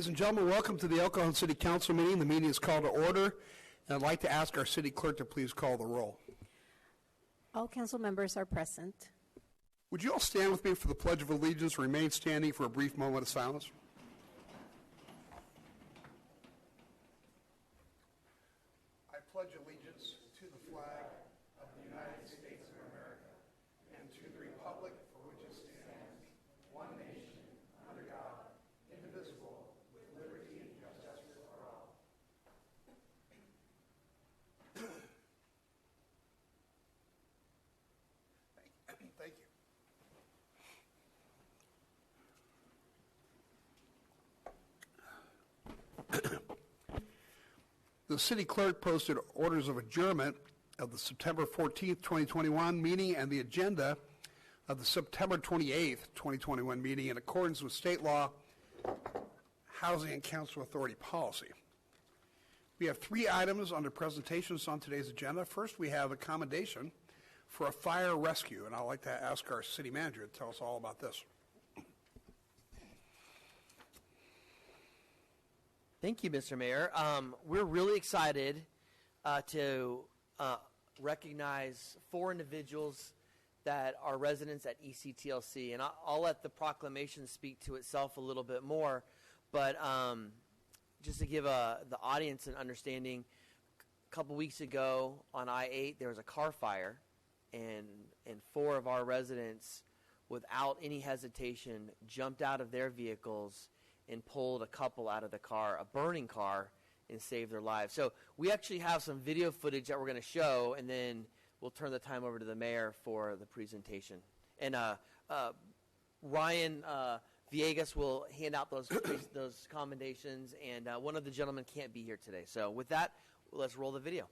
Ladies and gentlemen, welcome to the El Cajon City Council meeting. The meeting is called to order, and I'd like to ask our city clerk to please call the roll. All council members are present. Would you all stand with me for the Pledge of Allegiance and remain standing for a brief moment of silence? I pledge allegiance to the flag of the United States of America and to the republic for which it stands, one nation, under God, indivisible, with liberty and justice for all. Thank you. The city clerk posted orders of adjournment of the September 14th, 2021 meeting and the agenda of the September 28th, 2021 meeting in accordance with state law, housing and council authority policy. We have 3 items under presentations on today's agenda. First, we have a commendation for a fire rescue, and I'd like to ask our city manager to tell us all about this. Thank you, Mr. Mayor. We're really excited to recognize 4 individuals that are residents at ECTLC, and I'll let the proclamation speak to itself a little bit more, but just to give the audience an understanding, a couple weeks ago on I-8 there was a car fire, and 4 of our residents, without any hesitation, jumped out of their vehicles and pulled a couple out of the car, a burning car, and saved their lives. So we actually have some video footage that we're going to show, and then we'll turn the time over to the mayor for the presentation. And Ryan Villegas will hand out those commendations, and one of the gentlemen can't be here today. So with that, let's roll the video.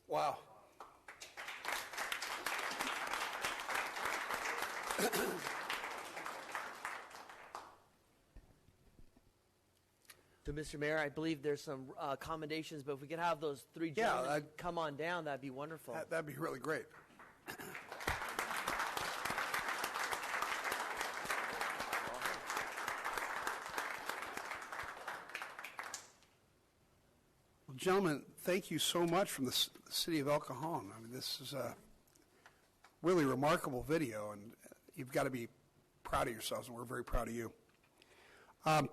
Wow. So, Mr. Mayor, I believe there's some commendations, but if we could have those 3 gentlemen come on down, that'd be wonderful. That'd be really great. Well, gentlemen, thank you so much from the city of El Cajon. I mean, this is a really remarkable video, and you've got to be proud of yourselves, and we're very proud of you. I'm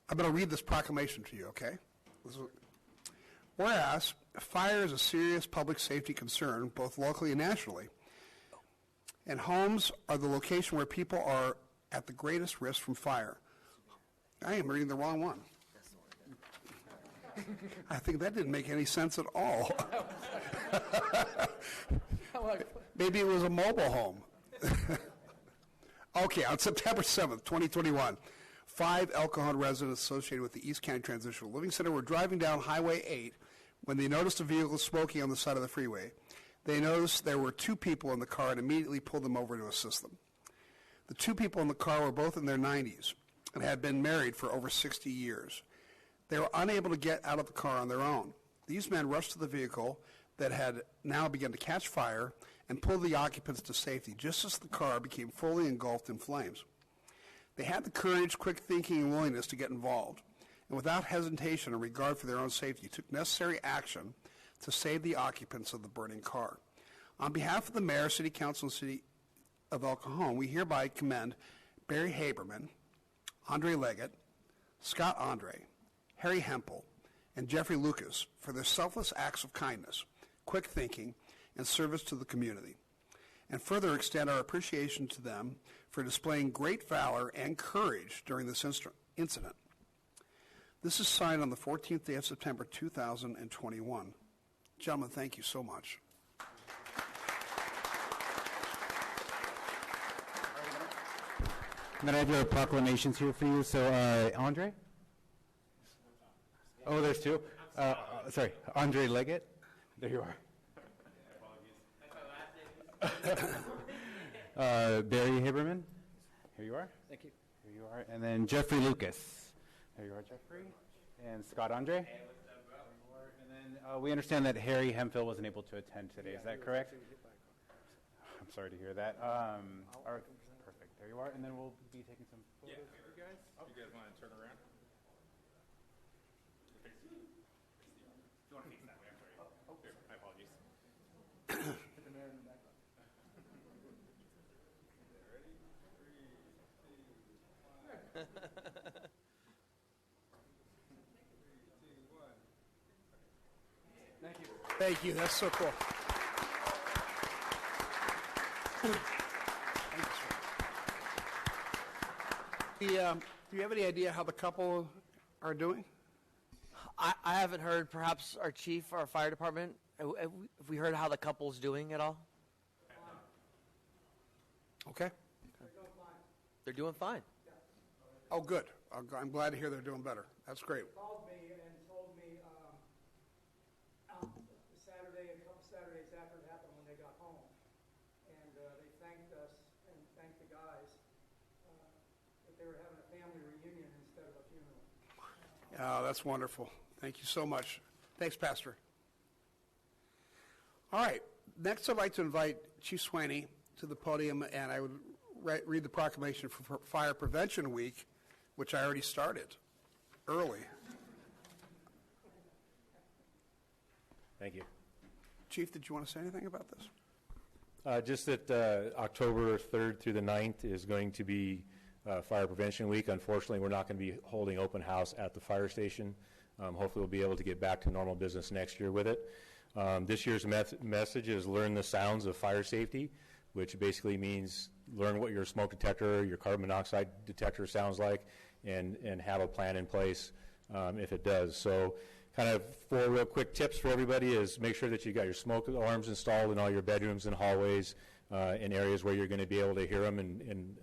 going to read this proclamation to you, okay? Whereas fire is a serious public safety concern, both locally and nationally, and homes are the location where people are at the greatest risk from fire. I am reading the wrong one. I think that didn't make any sense at all. Maybe it was a mobile home. Okay, on September 7th, 2021, 5 El Cajon residents associated with the East County Transitional Living Center were driving down Highway 8 when they noticed a vehicle smoking on the side of the freeway. They noticed there were 2 people in the car and immediately pulled them over to assist them. The 2 people in the car were both in their 90s and had been married for over 60 years. They were unable to get out of the car on their own. These men rushed to the vehicle that had now begun to catch fire and pulled the occupants to safety just as the car became fully engulfed in flames. They had the courage, quick thinking, and willingness to get involved, and without hesitation or regard for their own safety, took necessary action to save the occupants of the burning car. On behalf of the mayor, city council, and city of El Cajon, we hereby commend Barry Haberman, Andre Leggett, Scott Andre, Harry Hempel, and Jeffrey Lucas for their selfless acts of kindness, quick thinking, and service to the community, and further extend our appreciation to them for displaying great valor and courage during this incident. This is signed on the 14th day of September 2021. Gentlemen, thank you so much. And then I have your proclamations here for you. So, Andre? Oh, there's two. Sorry, Andre Leggett. There you are. Barry Haberman. Here you are. Thank you. Here you are. And then Jeffrey Lucas. There you are, Jeffrey. And Scott Andre. Hey, what's up, bro? And then we understand that Harry Hemphill wasn't able to attend today. Is that correct? I'm sorry to hear that. All right, perfect. There you are. And then we'll be taking some photos. Yeah, you guys? You guys want to turn around? You want to face that way? I'm sorry. Here, my apologies. Thank you. That's so cool. Do you have any idea how the couple are doing? I haven't heard. Perhaps our chief, our fire department. Have we heard how the couple's doing at all? Okay. They're doing fine. Oh, good. I'm glad to hear they're doing better. That's great. Called me and told me Saturday, a couple Saturdays after it happened when they got home, and they thanked us and thanked the guys that they were having a family reunion instead of a funeral. Oh, that's wonderful. Thank you so much. Thanks, Pastor. All right. Next, I'd like to invite Chief Swaney to the podium, and I would read the proclamation for Fire Prevention Week, which I already started early. Thank you. Chief, did you want to say anything about this? Just that October 3rd through the 9th is going to be Fire Prevention Week. Unfortunately, we're not going to be holding open house at the fire station. Hopefully, we'll be able to get back to normal business next year with it. This year's message is learn the sounds of fire safety, which basically means learn what your smoke detector, your carbon monoxide detector sounds like, and have a plan in place if it does. So kind of 4 real quick tips for everybody is make sure that you got your smoke alarms installed in all your bedrooms and hallways, in areas where you're going to be able to hear them and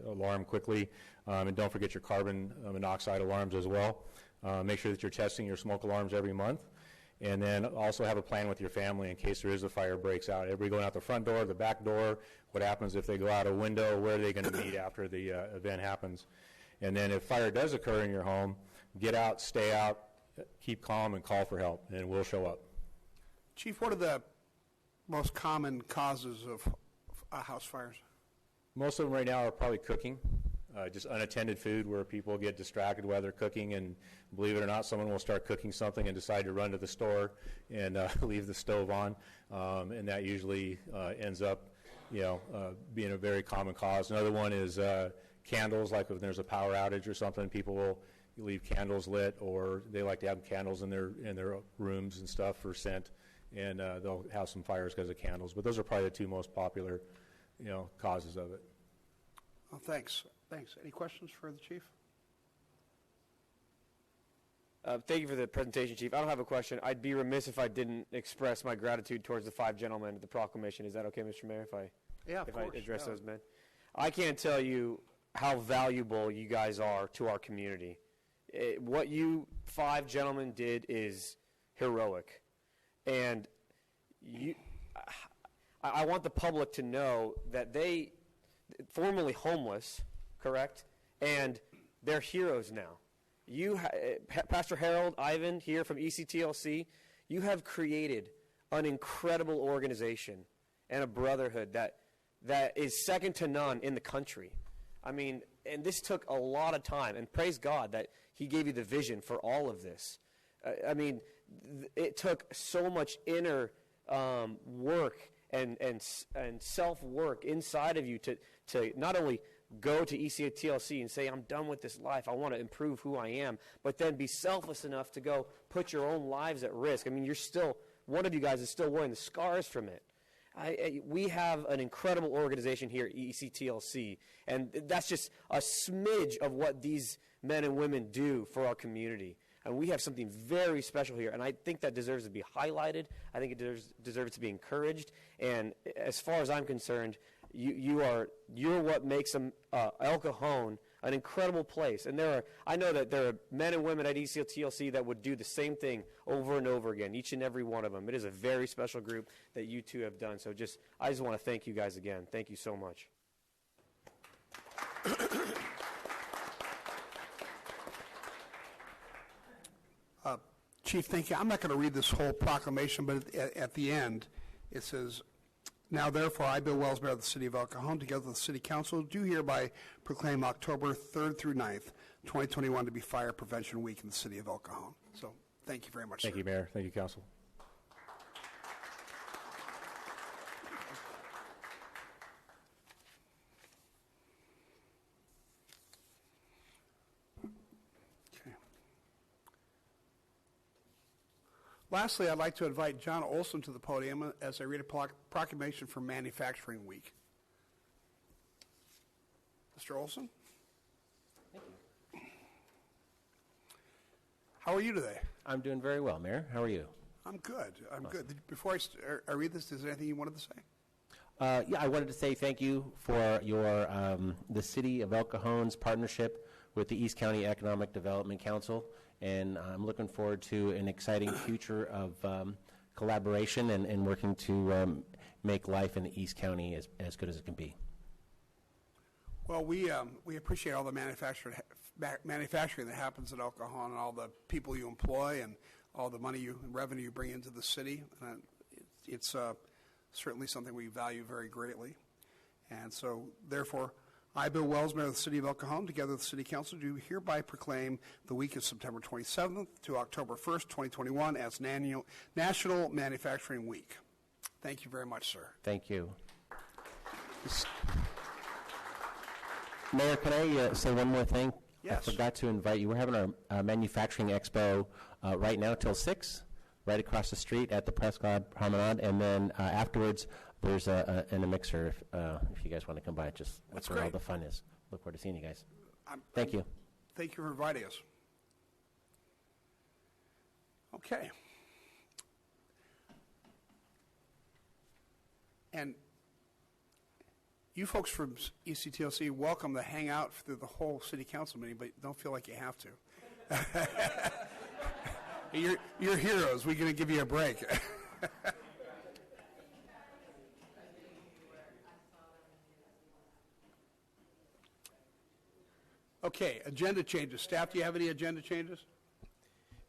alarm quickly. And don't forget your carbon monoxide alarms as well. Make sure that you're testing your smoke alarms every month. And then also have a plan with your family in case there is a fire breaks out. Everybody going out the front door, the back door, what happens if they go out a window, where are they going to meet after the event happens. And then if fire does occur in your home, get out, stay out, keep calm, and call for help, and we'll show up. Chief, what are the most common causes of house fires? Most of them right now are probably cooking, just unattended food where people get distracted while they're cooking, and believe it or not, someone will start cooking something and decide to run to the store and leave the stove on, and that usually ends up, being a very common cause. Another one is candles, like if there's a power outage or something, people will leave candles lit, or they like to have candles in their rooms and stuff for scent, and they'll have some fires because of candles. But those are probably the 2 most popular, causes of it. Oh, thanks. Any questions for the chief? Thank you for the presentation, Chief. I don't have a question. I'd be remiss if I didn't express my gratitude towards the 5 gentlemen at the proclamation. Is that okay, Mr. Mayor, if I address those men? I can't tell you how valuable you guys are to our community. What you 5 gentlemen did is heroic. And I want the public to know that they, formerly homeless, correct, and they're heroes now. Pastor Harold, Ivan, here from ECTLC, you have created an incredible organization and a brotherhood that is second to none in the country. I mean, and this took a lot of time, and praise God that he gave you the vision for all of this. It took so much inner work and self-work inside of you to not only go to ECTLC and say, I'm done with this life, I want to improve who I am, but then be selfless enough to go put your own lives at risk. I mean, one of you guys is still wearing the scars from it. We have an incredible organization here at ECTLC, and that's just a smidge of what these men and women do for our community. And we have something very special here, and I think that deserves to be highlighted. I think it deserves to be encouraged. And as far as I'm concerned, You're what makes El Cajon an incredible place. And I know that there are men and women at ECTLC that would do the same thing over and over again, each and every one of them. It is a very special group that you two have done. So I just want to thank you guys again. Thank you so much. Chief, thank you. I'm not going to read this whole proclamation, but at the end, it says, now therefore, I, Bill Wells, Mayor of the City of El Cajon, together with the City Council, do hereby proclaim October 3rd through 9th, 2021 to be Fire Prevention Week in the City of El Cajon. So thank you very much, Thank sir. you, Mayor. Thank you, Council. Lastly, I'd like to invite John Olson to the podium as I read a proclamation for Manufacturing Week. Mr. Olson? Thank you. How are you today? I'm doing very well, Mayor. How are you? I'm good. I'm good. Before I read this, is there anything you wanted to say? Yeah, I wanted to say thank you for your the City of El Cajon's partnership with the East County Economic Development Council, and I'm looking forward to an exciting future of collaboration and working to make life in the East County as good as it can be. Well, we appreciate all the manufacturing that happens at El Cajon and all the people you employ and all the money and revenue you bring into the city. It's certainly something we value very greatly. And so, therefore, I, Bill Wells, Mayor of the City of El Cajon, together with the City Council, do hereby proclaim the week of September 27th to October 1st, 2021 as National Manufacturing Week. Thank you very much, sir. Thank you. Mayor, can I say one more thing? Yes. I forgot to invite you. We're having our manufacturing expo right now till 6, right across the street at the Prescott Promenade, and then afterwards there's a mixer if you guys want to come by. That's where all the fun is. Look forward to seeing you guys. Thank you. Thank you for inviting us. Okay. And you folks from ECTLC, welcome to hang out through the whole city council meeting, but don't feel like you have to. You're heroes. We're going to give you a break. Okay, agenda changes. Staff, do you have any agenda changes?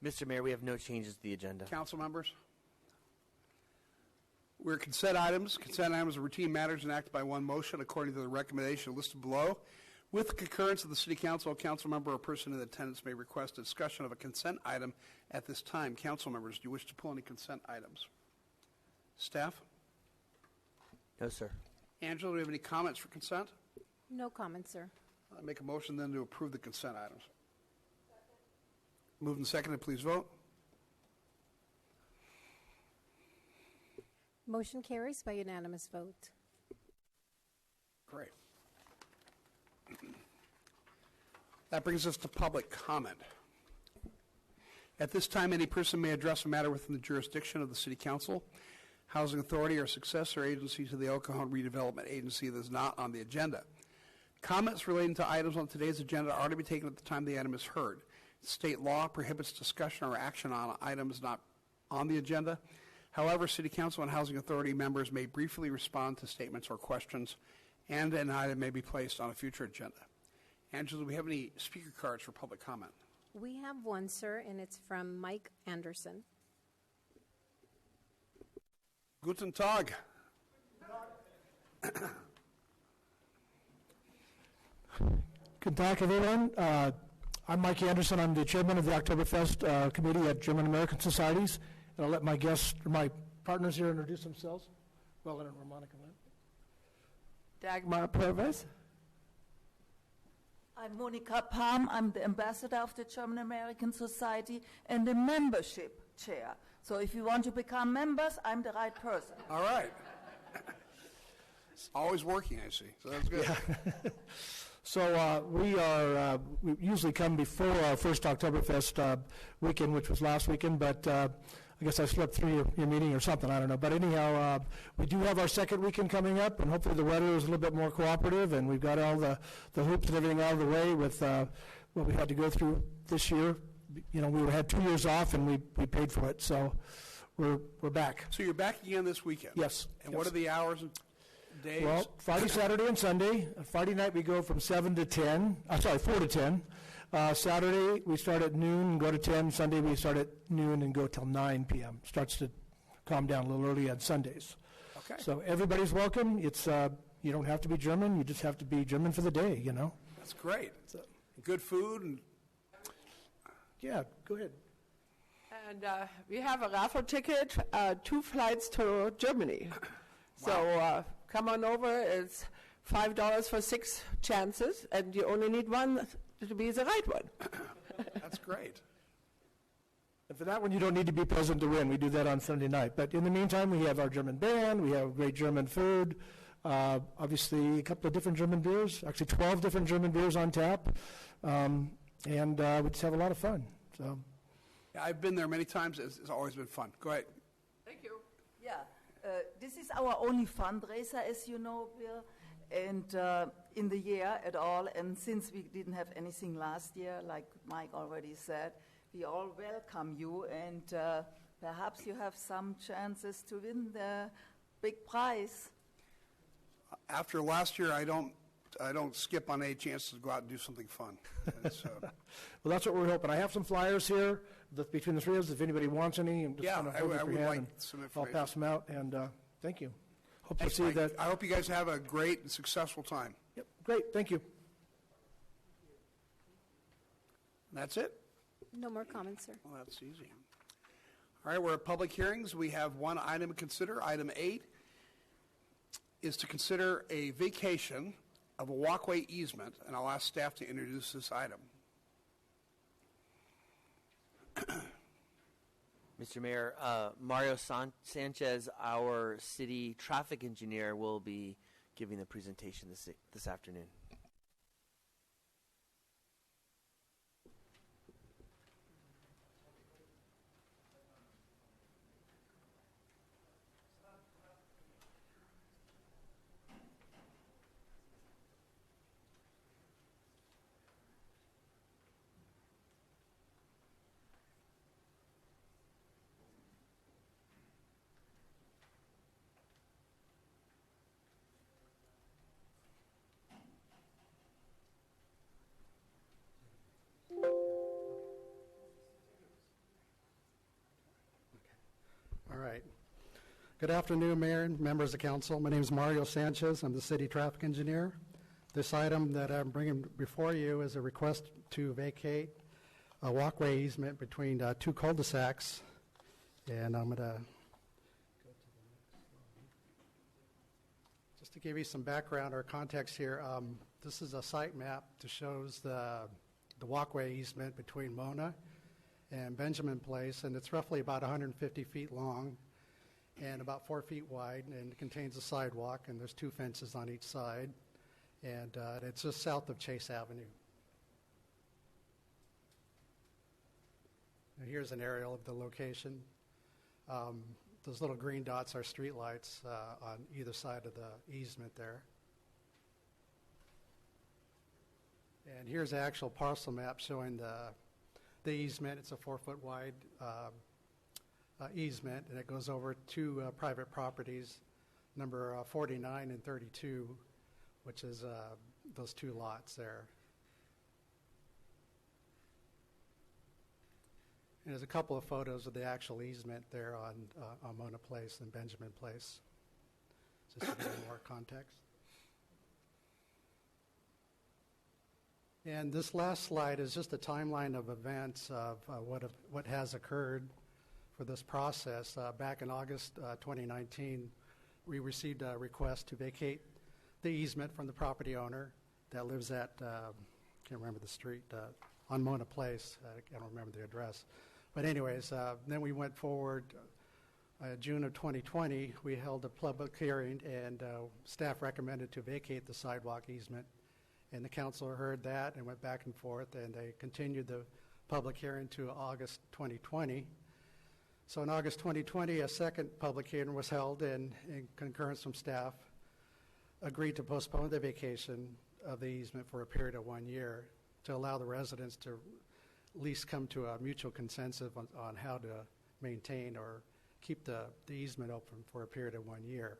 Mr. Mayor, we have no changes to the agenda. Council members? We're consent items. Consent items are routine matters enacted by one motion according to the recommendation listed below. With the concurrence of the City Council, a council member or person in attendance may request a discussion of a consent item at this time. Council members, do you wish to pull any consent items? Staff? No, sir. Angela, do you have any comments for consent? No comments, sir. I make a motion then to approve the consent items. Moved and seconded, please vote. Motion carries by unanimous vote. Great. That brings us to public comment. At this time, any person may address a matter within the jurisdiction of the City Council, Housing Authority, or successor agency to the El Cajon Redevelopment Agency that is not on the agenda. Comments relating to items on today's agenda are to be taken at the time the item is heard. State law prohibits discussion or action on items not on the agenda. However, City Council and Housing Authority members may briefly respond to statements or questions, and an item may be placed on a future agenda. Angela, do we have any speaker cards for public comment? We have one, sir, and it's from Mike Anderson. Guten Tag. Good talk, everyone. I'm Mike Anderson. I'm the chairman of the Oktoberfest committee at German American Societies. And I'll let my guests, my partners here, introduce themselves. Well, and Monica. Dagmar Purvis. I'm Monika Palm. I'm the ambassador of the German American Society and the membership chair. So if you want to become members, I'm the right person. All right. Always working, I see. So that's good. Yeah. So we usually come before our first Oktoberfest weekend, which was last weekend, but I guess I slept through your meeting or something, I don't know. But anyhow, we do have our second weekend coming up, and hopefully the weather is a little bit more cooperative, and we've got all the hoops and everything out of the way with what we had to go through this year. You know, we had 2 years off, and we paid for it, so we're back. So you're back again this weekend? Yes. And what are the hours and days? Well, Friday, Saturday, and Sunday. Friday night we go from 7 to 10, 4 to 10. Saturday we start at noon and go to 10. Sunday we start at noon and go till 9 p.m. Starts to calm down a little early on Sundays. Okay. So everybody's welcome. It's you don't have to be German. You just have to be German for the day, you know. That's great. Good food and... Yeah, go ahead. And we have a raffle ticket, 2 flights to Germany. So come on over. It's $5 for 6 chances, and you only need one to be the right one. That's great. And for that one, you don't need to be present to win. We do that on Sunday night. But in the meantime, we have our German band. We have great German food. Obviously, a couple of different German beers. Actually, 12 different German beers on tap. And we just have a lot of fun. So, Yeah, I've been there many times. It's always been fun. Go ahead. Thank you. Yeah, this is our only fundraiser, as you know, Bill, and in the year at all. And since we didn't have anything last year, like Mike already said, we all welcome you, and perhaps you have some chances to win the big prize. After last year, I don't skip on any chances to go out and do something fun. And so, well, that's what we're hoping. I have some flyers here between the three of us. If anybody wants any, I'm just yeah, kind of hold I up would your hand like and some I'll information. pass them out. And thank you. Hope Thanks, to see Mike. that. I hope you guys have a great and successful time. Yep, great. Thank you. That's it? No more comments, sir. Well, that's easy. All right, we're at public hearings. We have one item to consider. Item 8 is to consider a vacation of a walkway easement, and I'll ask staff to introduce this item. Mr. Mayor, Mario Sanchez, our city traffic engineer, will be giving the presentation this afternoon. All right. Good afternoon, Mayor and members of council. My name is Mario Sanchez. I'm the city traffic engineer. This item that I'm bringing before you is a request to vacate a walkway easement between 2 cul-de-sacs. And I'm going to go to the next slide. Just to give you some background or context here, this is a site map that shows the walkway easement between Mona and Benjamin Place, and it's roughly about 150 feet long and about 4 feet wide, and it contains a sidewalk, and there's 2 fences on each side, and it's just south of Chase Avenue. And here's an aerial of the location. Those little green dots are street lights on either side of the easement there. And here's the actual parcel map showing the easement. It's a 4-foot wide easement, and it goes over 2 private properties, number 49 and 32, which is those 2 lots there. And there's a couple of photos of the actual easement there on Mona Place and Benjamin Place, just to give you more context. And this last slide is just a timeline of events of what has occurred for this process. Back in August 2019, we received a request to vacate the easement from the property owner that lives at, can't remember the street, on Mona Place. I don't remember the address. But anyways, then we went forward. June of 2020, we held a public hearing, and staff recommended to vacate the sidewalk easement. And the council heard that and went back and forth, and they continued the public hearing to August 2020. So in August 2020, a second public hearing was held, and in concurrence from staff, agreed to postpone the vacation of the easement for a period of 1 year to allow the residents to at least come to a mutual consensus on how to maintain or keep the easement open for a period of 1 year.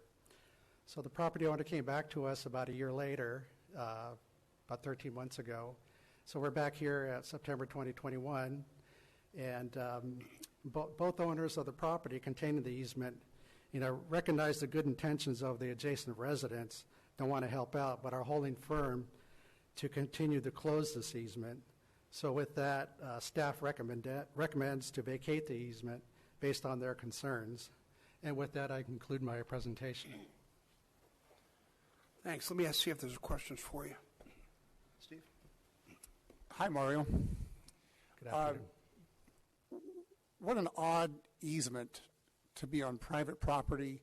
So the property owner came back to us about a year later, about 13 months ago. So we're back here at September 2021, and both owners of the property containing the easement, recognize the good intentions of the adjacent residents, don't want to help out, but are holding firm to continue to close this easement. So with that, staff recommends to vacate the easement based on their concerns. And with that, I conclude my presentation. Thanks. Let me see if there's questions for you. Steve? Hi, Mario. Good afternoon. What an odd easement to be on private property.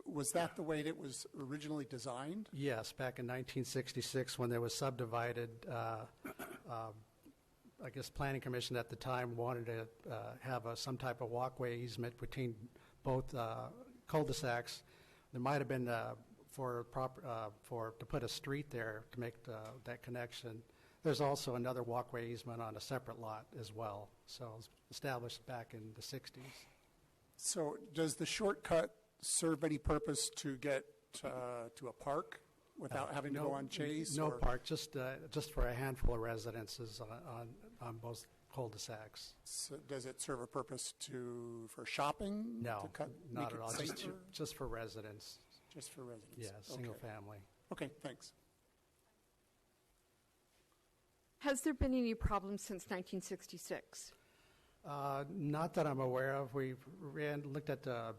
Was that the way it was originally designed? Yes, back in 1966 when they was subdivided, I guess Planning Commission at the time wanted to have some type of walkway easement between both cul-de-sacs. There might have been to put a street there to make that connection. There's also another walkway easement on a separate lot as well. So it was established back in the 60s. So does the shortcut serve any purpose to get to a park without having to go on Chase? No park, just for a handful of residences on both cul-de-sacs. So does it serve a purpose for shopping? No, not at all. Safer? Just for residents. Just for residents? Yeah, single Okay. family. Okay, thanks. Has there been any problems since 1966? Not that I'm aware of. We looked at the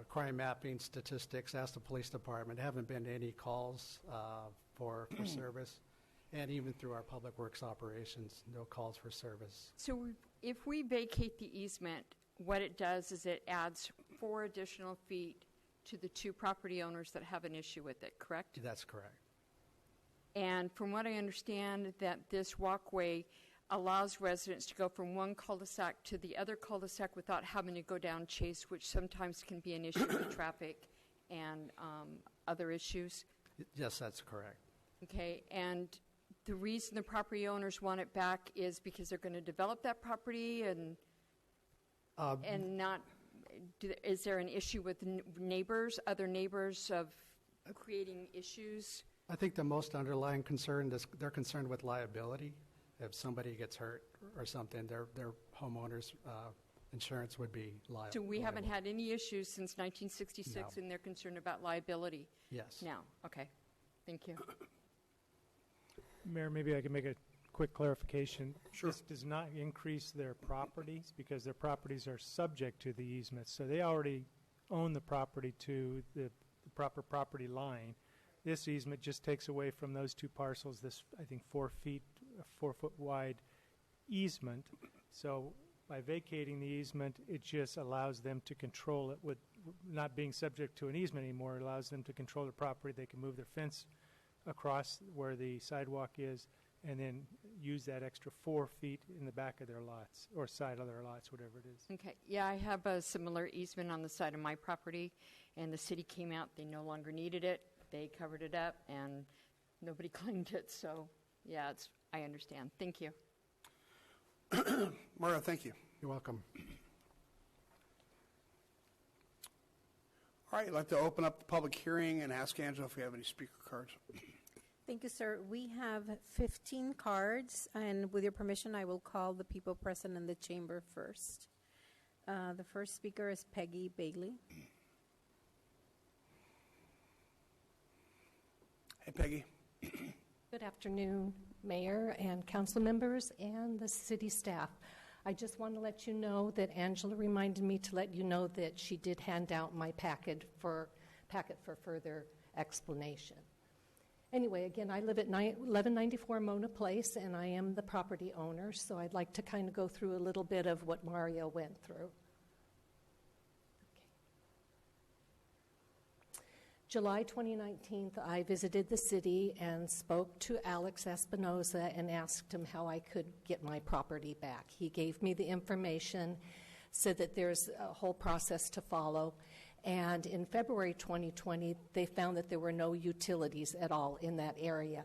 crime mapping statistics, asked the police department. Haven't been any calls for service. And even through our public works operations, no calls for service. So if we vacate the easement, what it does is it adds 4 additional feet to the 2 property owners that have an issue with it, correct? That's correct. And from what I understand, that this walkway allows residents to go from one cul-de-sac to the other cul-de-sac without having to go down Chase, which sometimes can be an issue with traffic and other issues. Yes, that's correct. Okay, and the reason the property owners want it back is because they're going to develop that property and not. Is there an issue with neighbors, other neighbors of creating issues? I think the most underlying concern is they're concerned with liability. If somebody gets hurt or something, their homeowners insurance would be liable. So we haven't had any issues since 1966, No. and they're concerned about liability. Yes. Now, okay, thank you. Mayor, maybe I can make a quick clarification. Sure. This does not increase their properties because their properties are subject to the easement. So they already own the property to the proper property line. This easement just takes away from those 2 parcels this, I think, 4 foot wide easement. So by vacating the easement, it just allows them to control it with not being subject to an easement anymore. It allows them to control their property. They can move their fence across where the sidewalk is and then use that extra 4 feet in the back of their lots or side of their lots, whatever it is. Okay, yeah, I have a similar easement on the side of my property, and the city came out. They no longer needed it. They covered it up, and nobody claimed it. So, yeah, I understand. Thank you. Mario, thank you. You're welcome. All right, I'd like to open up the public hearing and ask Angela if we have any speaker cards. Thank you, sir. We have 15 cards, and with your permission, I will call the people present in the chamber first. The first speaker is Peggy Bailey. Hey, Peggy. Good afternoon, Mayor and council members and the city staff. I just want to let you know that Angela reminded me to let you know that she did hand out my packet for further explanation. Anyway, again, I live at 1194 Mona Place, and I am the property owner, so I'd like to kind of go through a little bit of what Mario went through. July 2019, I visited the city and spoke to Alex Espinoza and asked him how I could get my property back. He gave me the information said that there's a whole process to follow. And in February 2020, they found that there were no utilities at all in that area.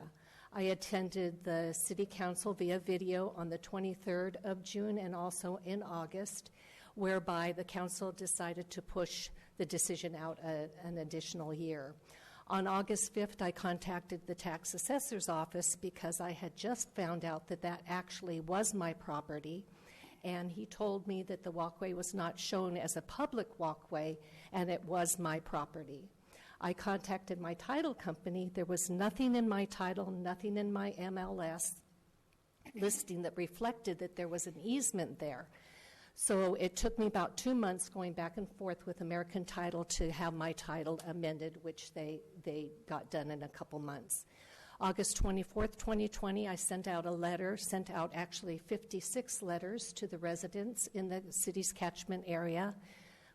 I attended the City Council via video on the 23rd of June and also in August, whereby the Council decided to push the decision out an additional year. On August 5th, I contacted the tax assessor's office because I had just found out that that actually was my property, and he told me that the walkway was not shown as a public walkway, and it was my property. I contacted my title company. There was nothing in my title, nothing in my MLS listing that reflected that there was an easement there. So it took me about 2 months going back and forth with American Title to have my title amended, which they got done in a couple months. August 24th, 2020, I sent out a letter, sent out actually 56 letters to the residents in the city's catchment area,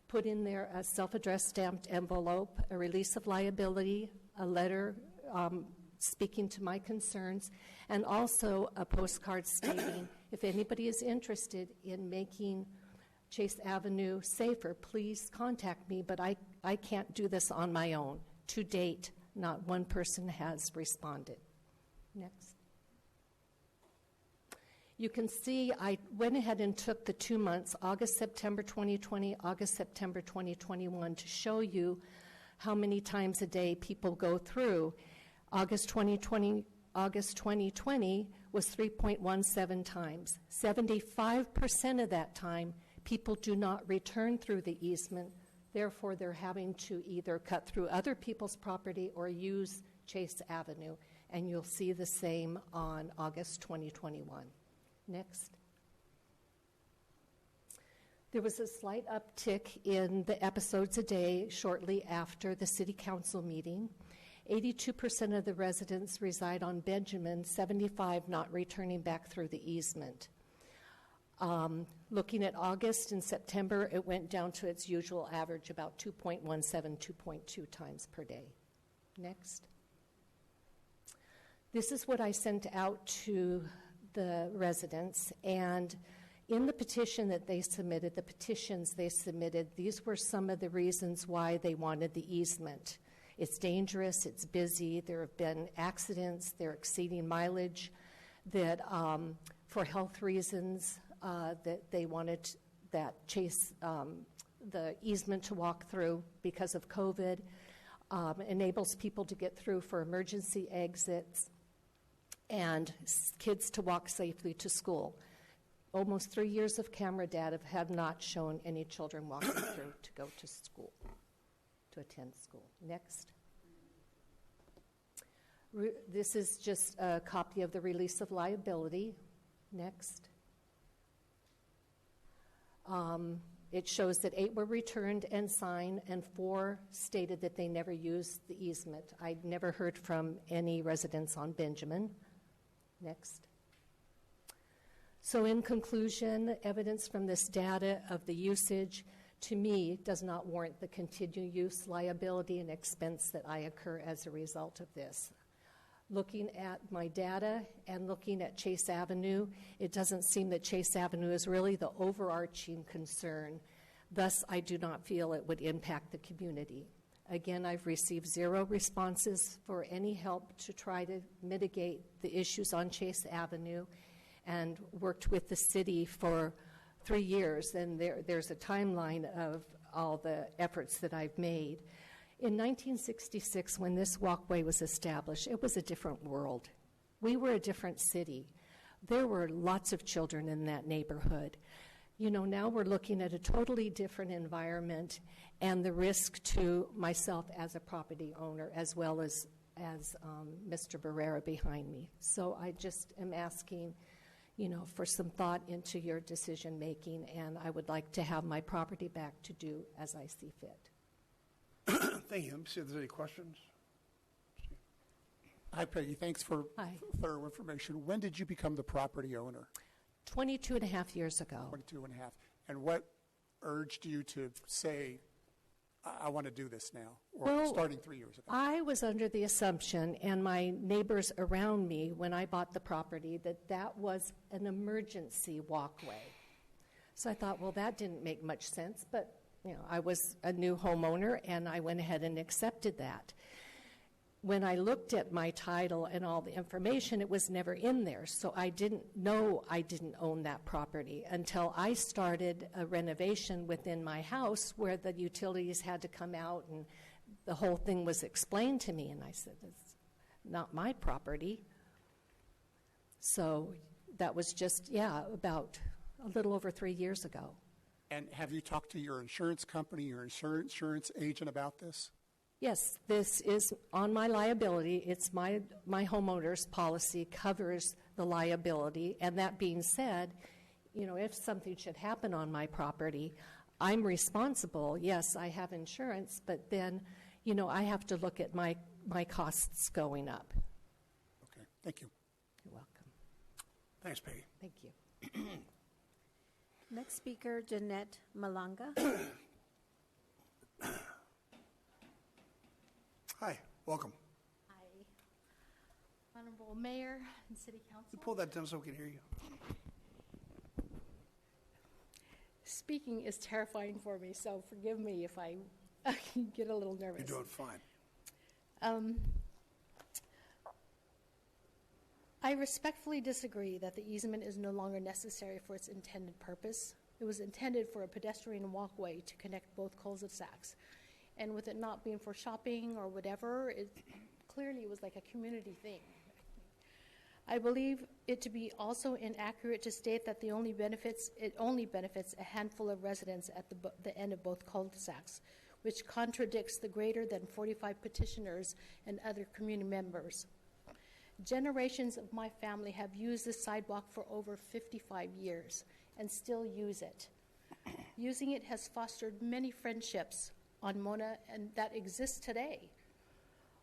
put in there a self-addressed stamped envelope, a release of liability, a letter speaking to my concerns, and also a postcard stating, if anybody is interested in making Chase Avenue safer, please contact me, but I can't do this on my own. To date, not one person has responded. Next. You can see I went ahead and took the 2 months, August, September 2020, August, September 2021, to show you how many times a day people go through. August 2020 was 3.17 times. 75% of that time, people do not return through the easement. Therefore, they're having to either cut through other people's property or use Chase Avenue. And you'll see the same on August 2021. Next. There was a slight uptick in the episodes a day shortly after the City Council meeting. 82% of the residents reside on Benjamin, 75 not returning back through the easement. Looking at August and September, it went down to its usual average, about 2.17, 2.2 times per day. Next. This is what I sent out to the residents, and in the petition that they submitted, the petitions they submitted, these were some of the reasons why they wanted the easement. It's dangerous, it's busy, there have been accidents, they're exceeding mileage, that for health reasons, that they wanted that the easement to walk through because of COVID, enables people to get through for emergency exits, and kids to walk safely to school. Almost 3 years of camera data have not shown any children walking through to go to school, to attend school. Next. This is just a copy of the release of liability. Next. It shows that 8 were returned and signed, and 4 stated that they never used the easement. I never heard from any residents on Benjamin. Next. So in conclusion, evidence from this data of the usage, to me, does not warrant the continued use, liability, and expense that I incur as a result of this. Looking at my data and looking at Chase Avenue, it doesn't seem that Chase Avenue is really the overarching concern. Thus, I do not feel it would impact the community. Again, I've received 0 responses for any help to try to mitigate the issues on Chase Avenue, and worked with the city for 3 years, and there's a timeline of all the efforts that I've made. In 1966, when this walkway was established, it was a different world. We were a different city. There were lots of children in that neighborhood. You know, now we're looking at a totally different environment and the risk to myself as a property owner, as well as Mr. Barrera behind me. So I just am asking, you know, for some thought into your decision making, and I would like to have my property back to do as I see fit. Thank you. Let me see if there's any questions. Hi, Peggy. Thanks for thorough information. When did you become the property owner? 22 and a half years ago. 22 and a half. And what urged you to say, I want to do this now, or starting 3 years ago? I was under the assumption, and my neighbors around me when I bought the property, that that was an emergency walkway. So I thought, well, that didn't make much sense, but I was a new homeowner, and I went ahead and accepted that. When I looked at my title and all the information, it was never in there, so I didn't know I didn't own that property until I started a renovation within my house where the utilities had to come out, and the whole thing was explained to me, and I said, it's not my property. So that was just, about a little over 3 years ago. And have you talked to your insurance company, your insurance agent about this? Yes, this is on my liability. It's my homeowner's policy covers the liability. And that being said, if something should happen on my property, I'm responsible. Yes, I have insurance, but then, I have to look at my costs going up. Okay, thank you. You're welcome. Thanks, Peggy. Thank you. Next speaker, Jeanette Malanga. Hi, welcome. Hi. Honorable Mayor and City Council. You pull that down so we can hear you. Speaking is terrifying for me, so forgive me if I get a little nervous. You're doing fine. I respectfully disagree that the easement is no longer necessary for its intended purpose. It was intended for a pedestrian walkway to connect both cul-de-sacs. And with it not being for shopping or whatever, it clearly was like a community thing. I believe it to be also inaccurate to state that it only benefits a handful of residents at the end of both cul-de-sacs, which contradicts the greater than 45 petitioners and other community members. Generations of my family have used this sidewalk for over 55 years and still use it. Using it has fostered many friendships on Mona and that exist today.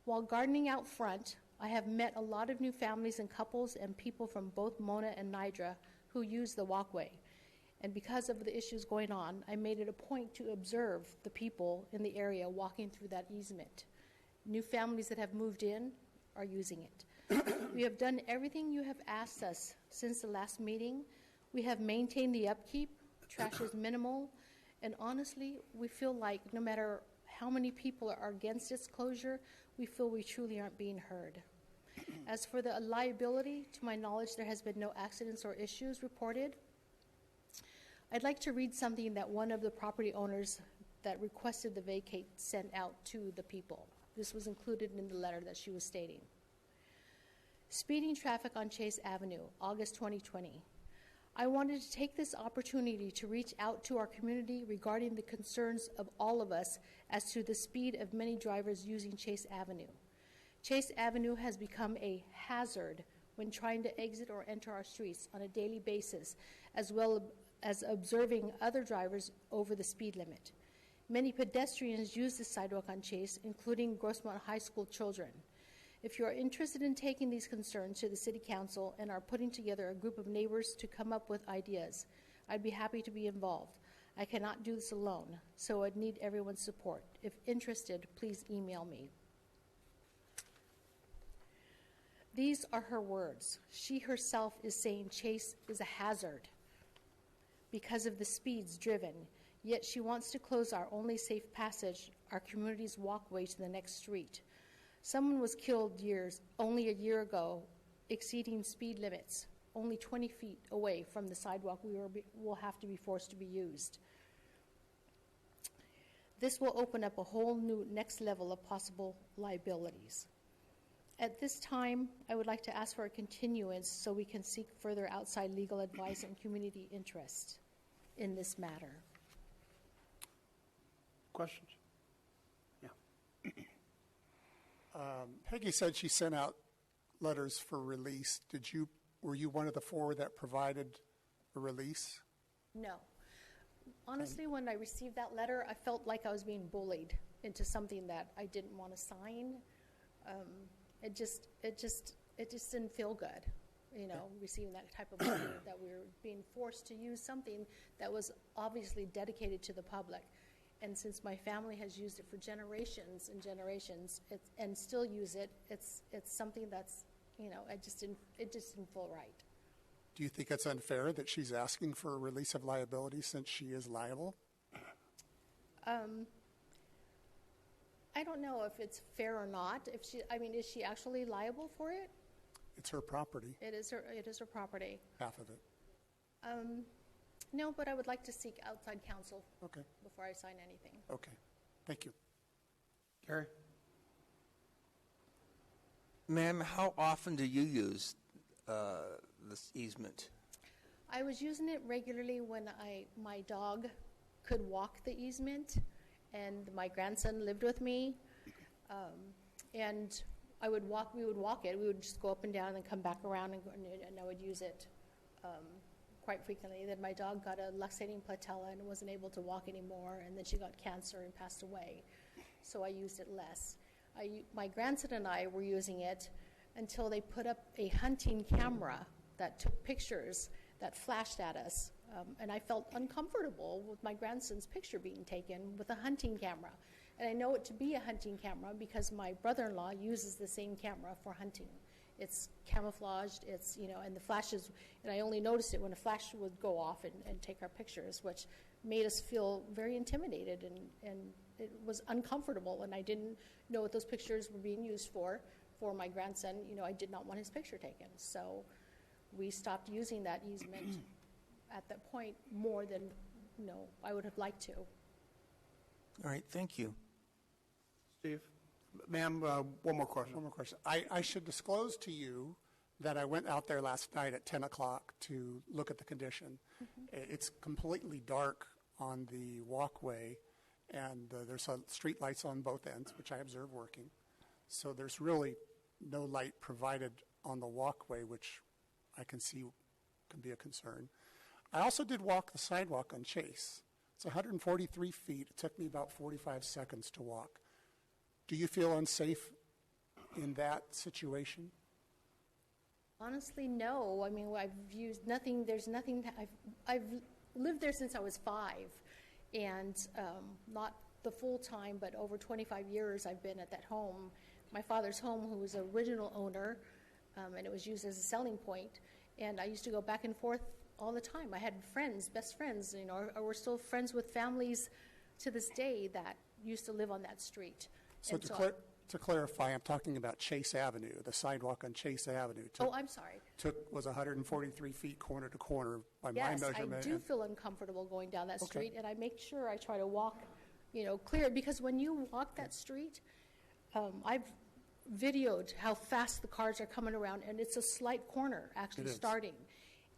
While gardening out front, I have met a lot of new families and couples and people from both Mona and Nidra who use the walkway. And because of the issues going on, I made it a point to observe the people in the area walking through that easement. New families that have moved in are using it. We have done everything you have asked us since the last meeting. We have maintained the upkeep, trash is minimal, and honestly, we feel like no matter how many people are against its closure, we feel we truly aren't being heard. As for the liability, to my knowledge, there has been no accidents or issues reported. I'd like to read something that one of the property owners that requested the vacate sent out to the people. This was included in the letter that she was stating. Speeding traffic on Chase Avenue, August 2020. I wanted to take this opportunity to reach out to our community regarding the concerns of all of us as to the speed of many drivers using Chase Avenue. Chase Avenue has become a hazard when trying to exit or enter our streets on a daily basis, as well as observing other drivers over the speed limit. Many pedestrians use the sidewalk on Chase, including Grossmont High School children. If you are interested in taking these concerns to the City Council and are putting together a group of neighbors to come up with ideas, I'd be happy to be involved. I cannot do this alone, so I'd need everyone's support. If interested, please email me. These are her words. She herself is saying Chase is a hazard because of the speeds driven, yet she wants to close our only safe passage, our community's walkway to the next street. Someone was killed only a year ago, exceeding speed limits, only 20 feet away from the sidewalk will have to be forced to be used. This will open up a whole new next level of possible liabilities. At this time, I would like to ask for a continuance so we can seek further outside legal advice and community interest in this matter. Questions? Peggy said she sent out letters for release. Were you one of the four that provided a release? No. Honestly, when I received that letter, I felt like I was being bullied into something that I didn't want to sign. It just didn't feel good, receiving that type of letter that we were being forced to use something that was obviously dedicated to the public. And since my family has used it for generations and generations, and still use it, it's something that's, it just didn't feel right. Do you think it's unfair that she's asking for a release of liability since she is liable? I don't know if it's fair or not. If she, I mean, is she actually liable for it? It's her property, It is her property. half of it. No, but I would like to seek outside counsel Okay, before I sign anything. okay. Thank you. Gary? Ma'am, how often do you use this easement? I was using it regularly when my dog could walk the easement, and my grandson lived with me, and we would walk it. We would just go up and down and come back around, and I would use it quite frequently. Then my dog got a luxating patella and wasn't able to walk anymore, and then she got cancer and passed away, so I used it less. My grandson and I were using it until they put up a hunting camera that took pictures that flashed at us. And I felt uncomfortable with my grandson's picture being taken with a hunting camera. And I know it to be a hunting camera because my brother-in-law uses the same camera for hunting. It's camouflaged, and the flashes, and I only noticed it when a flash would go off and take our pictures, which made us feel very intimidated, and it was uncomfortable, and I didn't know what those pictures were being used for my grandson. I did not want his picture taken. So we stopped using that easement at that point more than I would have liked to. All right, thank you. Steve? Ma'am, one more question. One more question. I should disclose to you that I went out there last night at 10 o'clock to look at the condition. It's completely dark on the walkway, and there's street lights on both ends, which I observe working. So there's really no light provided on the walkway, which I can see can be a concern. I also did walk the sidewalk on Chase. It's 143 feet. It took me about 45 seconds to walk. Do you feel unsafe in that situation? Honestly, no. I mean, I've used nothing. There's nothing. I've lived there since I was 5, and not the full time, but over 25 years I've been at that home. My father's home, who was the original owner, and it was used as a selling point. And I used to go back and forth all the time. I had friends, best friends, or we're still friends with families to this day that used to live on that street. So to clarify, I'm talking about Chase Avenue, the sidewalk on Chase Avenue. I'm sorry. Was 143 feet corner to corner by my measurement. Yes, I do feel uncomfortable going down that street, and I make sure I try to walk, clear, because when you walk that street, I've videoed how fast the cars are coming around, and it's a slight corner actually starting,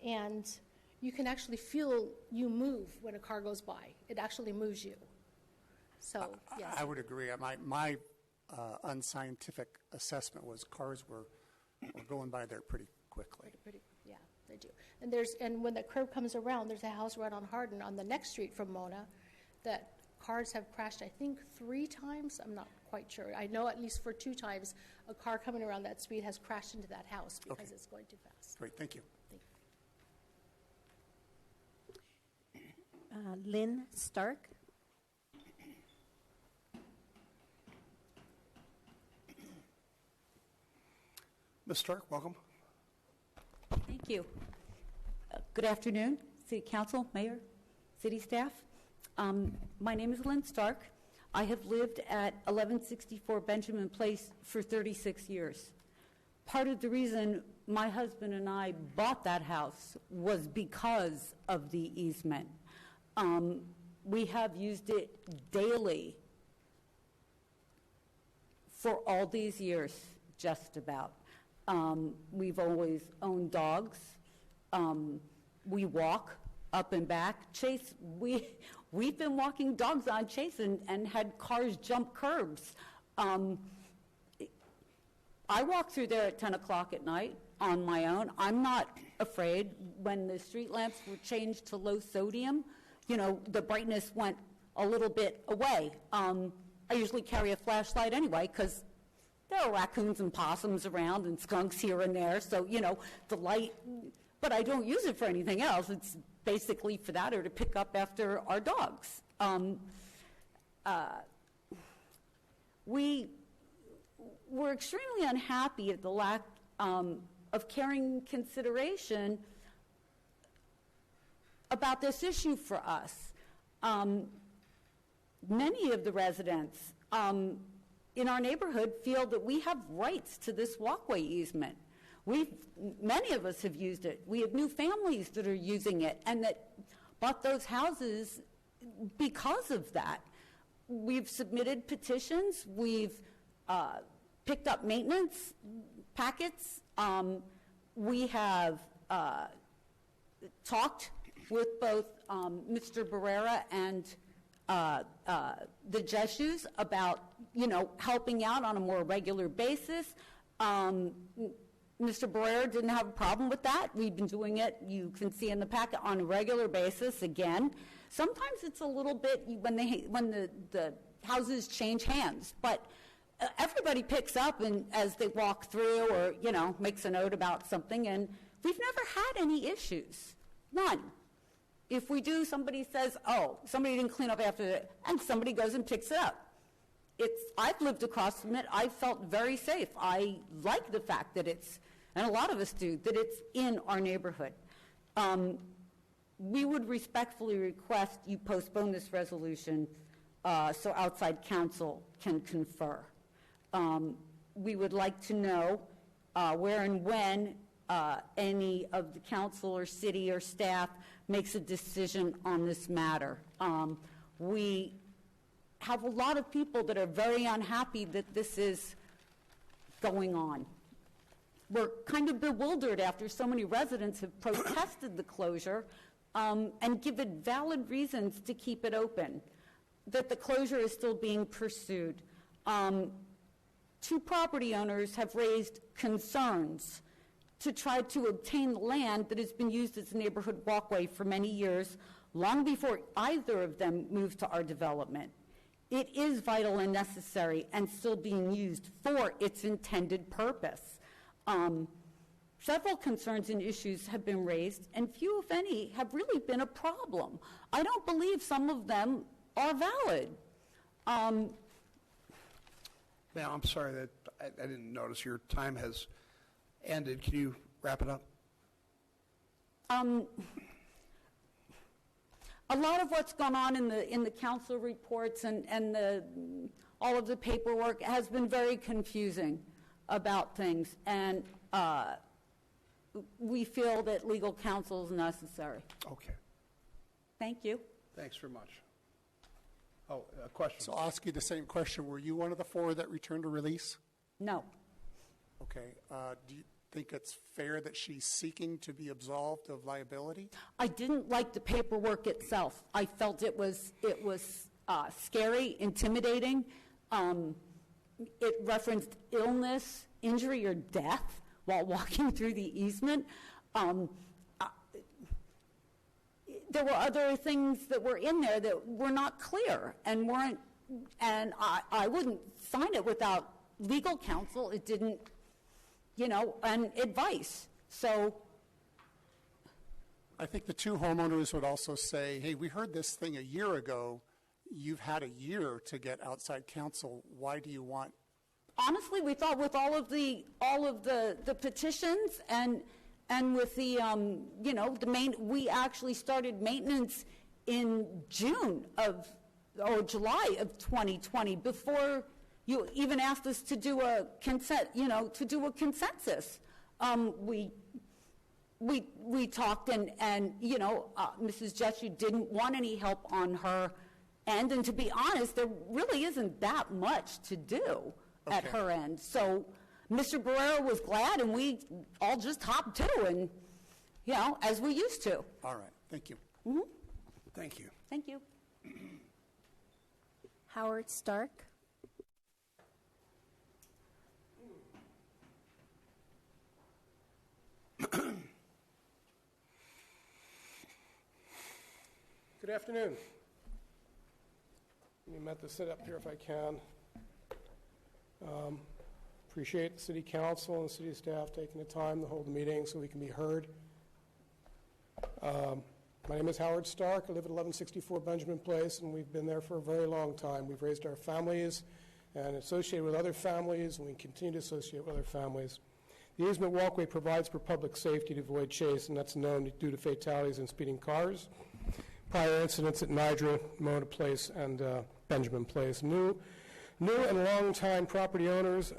and you can actually feel you move when a car goes by. It actually moves you. So, yes. I would agree. My unscientific assessment was cars were going by there pretty quickly. Yeah, they do. And when the curve comes around, there's a house right on Hardin on the next street from Mona that cars have crashed, I think, 3 times. I'm not quite sure. I know at least for 2 times a car coming around that street has crashed into that house because it's going too fast. Great, thank you. Lynn Stark. Ms. Stark, welcome. Thank you. Good afternoon, City Council, Mayor, City staff. My name is Lynn Stark. I have lived at 1164 Benjamin Place for 36 years. Part of the reason my husband and I bought that house was because of the easement. We have used it daily for all these years, just about. We've always owned dogs. We walk up and back. Chase, we've been walking dogs on Chase and had cars jump curbs. I walk through there at 10 o'clock at night on my own. I'm not afraid. When the street lamps were changed to low sodium, the brightness went a little bit away. I usually carry a flashlight anyway because there are raccoons and possums around and skunks here and there, so, the light, but I don't use it for anything else. It's basically for that or to pick up after our dogs. We were extremely unhappy at the lack of caring consideration about this issue for us. Many of the residents in our neighborhood feel that we have rights to this walkway easement. Many of us have used it. We have new families that are using it and that bought those houses because of that. We've submitted petitions. We've picked up maintenance packets. We have talked with both Mr. Barrera and the Jeshu's about, helping out on a more regular basis. Mr. Barrera didn't have a problem with that. We've been doing it, you can see in the packet, on a regular basis again. Sometimes it's a little bit when the houses change hands, but everybody picks up and as they walk through or, makes a note about something, and we've never had any issues. None. If we do, somebody says, oh, somebody didn't clean up after it, and somebody goes and picks it up. I've lived across from it. I felt very safe. I like the fact that and a lot of us do, that it's in our neighborhood. We would respectfully request you postpone this resolution so outside counsel can confer. We would like to know where and when any of the council or city or staff makes a decision on this matter. We have a lot of people that are very unhappy that this is going on. We're kind of bewildered after so many residents have protested the closure and given valid reasons to keep it open, that the closure is still being pursued. Two property owners have raised concerns to try to obtain land that has been used as a neighborhood walkway for many years, long before either of them moved to our development. It is vital and necessary and still being used for its intended purpose. Several concerns and issues have been raised, and few, if any, have really been a problem. I don't believe some of them are valid. Ma'am, I'm sorry that I didn't notice your time has ended. Can you wrap it up? A lot of what's gone on in the council reports and all of the paperwork has been very confusing about things, and we feel that legal counsel is necessary. Okay. Thank you. Thanks very much. Oh, a question. So I'll ask you the same question. Were you one of the 4 that returned a release? No. Okay. Do you think it's fair that she's seeking to be absolved of liability? I didn't like the paperwork itself. I felt it was scary, intimidating. It referenced illness, injury, or death while walking through the easement. There were other things that were in there that were not clear and weren't, and I wouldn't sign it without legal counsel. It didn't, and advice. So I think the 2 homeowners would also say, hey, we heard this thing a year ago. You've had a year to get outside counsel. Why do you want? Honestly, we thought with all of the petitions and with the we actually started maintenance in June or July of 2020 before you even asked us to do a consensus. We talked and Mrs. Jeshu didn't want any help on her end, and to be honest, there really isn't that much to do at her end. So Mr. Barrera was glad, and we all just hopped to, and as we used to. All right. Thank you. Mm-hmm. Thank you. Thank you. Howard Stark. Good afternoon. Let me met to sit up here if I can. Appreciate the city council and the city staff taking the time to hold the meeting so we can be heard. My name is Howard Stark. I live at 1164 Benjamin Place, and we've been there for a very long time. We've raised our families and associated with other families, and we continue to associate with other families. The easement walkway provides for public safety to avoid chase, and that's known due to fatalities and speeding cars. Prior incidents at Nidra, Mona Place, and Benjamin Place. New and long-time property owners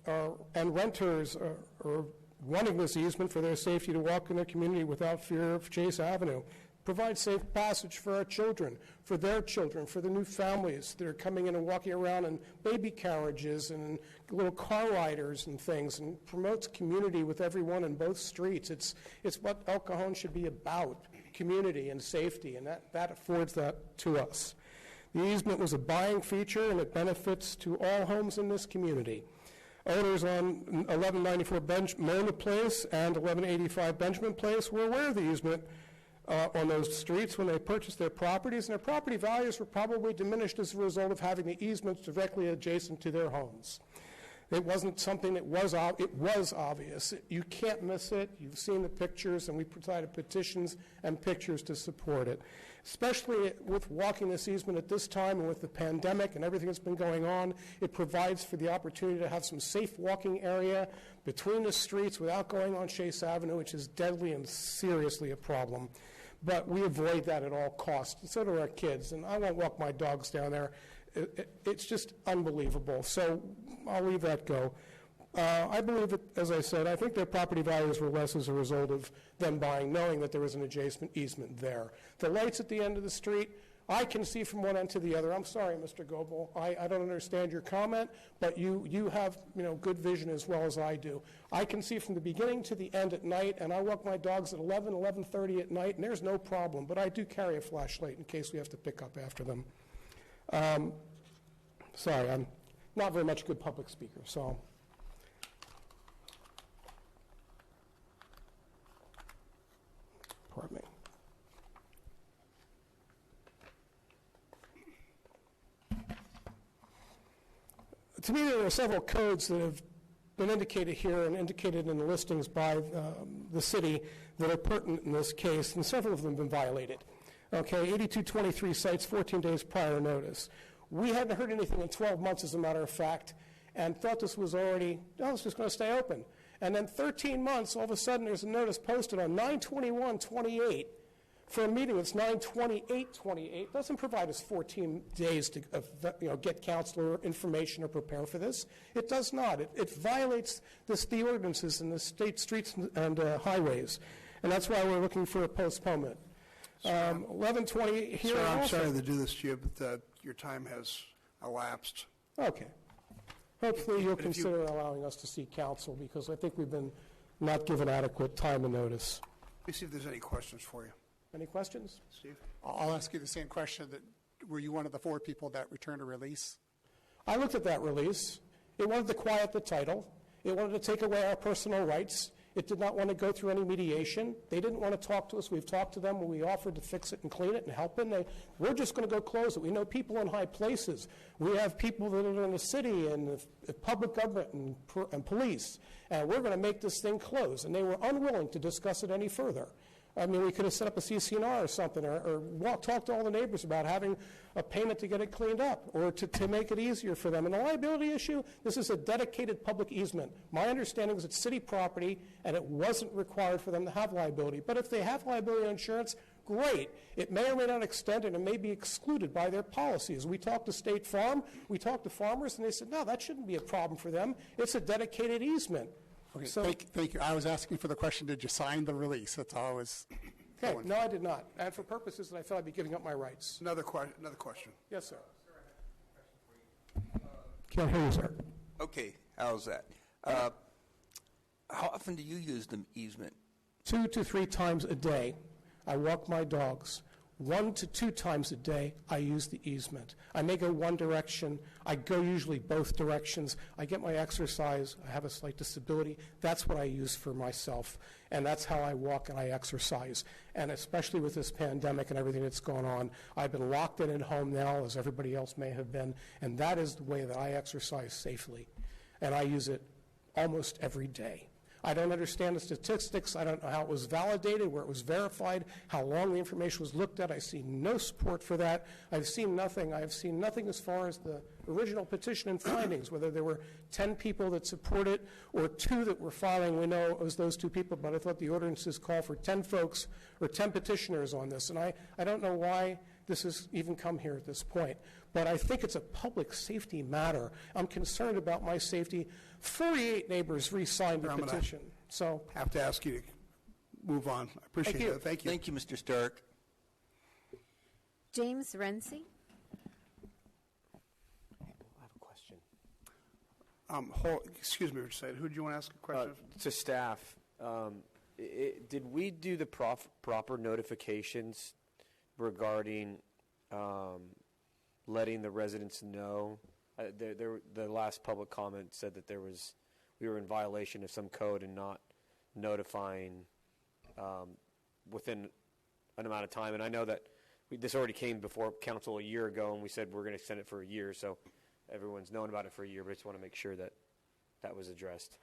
and renters are wanting this easement for their safety to walk in their community without fear of Chase Avenue. Provide safe passage for our children, for their children, for the new families that are coming in and walking around in baby carriages and little car riders and things, and promotes community with everyone in both streets. It's what El Cajon should be about, community and safety, and that affords that to us. The easement was a buying feature, and it benefits to all homes in this community. Owners on 1194 Mona Place and 1185 Benjamin Place were aware of the easement on those streets when they purchased their properties, and their property values were probably diminished as a result of having the easements directly adjacent to their homes. It wasn't something that it was obvious. You can't miss it. You've seen the pictures, and we provided petitions and pictures to support it. Especially with walking this easement at this time and with the pandemic and everything that's been going on, it provides for the opportunity to have some safe walking area between the streets without going on Chase Avenue, which is deadly and seriously a problem. But we avoid that at all costs, and so do our kids. And I won't walk my dogs down there. It's just unbelievable. So I'll leave that go. I believe that, as I said, I think their property values were less as a result of them buying, knowing that there was an adjacent easement there. The lights at the end of the street, I can see from one end to the other. I'm sorry, Mr. Goebel. I don't understand your comment, but you have good vision as well as I do. I can see from the beginning to the end at night, and I walk my dogs at 11:30 at night, and there's no problem. But I do carry a flashlight in case we have to pick up after them. Sorry, I'm not very much a good public speaker, so. Pardon me. To me, there are several codes that have been indicated here and indicated in the listings by the city that are pertinent in this case, and several of them have been violated. Okay, 8223 cites 14 days prior notice. We hadn't heard anything in 12 months, as a matter of fact, and thought this was already, it's just going to stay open. And then 13 months, all of a sudden, there's a notice posted on 9/21/28 for a meeting that's 9/28/28. Doesn't provide us 14 days to get counselor information or prepare for this. It does not. It violates the ordinances in the state streets and highways, and that's why we're looking for a postponement. 11/28 here. Sir, I'm also. sorry to do this to you, but your time has elapsed. Okay. Hopefully you'll consider allowing us to see counsel, because I think we've been not given adequate time and notice. Let me see if there's any questions for you. Any questions? Steve? I'll ask you the same question. Were you one of the 4 people that returned a release? I looked at that release. It wanted to quiet the title. It wanted to take away our personal rights. It did not want to go through any mediation. They didn't want to talk to us. We've talked to them when we offered to fix it and clean it and help them. We're just going to go close it. We know people in high places. We have people that are in the city and the public government and police, and we're going to make this thing close. And they were unwilling to discuss it any further. I mean, we could have set up a CC&R or something, or talk to all the neighbors about having a payment to get it cleaned up, or to make it easier for them. And the liability issue, this is a dedicated public easement. My understanding is it's city property, and it wasn't required for them to have liability. But if they have liability insurance, great. It may or may not extend, and it may be excluded by their policies. We talked to State Farm, we talked to farmers, and they said, no, that shouldn't be a problem for them. It's a dedicated easement. Okay, So, thank you. I was asking for the question, did you sign the release? That's all I was okay, going no, I did not. And for purposes that I felt I'd be giving up my rights. Another question. Yes, sir. Can't hear you, sir. Okay, how's that? How often do you use the easement? 2 to 3 times a day, I walk my dogs. 1 to 2 times a day, I use the easement. I may go one direction. I go usually both directions. I get my exercise. I have a slight disability. That's what I use for myself, and that's how I walk and I exercise. And especially with this pandemic and everything that's going on, I've been locked in at home now, as everybody else may have been, and that is the way that I exercise safely. And I use it almost every day. I don't understand the statistics. I don't know how it was validated, where it was verified, how long the information was looked at. I see no support for that. I've seen nothing. I've seen nothing as far as the original petition and findings, whether there were 10 people that support it or 2 that were filing. We know it was those 2 people, but I thought the ordinances call for 10 folks or 10 petitioners on this. And I don't know why this has even come here at this point. But I think it's a public safety matter. I'm concerned about my safety. 48 neighbors re-signed the petition. So have to ask you to move on. I appreciate it. Thank you. Thank you, Mr. Stark. James Renzi. I have a question. Excuse me, Mr. Said. Who do you want to ask a question? To staff, did we do the proper notifications regarding letting the residents know? The last public comment said that we were in violation of some code and not notifying within an amount of time. And I know that this already came before council a year ago, and we said we're going to extend it for a year, so everyone's known about it for a year, but I just want to make sure that that was addressed.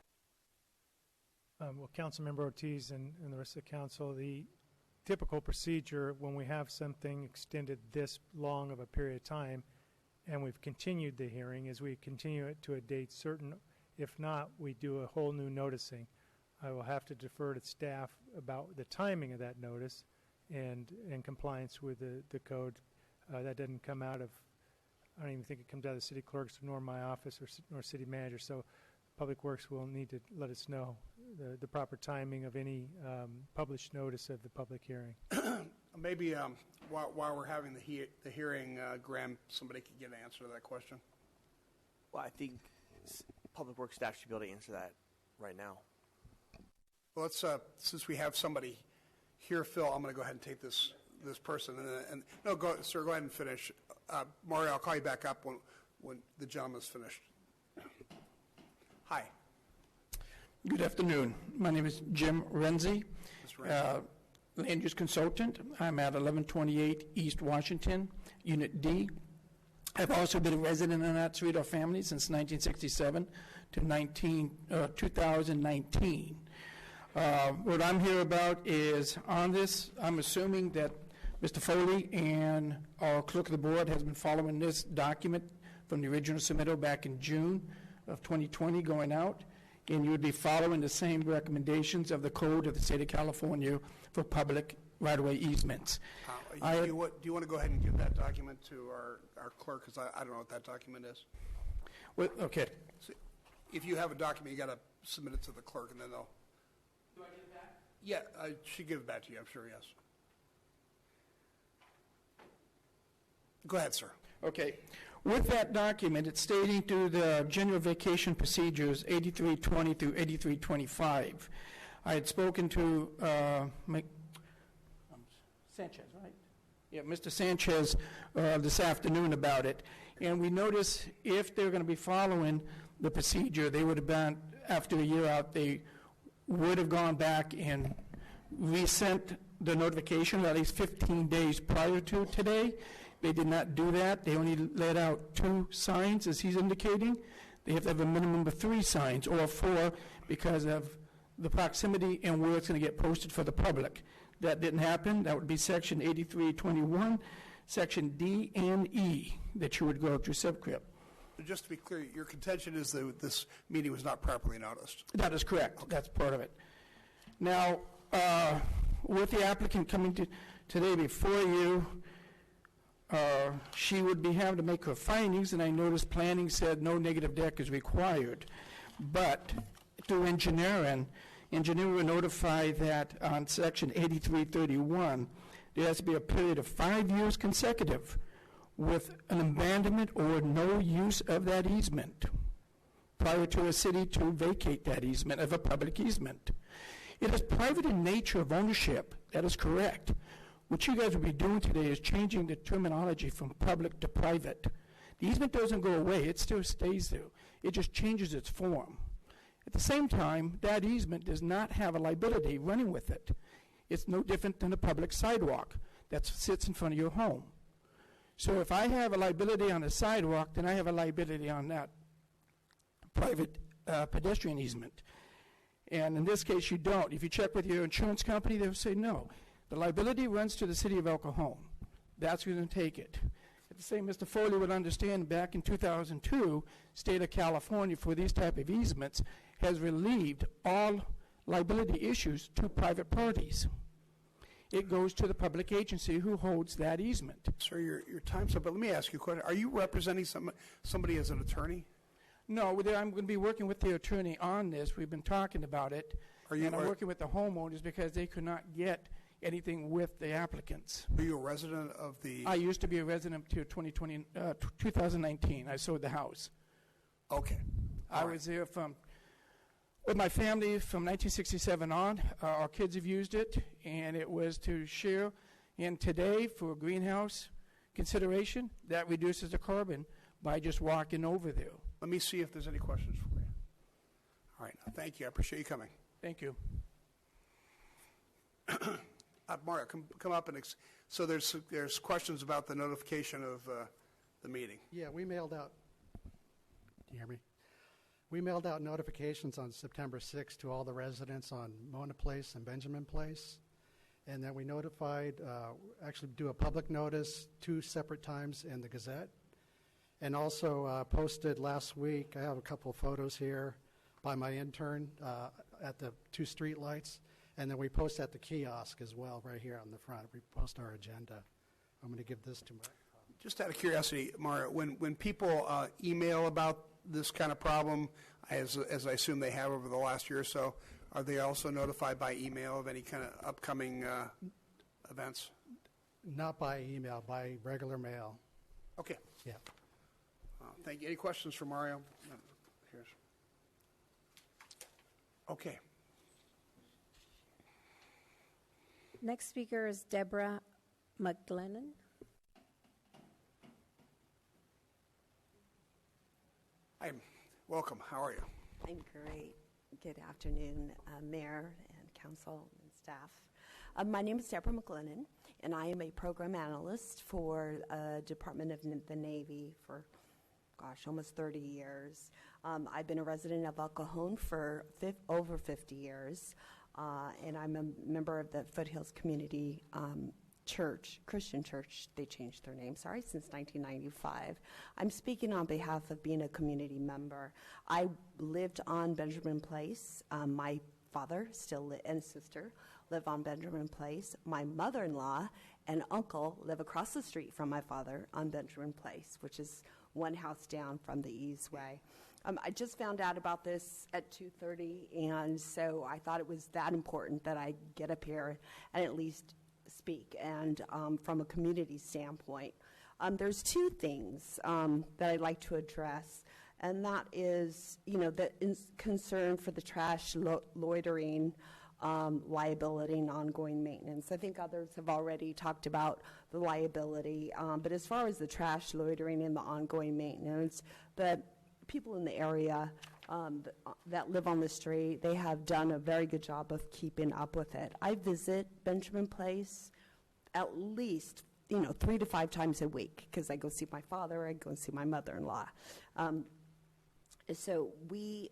Well, Councilmember Ortiz and the rest of the council, the typical procedure when we have something extended this long of a period of time and we've continued the hearing is we continue it to a date certain. If not, we do a whole new noticing. I will have to defer to staff about the timing of that notice and in compliance with the code. That doesn't come out of, I don't even think it comes out of the city clerks nor my office or city manager. So Public Works will need to let us know the proper timing of any published notice of the public hearing. Maybe while we're having the hearing, Graham, somebody could get an answer to that question. Well, I think Public Works staff should be able to answer that right now. Well, let's since we have somebody here, Phil, I'm going to go ahead and take this person. And no, sir, go ahead and finish. Mario, I'll call you back up when the gentleman's finished. Hi. Good afternoon. My name is Jim Renzi, land use consultant. I'm at 1128 East Washington, Unit D. I've also been a resident in that suite of family since 1967 to 2019. What I'm here about is on this, I'm assuming that Mr. Foley and our clerk of the board has been following this document from the original submittal back in June of 2020 going out, and you would be following the same recommendations of the code of the state of California for public right-of-way easements. Do you want to go ahead and give that document to our clerk, because I don't know what that document is? Well, okay. So if you have a document, you got to submit it to the clerk, and then they'll... Do I give it back? Yeah, she'll give it back to you, I'm sure, yes. Go ahead, sir. Okay. With that document, it's stating through the general vacation procedures 8320 through 8325. I had spoken to Sanchez, right? Yeah, Mr. Sanchez this afternoon about it. And we noticed if they're going to be following the procedure, they would have been, after a year out, they would have gone back and resent the notification at least 15 days prior to today. They did not do that. They only let out 2 signs, as he's indicating. They have to have a minimum of 3 signs, or 4, because of the proximity and where it's going to get posted for the public. That didn't happen. That would be Section 8321, Section D and E, that you would go through subcrip. Just to be clear, your contention is that this meeting was not properly noticed. That is correct. Okay. That's part of it. Now, with the applicant coming today before you, she would be having to make her findings, and I noticed planning said no negative deck is required. But through engineering will notify that on Section 8331, there has to be a period of 5 years consecutive with an abandonment or no use of that easement prior to a city to vacate that easement of a public easement. It is private in nature of ownership. That is correct. What you guys will be doing today is changing the terminology from public to private. The easement doesn't go away. It still stays there. It just changes its form. At the same time, that easement does not have a liability running with it. It's no different than a public sidewalk that sits in front of your home. So if I have a liability on a sidewalk, then I have a liability on that private pedestrian easement. And in this case, you don't. If you check with your insurance company, they'll say no. The liability runs to the city of El Cajon. That's who's going to take it. At the same, Mr. Foley would understand back in 2002, state of California for these type of easements has relieved all liability issues to private parties. It goes to the public agency who holds that easement. Sir, your time's up, but let me ask you a question. Are you representing somebody as an attorney? No, I'm going to be working with the attorney on this. We've been talking about it. And I'm working with the homeowners because they could not get anything with the applicants. Are you a resident of the... I used to be a resident until 2019. I sold the house. Okay. I was there with my family from 1967 on. Our kids have used it, and it was to share. And today, for greenhouse consideration, that reduces the carbon by just walking over there. Let me see if there's any questions for you. All right. Thank you. I appreciate you coming. Thank you. Mario, come up and so there's questions about the notification of the meeting. Yeah, we mailed out. Do you hear me? We mailed out notifications on September 6th to all the residents on Mona Place and Benjamin Place, and then we notified, actually do a public notice 2 separate times in the Gazette, and also posted last week. I have a couple of photos here by my intern at the 2 street lights. And then we post at the kiosk as well, right here on the front. We post our agenda. I'm going to give this to my... Just out of curiosity, Mario, when people email about this kind of problem, as I assume they have over the last year or so, are they also notified by email of any kind of upcoming events? Not by email, by regular mail. Okay. Yeah. Thank you. Any questions for Mario? Here's. Okay. Next speaker is Deborah McGlennon. Hi, welcome. How are you? I'm great. Good afternoon, Mayor and Council and staff. My name is Deborah McGlennon, and I am a program analyst for Department of the Navy for, almost 30 years. I've been a resident of El Cajon for over 50 years. And I'm a member of the Foothills Community Church, Christian Church. They changed their name, since 1995. I'm speaking on behalf of being a community member. I lived on Benjamin Place. My father and sister live on Benjamin Place. My mother-in-law and uncle live across the street from my father on Benjamin Place, which is one house down from the Eastway. I just found out about this at 2:30, and so I thought it was that important that I get up here and at least speak. And from a community standpoint, there's 2 things that I'd like to address, and that is, the concern for the trash loitering liability and ongoing maintenance. I think others have already talked about the liability, but as far as the trash loitering and the ongoing maintenance, the people in the area that live on the street, they have done a very good job of keeping up with it. I visit Benjamin Place at least 3 to 5 times a week because I go see my father, I go see my mother-in-law. So we,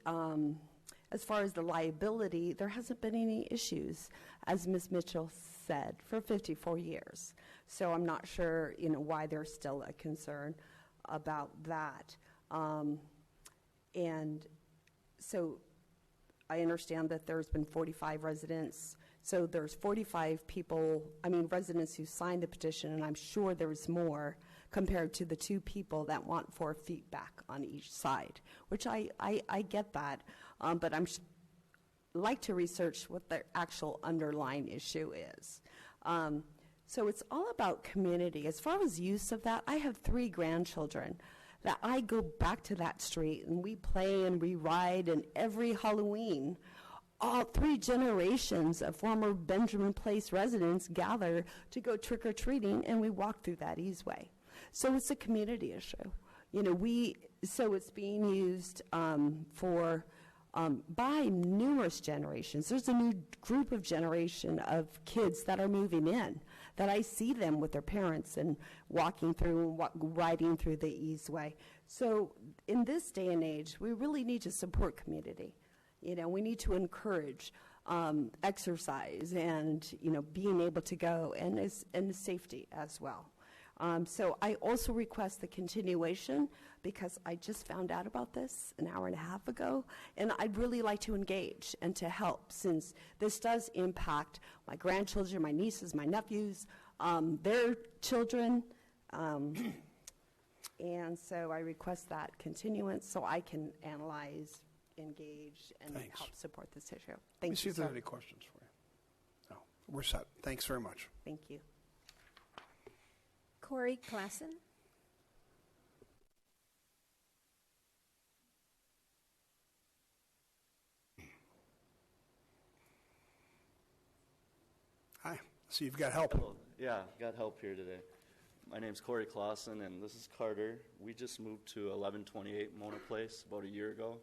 as far as the liability, there hasn't been any issues, as Ms. Mitchell said, for 54 years. So I'm not sure, why there's still a concern about that. And so I understand that there's been 45 residents. So there's 45 residents who signed the petition, and I'm sure there's more compared to the 2 people that want 4 feet back on each side, which I get that. But like to research what the actual underlying issue is. So it's all about community. As far as use of that, I have 3 grandchildren that I go back to that street and we play and we ride, and every Halloween, all 3 generations of former Benjamin Place residents gather to go trick-or-treating, and we walk through that easeway. So it's a community issue. So it's being used by numerous generations. There's a new group of generation of kids that are moving in, that I see them with their parents and walking through and riding through the easeway. So in this day and age, we really need to support community. We need to encourage exercise and, being able to go, and safety as well. So I also request the continuation because I just found out about this an hour and a half ago, and I'd really like to engage and to help since this does impact my grandchildren, my nieces, my nephews, their children, and so I request that continuance so I can analyze, engage, and help support this issue. Let me Thank see you, if there's sir. any questions for you. No, we're set. Thanks very much. Thank you. Corey Klassen. Hi. So you've got help. Hello. Yeah, got help here today. My name's Corey Clausen, and this is Carter. We just moved to 1128 Mona Place about a year ago,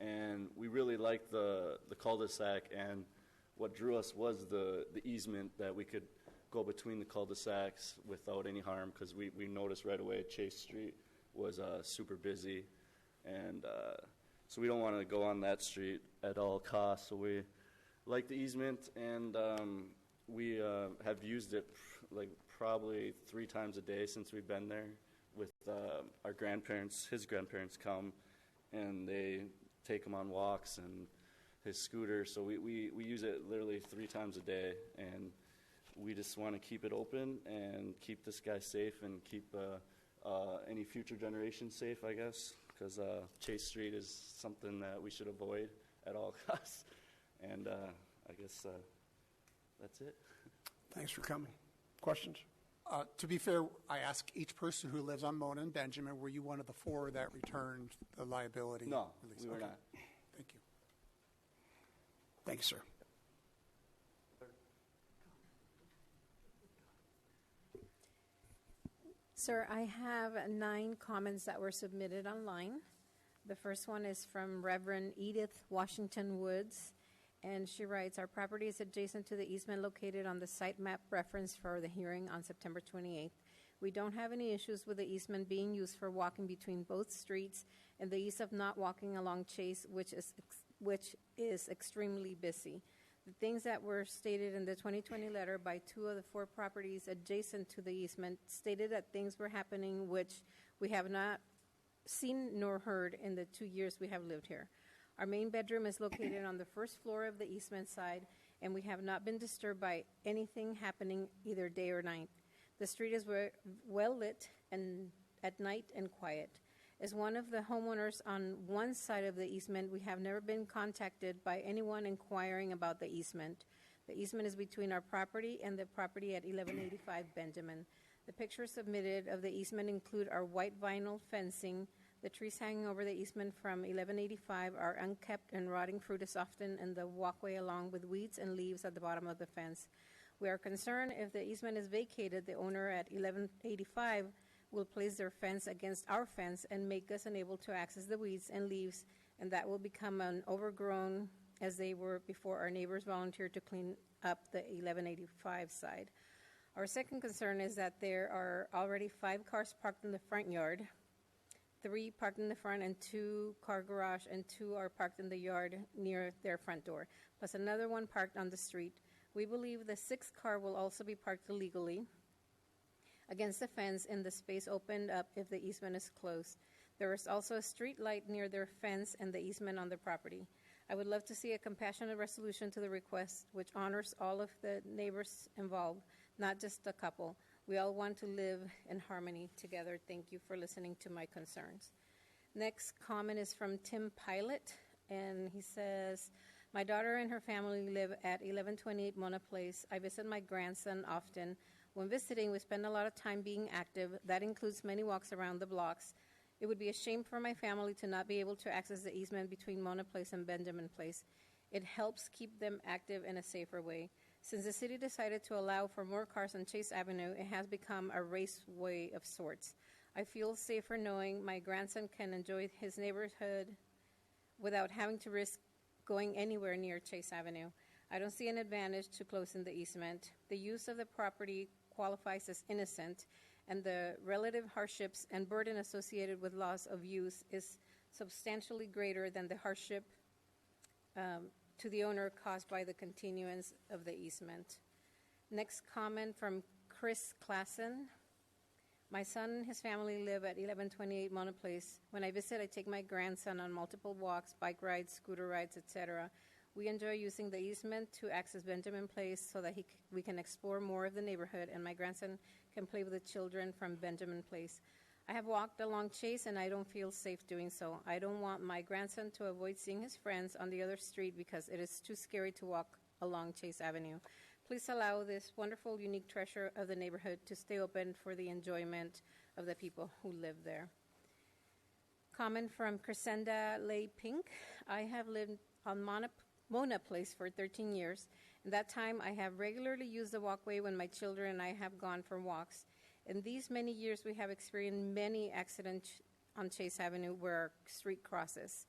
and we really liked the cul-de-sac, and what drew us was the easement that we could go between the cul-de-sacs without any harm, because we noticed right away Chase Street was super busy, and so we don't want to go on that street at all costs, so we like the easement, and we have used it like probably 3 times a day since we've been there with our grandparents. His grandparents come, and they take him on walks and his scooter, so we use it literally 3 times a day, and we just want to keep it open and keep this guy safe and keep any future generations safe, I guess, because Chase Street is something that we should avoid at all costs, and I guess that's it. Thanks for coming. Questions? To be fair, I asked each person who lives on Mona and Benjamin, were you one of the 4 that returned the liability? No, release? we were Okay. not. Thank you. Thanks, sir. Sir, I have 9 comments that were submitted online. The first one is from Reverend Edith Washington Woods, and she writes, our property is adjacent to the easement located on the site map reference for the hearing on September 28th. We don't have any issues with the easement being used for walking between both streets and the ease of not walking along Chase, which is extremely busy. The things that were stated in the 2020 letter by 2 of the 4 properties adjacent to the easement stated that things were happening which we have not seen nor heard in the 2 years we have lived here. Our main bedroom is located on the first floor of the easement side, and we have not been disturbed by anything happening either day or night. The street is well lit and at night and quiet. As one of the homeowners on one side of the easement, we have never been contacted by anyone inquiring about the easement. The easement is between our property and the property at 1185 Benjamin. The pictures submitted of the easement include our white vinyl fencing. The trees hanging over the easement from 1185 are unkept, and rotting fruit is often in the walkway along with weeds and leaves at the bottom of the fence. We are concerned if the easement is vacated, the owner at 1185 will place their fence against our fence and make us unable to access the weeds and leaves, and that will become an overgrown as they were before our neighbors volunteered to clean up the 1185 side. Our second concern is that there are already 5 cars parked in the front yard, 3 parked in the front and 2 car garage, and 2 are parked in the yard near their front door, plus another one parked on the street. We believe the 6th car will also be parked illegally against the fence in the space opened up if the easement is closed. There is also a street light near their fence and the easement on the property. I would love to see a compassionate resolution to the request which honors all of the neighbors involved, not just a couple. We all want to live in harmony together. Thank you for listening to my concerns. Next comment is from Tim Pilot, and he says, my daughter and her family live at 1128 Mona Place. I visit my grandson often. When visiting, we spend a lot of time being active. That includes many walks around the blocks. It would be a shame for my family to not be able to access the easement between Mona Place and Benjamin Place. It helps keep them active in a safer way. Since the city decided to allow for more cars on Chase Avenue, it has become a raceway of sorts. I feel safer knowing my grandson can enjoy his neighborhood without having to risk going anywhere near Chase Avenue. I don't see an advantage to closing the easement. The use of the property qualifies as innocent, and the relative hardships and burden associated with loss of use is substantially greater than the hardship to the owner caused by the continuance of the easement. Next comment from Chris Klassen. My son and his family live at 1128 Mona Place. When I visit, I take my grandson on multiple walks, bike rides, scooter rides, etc. We enjoy using the easement to access Benjamin Place so that we can explore more of the neighborhood, and my grandson can play with the children from Benjamin Place. I have walked along Chase, and I don't feel safe doing so. I don't want my grandson to avoid seeing his friends on the other street because it is too scary to walk along Chase Avenue. Please allow this wonderful, unique treasure of the neighborhood to stay open for the enjoyment of the people who live there. Comment from Crescenda Lay Pink. I have lived on Mona Place for 13 years. In that time, I have regularly used the walkway when my children and I have gone for walks. In these many years, we have experienced many accidents on Chase Avenue where our street crosses.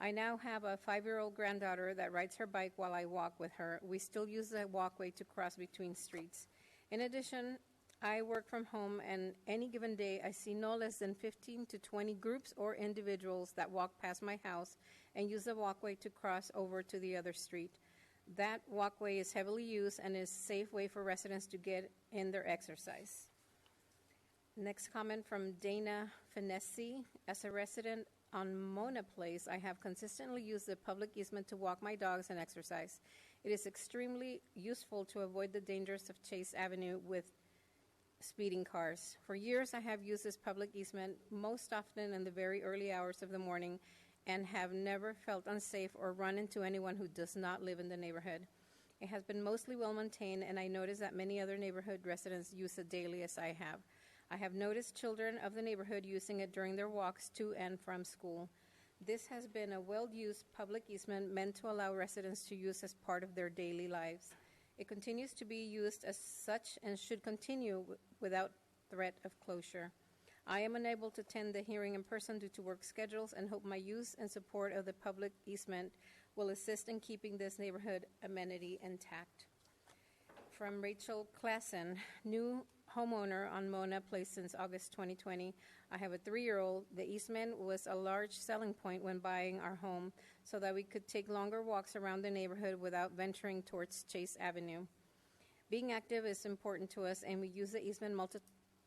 I now have a 5-year-old granddaughter that rides her bike while I walk with her. We still use the walkway to cross between streets. In addition, I work from home, and any given day, I see no less than 15 to 20 groups or individuals that walk past my house and use the walkway to cross over to the other street. That walkway is heavily used and is a safe way for residents to get in their exercise. Next comment from Dana Finessi. As a resident on Mona Place, I have consistently used the public easement to walk my dogs and exercise. It is extremely useful to avoid the dangers of Chase Avenue with speeding cars. For years, I have used this public easement most often in the very early hours of the morning and have never felt unsafe or run into anyone who does not live in the neighborhood. It has been mostly well maintained, and I notice that many other neighborhood residents use it daily as I have. I have noticed children of the neighborhood using it during their walks to and from school. This has been a well-used public easement meant to allow residents to use as part of their daily lives. It continues to be used as such and should continue without threat of closure. I am unable to attend the hearing in person due to work schedules and hope my use and support of the public easement will assist in keeping this neighborhood amenity intact. From Rachel Klassen, new homeowner on Mona Place since August 2020. I have a 3-year-old. The easement was a large selling point when buying our home so that we could take longer walks around the neighborhood without venturing towards Chase Avenue. Being active is important to us, and we use the easement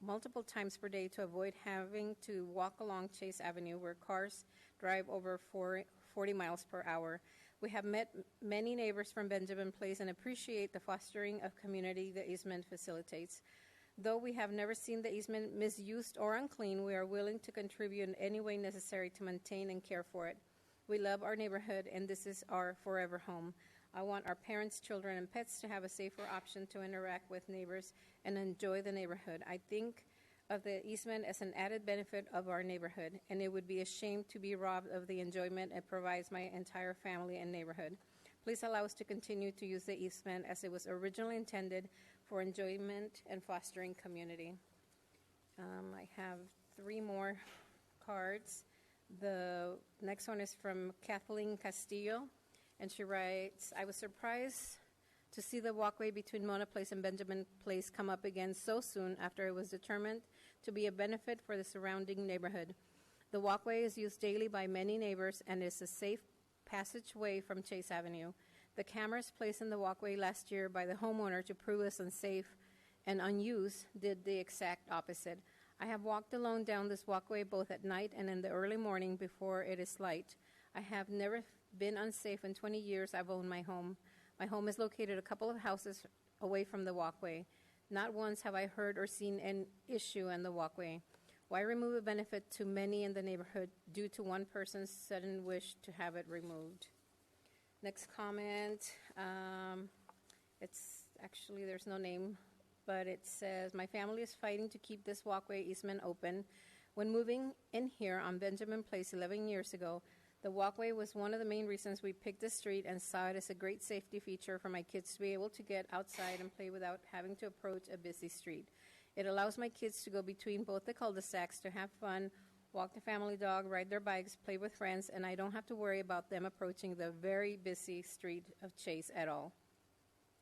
multiple times per day to avoid having to walk along Chase Avenue where cars drive over 40 miles per hour. We have met many neighbors from Benjamin Place and appreciate the fostering of community the easement facilitates. Though we have never seen the easement misused or unclean, we are willing to contribute in any way necessary to maintain and care for it. We love our neighborhood, and this is our forever home. I want our parents, children, and pets to have a safer option to interact with neighbors and enjoy the neighborhood. I think of the easement as an added benefit of our neighborhood, and it would be a shame to be robbed of the enjoyment it provides my entire family and neighborhood. Please allow us to continue to use the easement as it was originally intended for enjoyment and fostering community. I have 3 more cards. The next one is from Kathleen Castillo, and she writes, I was surprised to see the walkway between Mona Place and Benjamin Place come up again so soon after it was determined to be a benefit for the surrounding neighborhood. The walkway is used daily by many neighbors and is a safe passageway from Chase Avenue. The cameras placed in the walkway last year by the homeowner to prove us unsafe and unused did the exact opposite. I have walked alone down this walkway both at night and in the early morning before it is light. I have never been unsafe in 20 years I've owned my home. My home is located a couple of houses away from the walkway. Not once have I heard or seen an issue in the walkway. Why remove a benefit to many in the neighborhood due to one person's sudden wish to have it removed? Next comment, it's actually, there's no name, but it says, my family is fighting to keep this walkway easement open. When moving in here on Benjamin Place 11 years ago, the walkway was one of the main reasons we picked the street and saw it as a great safety feature for my kids to be able to get outside and play without having to approach a busy street. It allows my kids to go between both the cul-de-sacs to have fun, walk the family dog, ride their bikes, play with friends, and I don't have to worry about them approaching the very busy street of Chase at all.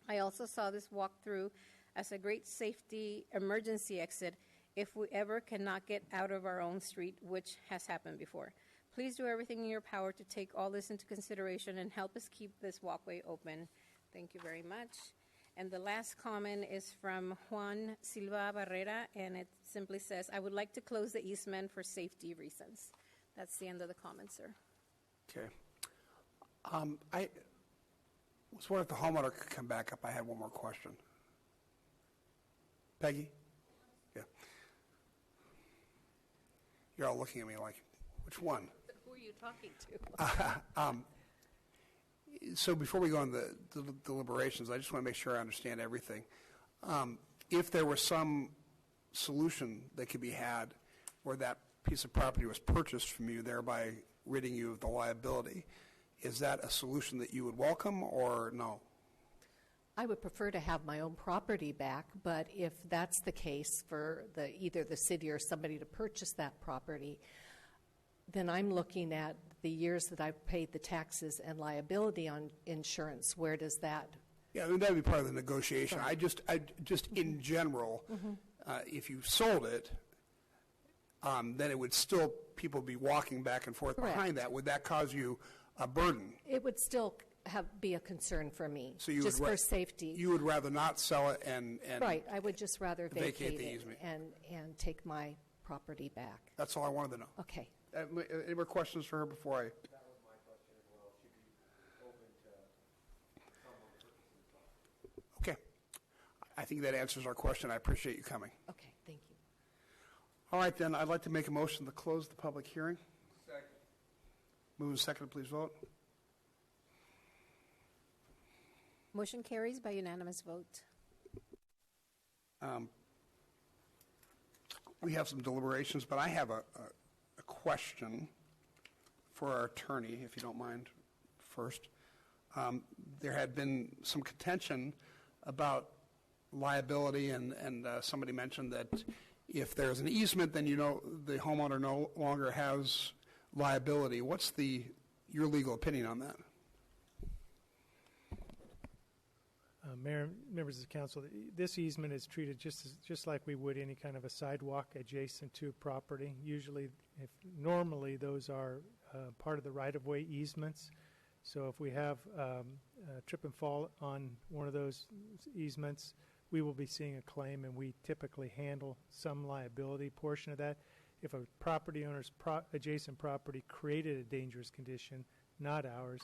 I also saw this walk-through as a great safety emergency exit if we ever cannot get out of our own street, which has happened before. Please do everything in your power to take all this into consideration and help us keep this walkway open. Thank you very much. And the last comment is from Juan Silva Barrera, and it simply says, I would like to close the easement for safety reasons. That's the end of the comment, sir. Okay. I was wondering if the homeowner could come back up. I had one more question. Peggy? Yeah. You're all looking at me like, which one? Who are you talking to? So before we go on the deliberations, I just want to make sure I understand everything. If there was some solution that could be had where that piece of property was purchased from you, thereby ridding you of the liability, is that a solution that you would welcome or no? I would prefer to have my own property back, but if that's the case for either the city or somebody to purchase that property, then I'm looking at the years that I've paid the taxes and liability on insurance. Where does that? Yeah, I mean, that would be part of the negotiation. I just in general, if you sold it, then it would still, people be walking back and forth Correct. behind that. Would that cause you a burden? It would still be a concern for me, So you just would for safety. You would rather not sell it and Right, I would just rather vacate vacate the it easement. and take my property back. That's all I wanted to know. Okay. Any more questions for her before I? That was my question as well. Should be open to someone purchasing the property. Okay. I think that answers our question. I appreciate you coming. Okay, thank you. All right, then, I'd like to make a motion to close the public hearing. Second. Move and second, please vote. Motion carries by unanimous vote. We have some deliberations, but I have a question for our attorney, if you don't mind, first. There had been some contention about liability, and somebody mentioned that if there's an easement, then the homeowner no longer has liability. What's your legal opinion on that? Mayor, members of the council, this easement is treated just like we would any kind of a sidewalk adjacent to property. Usually, normally those are part of the right-of-way easements. So if we have a trip and fall on one of those easements, we will be seeing a claim, and we typically handle some liability portion of that. If a property owner's adjacent property created a dangerous condition, not ours,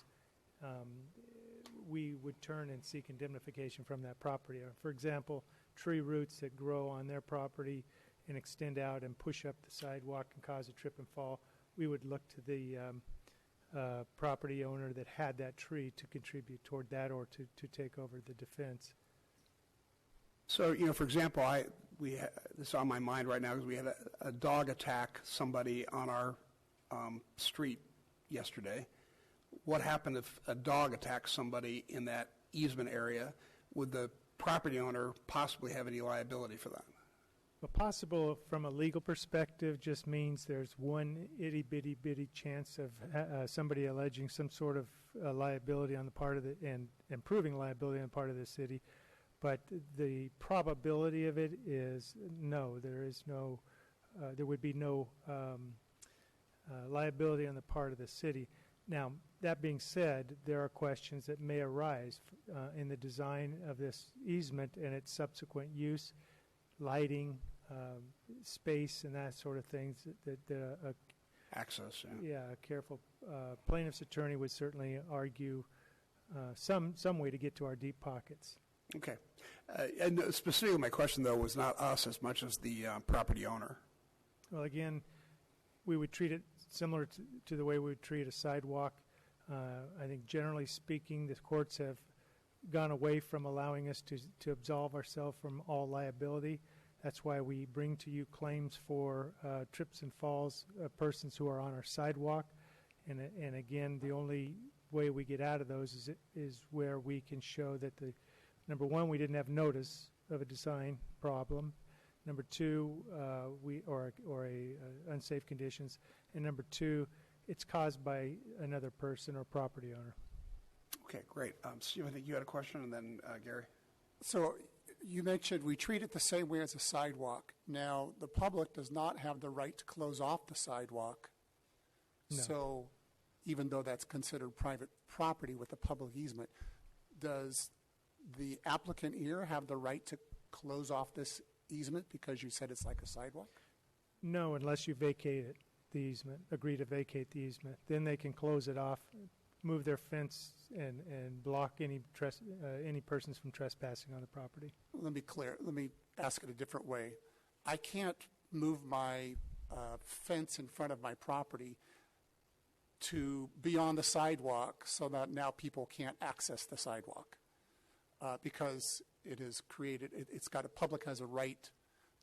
we would turn and seek indemnification from that property owner. For example, tree roots that grow on their property and extend out and push up the sidewalk and cause a trip and fall, we would look to the property owner that had that tree to contribute toward that or to take over the defense. So, for example, this is on my mind right now because we had a dog attack somebody on our street yesterday. What happened if a dog attacks somebody in that easement area? Would the property owner possibly have any liability for that? Well, possible from a legal perspective just means there's one itty-bitty chance of somebody alleging some sort of liability on the part of and proving liability on the part of the city. But the probability of it is no. There would be no liability on the part of the city. Now, that being said, there are questions that may arise in the design of this easement and its subsequent use, lighting, space, and that sort of things. Access. A careful plaintiff's attorney would certainly argue some way to get to our deep pockets. Okay. And specifically, my question, though, was not us as much as the property owner. Well, again, we would treat it similar to the way we would treat a sidewalk. I think generally speaking, the courts have gone away from allowing us to absolve ourselves from all liability. That's why we bring to you claims for trips and falls of persons who are on our sidewalk. And again, the only way we get out of those is where we can show that number one, we didn't have notice of a design problem. Number two, unsafe conditions, and number two, it's caused by another person or property owner. Okay, great. Steve, I think you had a question, and then Gary. So you mentioned we treat it the same way as a sidewalk. Now, the public does not have the right to close off the sidewalk No. So even though that's considered private property with a public easement, does the applicant here have the right to close off this easement because you said it's like a sidewalk? No, unless you vacate it, the easement, agree to vacate the easement. Then they can close it off, move their fence, and block any persons from trespassing on the property. Let me clear. Let me ask it a different way. I can't move my fence in front of my property to beyond the sidewalk so that now people can't access the sidewalk because it is created. It's got a public has a right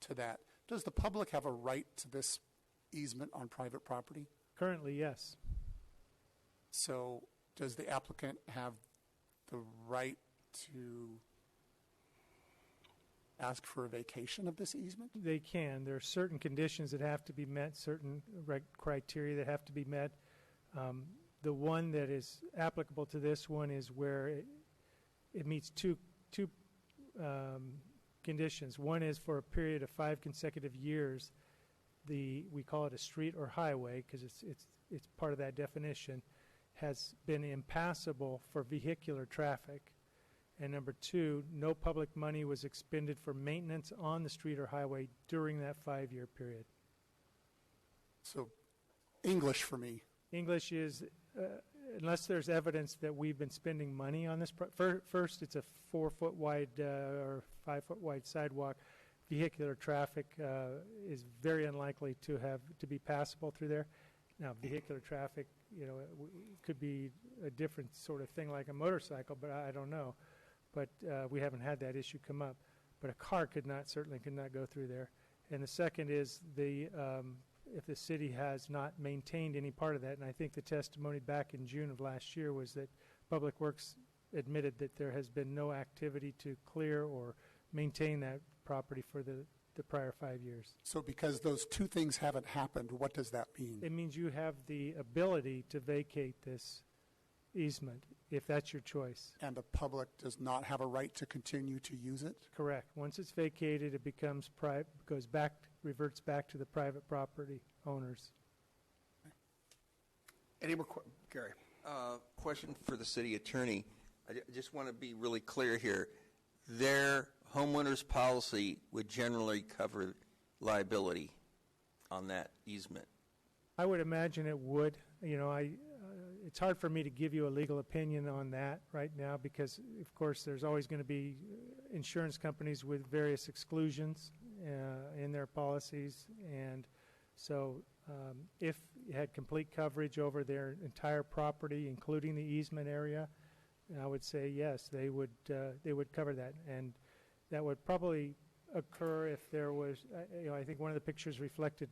to that. Does the public have a right to this easement on private property? Currently, yes. So does the applicant have the right to ask for a vacation of this easement? They can. There are certain conditions that have to be met, certain criteria that have to be met. The one that is applicable to this one is where it meets two conditions. One is for a period of 5 consecutive years, we call it a street or highway because it's part of that definition, has been impassable for vehicular traffic. And number 2, no public money was expended for maintenance on the street or highway during that 5-year period. So English for me. English is, unless there's evidence that we've been spending money on this, first it's a 4-foot wide or 5-foot wide sidewalk. Vehicular traffic is very unlikely to be passable through there. Now, vehicular traffic, it could be a different sort of thing like a motorcycle, but I don't know. But we haven't had that issue come up. But a car certainly could not go through there. And the second is if the city has not maintained any part of that, and I think the testimony back in June of last year was that Public Works admitted that there has been no activity to clear or maintain that property for the prior 5 years. So because those two things haven't happened, what does that mean? It means you have the ability to vacate this easement if that's your choice. And the public does not have a right to continue to use it? Correct. Once it's vacated, it becomes reverts back to the private property owners. Any more Gary? Question for the city attorney. I just want to be really clear here. Their homeowner's policy would generally cover liability on that easement. I would imagine it would. It's hard for me to give you a legal opinion on that right now because, of course, there's always going to be insurance companies with various exclusions in their policies. And so if you had complete coverage over their entire property, including the easement area, I would say yes, they would cover that. And that would probably occur if there was, I think one of the pictures reflected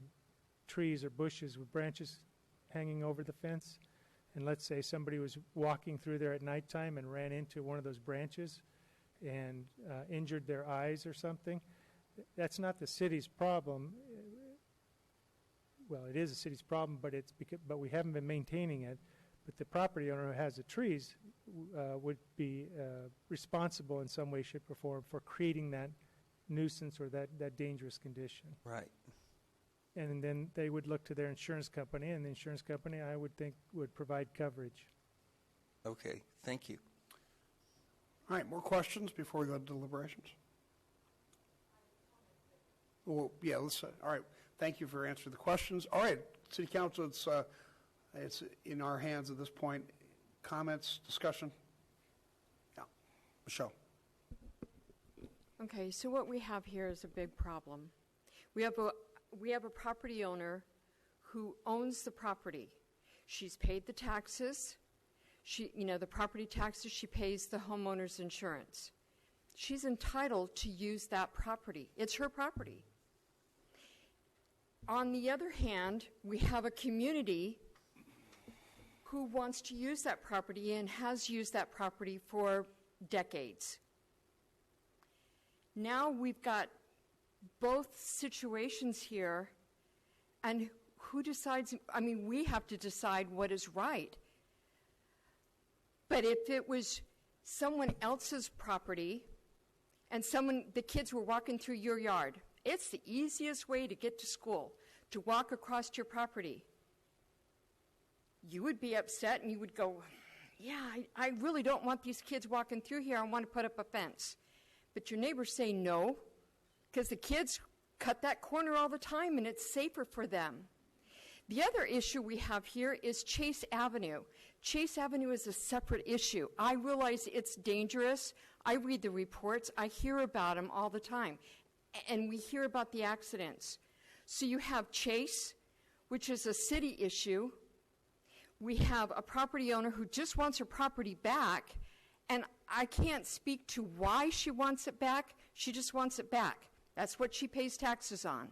trees or bushes with branches hanging over the fence. And let's say somebody was walking through there at nighttime and ran into one of those branches and injured their eyes or something. That's not the city's problem. Well, it is the city's problem, but we haven't been maintaining it. But the property owner who has the trees would be responsible in some way, shape, or form for creating that nuisance or that dangerous condition. Right. And then they would look to their insurance company, and the insurance company, I would think, would provide coverage. Okay, thank you. All right, more questions before we go to deliberations? Well, yeah, let's, all right, thank you for answering the questions. All right, City Council, it's in our hands at this point. Comments, discussion? Yeah, Michelle. Okay, so what we have here is a big problem. We have a property owner who owns the property. She's paid the taxes. The property taxes, she pays the homeowner's insurance. She's entitled to use that property. It's her property. On the other hand, we have a community who wants to use that property and has used that property for decades. Now we've got both situations here, and who decides? I mean, we have to decide what is right. But if it was someone else's property and the kids were walking through your yard, it's the easiest way to get to school, to walk across your property. you would be upset and you would go, yeah, I really don't want these kids walking through here. I want to put up a fence. But your neighbors say no, because the kids cut that corner all the time and it's safer for them. The other issue we have here is Chase Avenue. Chase Avenue is a separate issue. I realize it's dangerous. I read the reports. I hear about them all the time. And we hear about the accidents. So you have Chase, which is a city issue. We have a property owner who just wants her property back, and I can't speak to why she wants it back. She just wants it back. That's what she pays taxes on.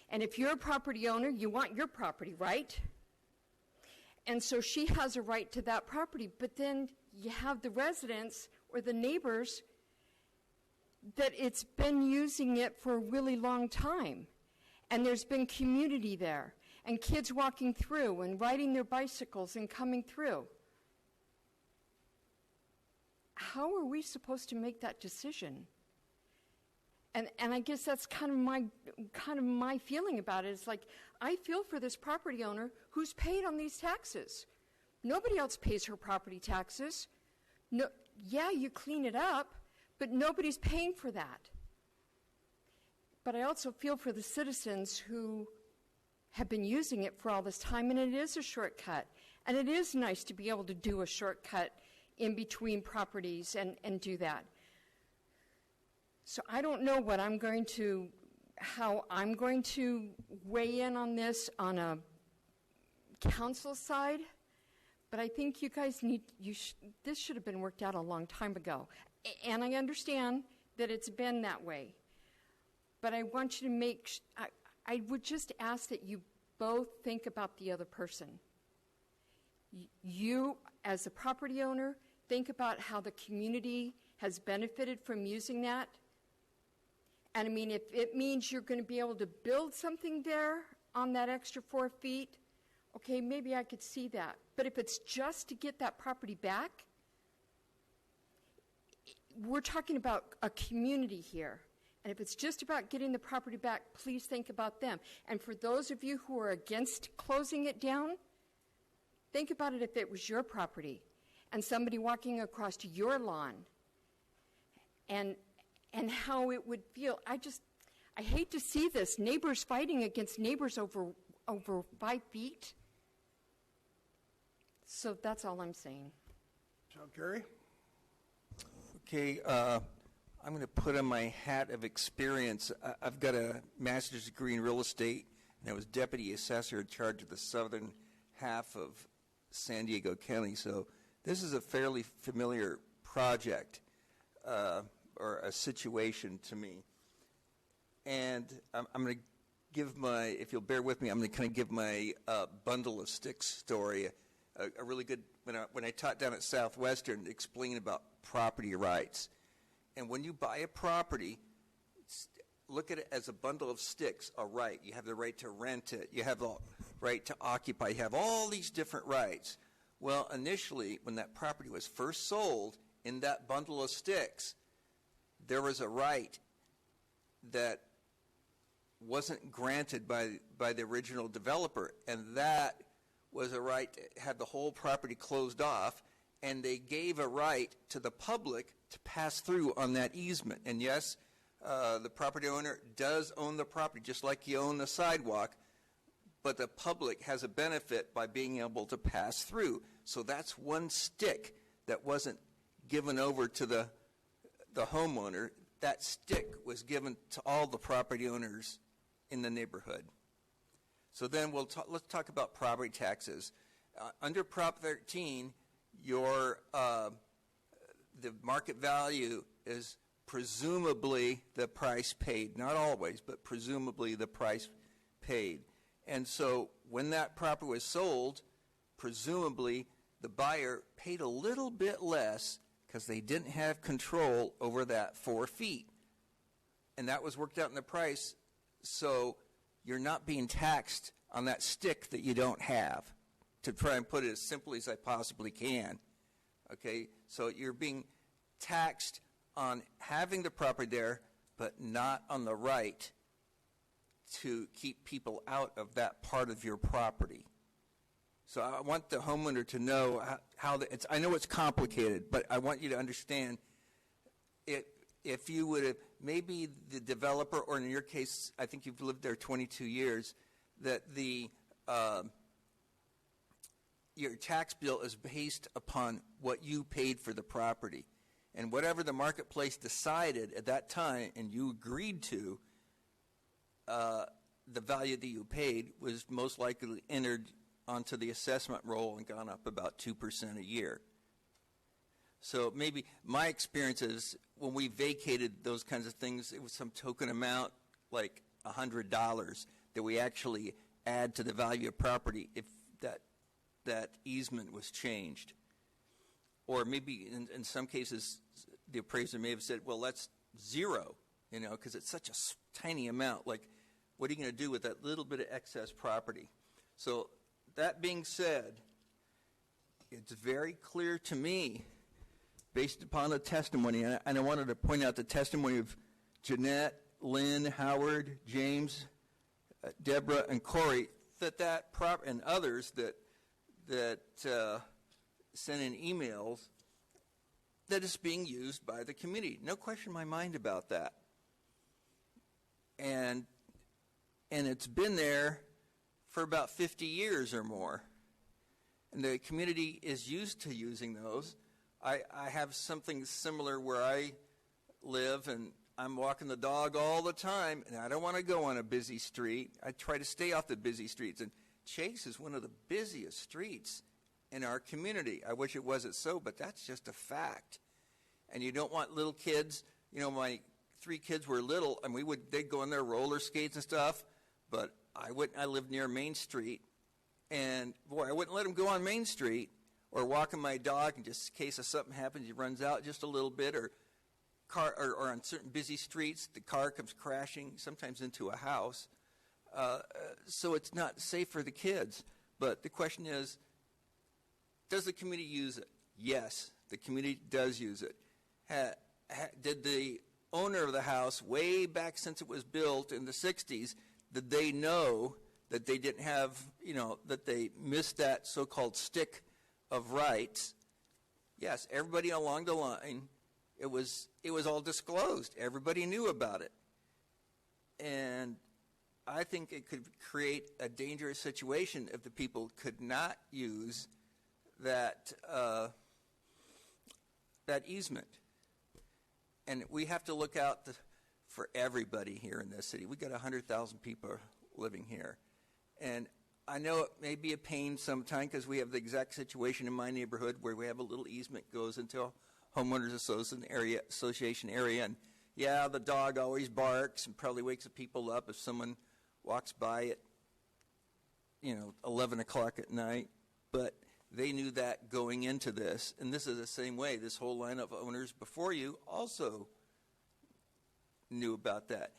And if you're a property owner, you want your property, right? And so she has a right to that property. But then you have the residents or the neighbors that it's been using it for a really long time. And there's been community there. And kids walking through and riding their bicycles and coming through. How are we supposed to make that decision? And I guess that's kind of my feeling about it. It's like, I feel for this property owner who's paid on these taxes. Nobody else pays her property taxes. No, yeah, you clean it up, but nobody's paying for that. But I also feel for the citizens who have been using it for all this time, and it is a shortcut. And it is nice to be able to do a shortcut in between properties and do that. So I don't know how I'm going to weigh in on this on a council side, but I think you guys this should have been worked out a long time ago. And I understand that it's been that way. But I want you to I would just ask that you both think about the other person. You, as a property owner, think about how the community has benefited from using that. And I mean, if it means you're going to be able to build something there on that extra 4 feet, okay, maybe I could see that. But if it's just to get that property back, we're talking about a community here. And if it's just about getting the property back, please think about them. And for those of you who are against closing it down, think about it if it was your property and somebody walking across to your lawn and how it would feel. I hate to see this, neighbors fighting against neighbors over 5 feet. So that's all I'm saying. John Kerry? Okay, I'm going to put on my hat of experience. I've got a master's degree in real estate, and I was deputy assessor in charge of the southern half of San Diego County. So this is a fairly familiar project or a situation to me. And I'm going to give if you'll bear with me, I'm going to kind of give my bundle of sticks story. A really good, when I taught down at Southwestern, explaining about property rights. And when you buy a property, look at it as a bundle of sticks, a right. You have the right to rent it. You have the right to occupy. You have all these different rights. Well, initially, when that property was first sold, in that bundle of sticks, there was a right that wasn't granted by the original developer, and that was a right to have the whole property closed off, and they gave a right to the public to pass through on that easement. And yes, the property owner does own the property, just like you own the sidewalk, but the public has a benefit by being able to pass through. So that's one stick that wasn't given over to the homeowner. That stick was given to all the property owners in the neighborhood. So then let's talk about property taxes. Under Prop 13, the market value is presumably the price paid. Not always, but presumably the price paid. And so when that property was sold, presumably the buyer paid a little bit less because they didn't have control over that 4 feet. And that was worked out in the price, so you're not being taxed on that stick that you don't have, to try and put it as simply as I possibly can. Okay, so you're being taxed on having the property there, but not on the right to keep people out of that part of your property. So I want the homeowner to know it's, I know it's complicated, but I want you to understand it. If you would have, maybe the developer, or in your case, I think you've lived there 22 years, that your tax bill is based upon what you paid for the property. And whatever the marketplace decided at that time and you agreed to, the value that you paid was most likely entered onto the assessment roll and gone up about 2% a year. So maybe my experience is when we vacated those kinds of things, it was some token amount, like $100, that we actually add to the value of property if that easement was changed. Or maybe in some cases, the appraiser may have said, well, that's zero, because it's such a tiny amount. Like, what are you going to do with that little bit of excess property? So that being said, it's very clear to me, based upon the testimony, and I wanted to point out the testimony of Jeanette, Lynn, Howard, James, Deborah, and Corey, and others that sent in emails, that is being used by the community. No question in my mind about that. And it's been there for about 50 years or more. And the community is used to using those. I have something similar where I live, and I'm walking the dog all the time, and I don't want to go on a busy street. I try to stay off the busy streets. And Chase is one of the busiest streets in our community. I wish it wasn't so, but that's just a fact. And you don't want little kids. My 3 kids were little, and they'd go on their roller skates and stuff, but I lived near Main Street, and boy, I wouldn't let them go on Main Street or walking my dog, and just in case of something happens, he runs out just a little bit, or on certain busy streets, the car comes crashing, sometimes into a house. So it's not safe for the kids. But the question is, does the community use it? Yes, the community does use it. Did the owner of the house, way back since it was built in the 60s, did they know that they didn't have, that they missed that so-called stick of rights? Yes, everybody along the line, it was all disclosed. Everybody knew about it. And I think it could create a dangerous situation if the people could not use that easement. And we have to look out for everybody here in this city. We got 100,000 people living here. And I know it may be a pain sometime because we have the exact situation in my neighborhood where we have a little easement goes into a homeowners association area. And yeah, the dog always barks and probably wakes the people up if someone walks by at 11 o'clock at night. But they knew that going into this. And this is the same way. This whole line of owners before you also knew about that.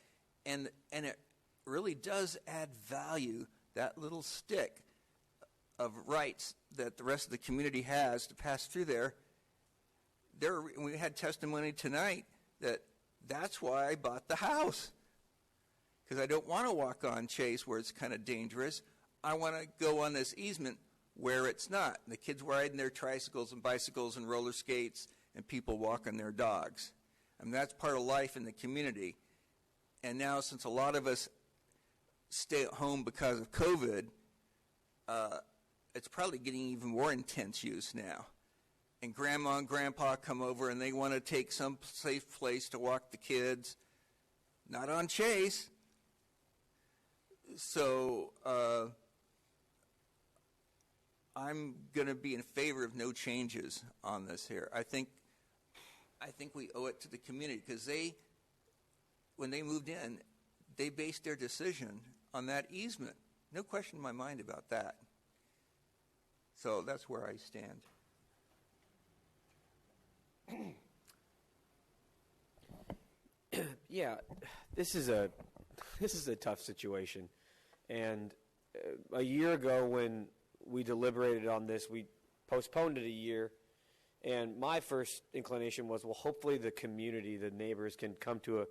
And it really does add value, that little stick of rights that the rest of the community has to pass through there. We had testimony tonight that's why I bought the house, because I don't want to walk on Chase where it's kind of dangerous. I want to go on this easement where it's not. And the kids riding their tricycles and bicycles and roller skates, and people walking their dogs. I mean, that's part of life in the community. And now, since a lot of us stay at home because of COVID, it's probably getting even more intense use now. And grandma and grandpa come over and they want to take some safe place to walk the kids, not on Chase. So I'm going to be in favor of no changes on this here. I think we owe it to the community, because when they moved in, they based their decision on that easement. No question in my mind about that. So that's where I stand. Yeah, this is a tough situation. And a year ago when we deliberated on this, we postponed it a year. And my first inclination was, well, hopefully the community, the neighbors, can come to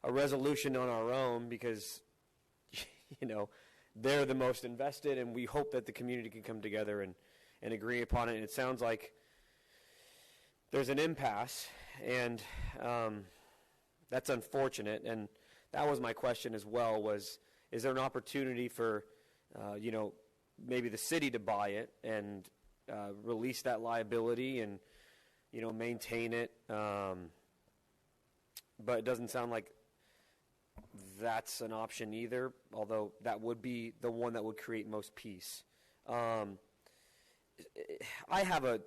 a resolution on our own, because, they're the most invested, and we hope that the community can come together and agree upon it. And it sounds like there's an impasse, and that's unfortunate. And that was my question as well, was is there an opportunity for, maybe the city to buy it and release that liability and, maintain it? But it doesn't sound like that's an option either, although that would be the one that would create most peace. I have a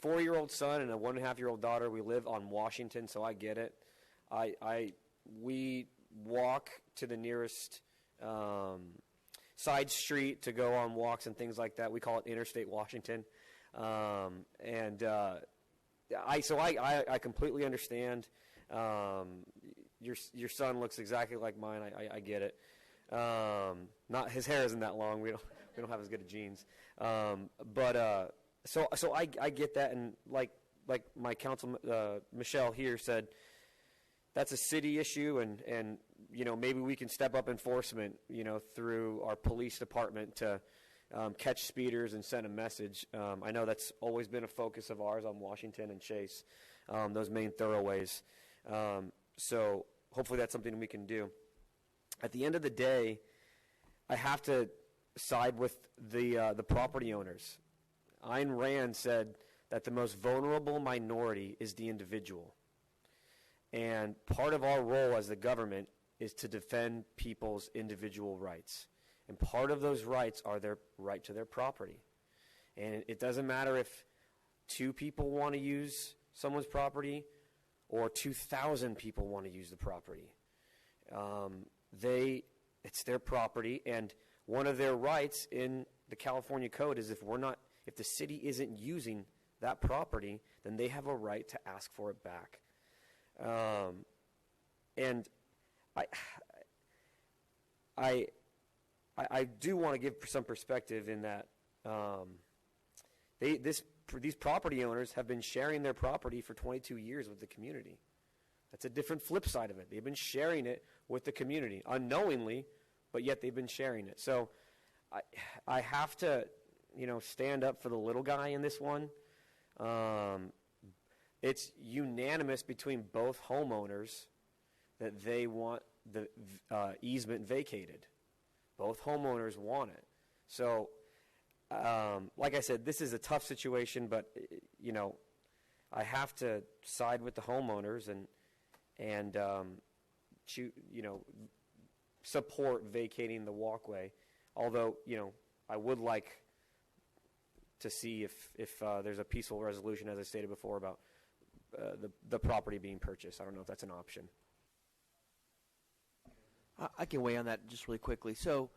4-year-old son and a 1.5-year-old daughter. We live on Washington, so I get it. We walk to the nearest side street to go on walks and things like that. We call it Interstate Washington, I completely understand. Your son looks exactly like mine. I get it. Not his hair isn't that long. We don't have as good of genes. So I get that, and like my council Michelle here said, that's a city issue, and maybe we can step up enforcement through our police department to catch speeders and send a message. I know that's always been a focus of ours on Washington and Chase, those main thoroughways. So hopefully that's something we can do. At the end of the day, I have to side with the property owners. Ayn Rand said that the most vulnerable minority is the individual. And part of our role as the government is to defend people's individual rights. And part of those rights are their right to their property. And it doesn't matter if 2 people want to use someone's property or 2,000 people want to use the property. It's their property, and one of their rights in the California Code is if the city isn't using that property, then they have a right to ask for it back. And I do want to give some perspective in that these property owners have been sharing their property for 22 years with the community. That's a different flip side of it. They've been sharing it with the community unknowingly, but yet they've been sharing it. So I have to, stand up for the little guy in this one. It's unanimous between both homeowners that they want the easement vacated. Both homeowners want it. So, like I said, this is a tough situation, but, I have to side with the homeowners and support vacating the walkway. Although, I would like to see if there's a peaceful resolution, as I stated before, about the property being purchased. I don't know if that's an option. I can weigh on that just really quickly. So,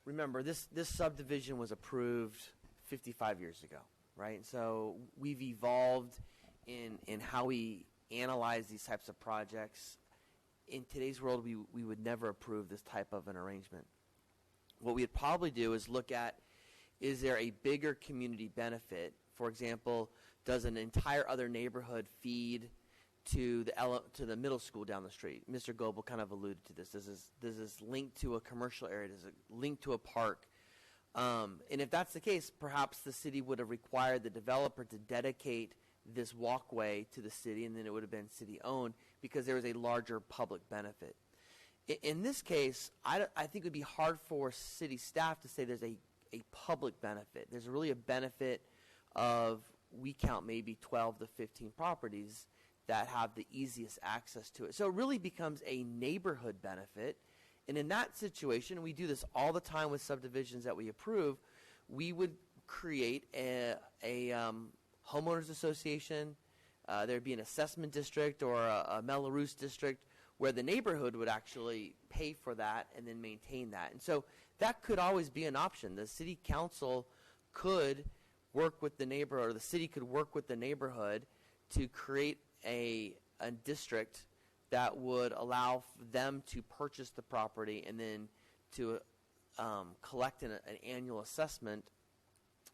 remember, this subdivision was approved 55 years ago, right? So we've evolved in how we analyze these types of projects. In today's world, we would never approve this type of an arrangement. What we'd probably do is look at, is there a bigger community benefit? For example, does an entire other neighborhood feed to the middle school down the street? Mr. Goebel kind of alluded to this. Does this link to a commercial area? Does it link to a park? And if that's the case, perhaps the city would have required the developer to dedicate this walkway to the city, and then it would have been city-owned because there was a larger public benefit. In this case, I think it would be hard for city staff to say there's a public benefit. There's really a benefit of, we count maybe 12 to 15 properties that have the easiest access to it. So it really becomes a neighborhood benefit. And in that situation, we do this all the time with subdivisions that we approve, we would create a homeowners association. There'd be an assessment district or a Melrose district where the neighborhood would actually pay for that and then maintain that. And so that could always be an option. The city council could work with the neighborhood, or the city could work with the neighborhood to create a district that would allow them to purchase the property and then to collect an annual assessment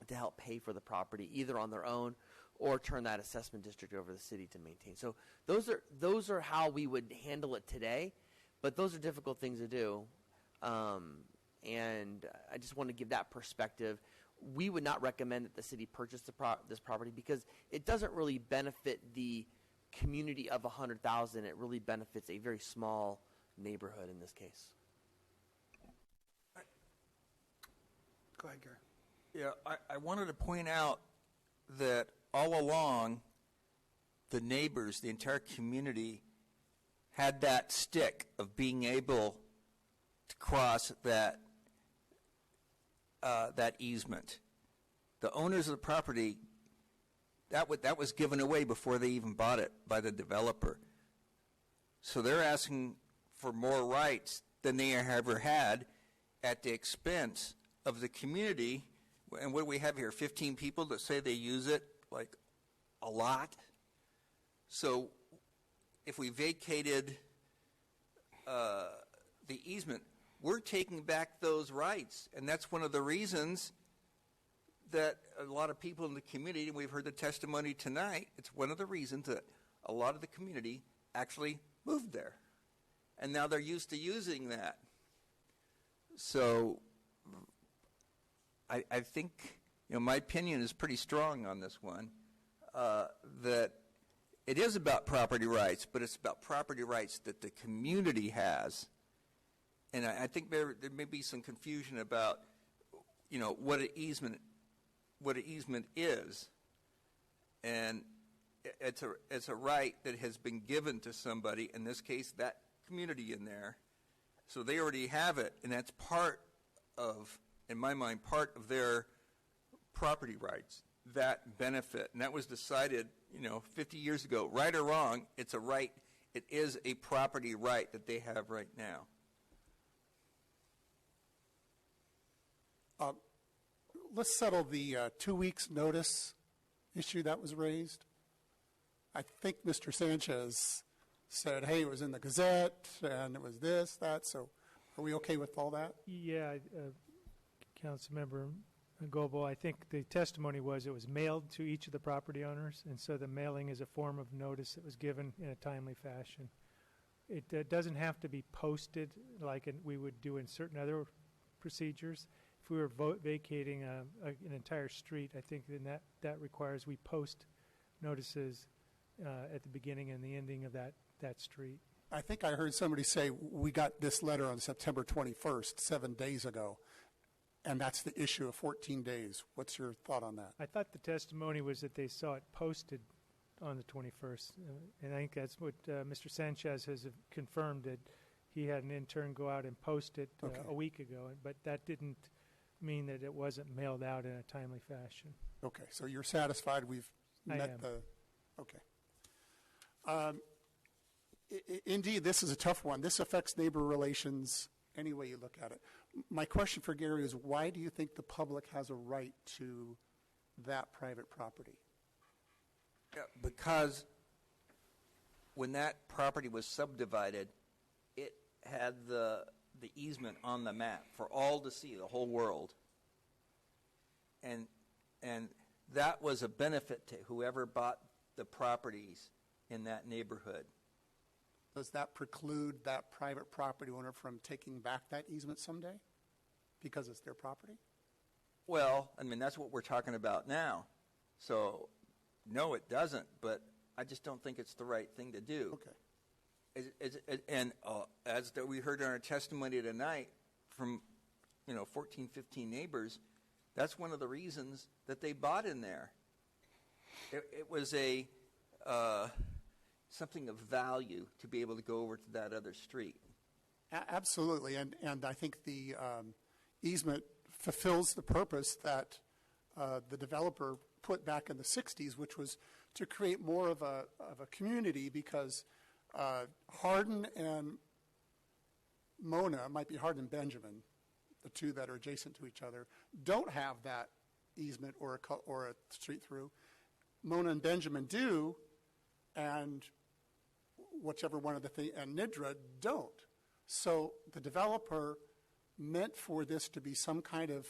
to help pay for the property, either on their own or turn that assessment district over to the city to maintain. So those are how we would handle it today, but those are difficult things to do. And I just want to give that perspective. We would not recommend that the city purchase this property because it doesn't really benefit the community of 100,000. It really benefits a very small neighborhood in this case. Go ahead, Gary. Yeah, I wanted to point out that all along, the neighbors, the entire community, had that stick of being able to cross that easement. The owners of the property, that was given away before they even bought it by the developer. So they're asking for more rights than they ever had at the expense of the community. And what do we have here? 15 people that say they use it like a lot. So if we vacated the easement, we're taking back those rights. And that's one of the reasons that a lot of people in the community, and we've heard the testimony tonight, it's one of the reasons that a lot of the community actually moved there. And now they're used to using that. So I think, my opinion is pretty strong on this one, that it is about property rights, but it's about property rights that the community has. And I think there may be some confusion about, what an easement is. And it's a right that has been given to somebody, in this case, that community in there. So they already have it, and that's part of, in my mind, part of their property rights, that benefit. And that was decided, 50 years ago. Right or wrong, it's a right. It is a property right that they have right now. Let's settle the 2 weeks notice issue that was raised. I think Mr. Sanchez said, hey, it was in the Gazette, and it was this, that, so are we okay with all that? Yeah, Councilmember Goebel, I think the testimony was it was mailed to each of the property owners, and so the mailing is a form of notice that was given in a timely fashion. It doesn't have to be posted like we would do in certain other procedures. If we were vacating an entire street, I think then that requires we post notices at the beginning and the ending of that street. I think I heard somebody say we got this letter on September 21st, 7 days ago, and that's the issue of 14 days. What's your thought on that? I thought the testimony was that they saw it posted on the 21st, and I think that's what Mr. Sanchez has confirmed, that he had an intern go out and post it a week ago, but that didn't mean that it wasn't mailed out in a timely fashion. Okay, so you're satisfied we've met the... Okay. Indeed, this is a tough one. This affects neighbor relations any way you look at it. My question for Gary is, why do you think the public has a right to that private property? Yeah, because when that property was subdivided, it had the easement on the map for all to see, the whole world. And that was a benefit to whoever bought the properties in that neighborhood. Does that preclude that private property owner from taking back that easement someday because it's their property? Well, that's what we're talking about now. So, no, it doesn't, but I just don't think it's the right thing to do. Okay. As we heard in our testimony tonight from, 14, 15 neighbors, that's one of the reasons that they bought in there. It was something of value to be able to go over to that other street. Absolutely, and I think the easement fulfills the purpose that the developer put back in the 60s, which was to create more of a community, because Hardin and Mona, might be Hardin and Benjamin, the two that are adjacent to each other, don't have that easement or a street through. Mona and Benjamin do, and whichever one of the things, and Nidra don't. So the developer meant for this to be some kind of,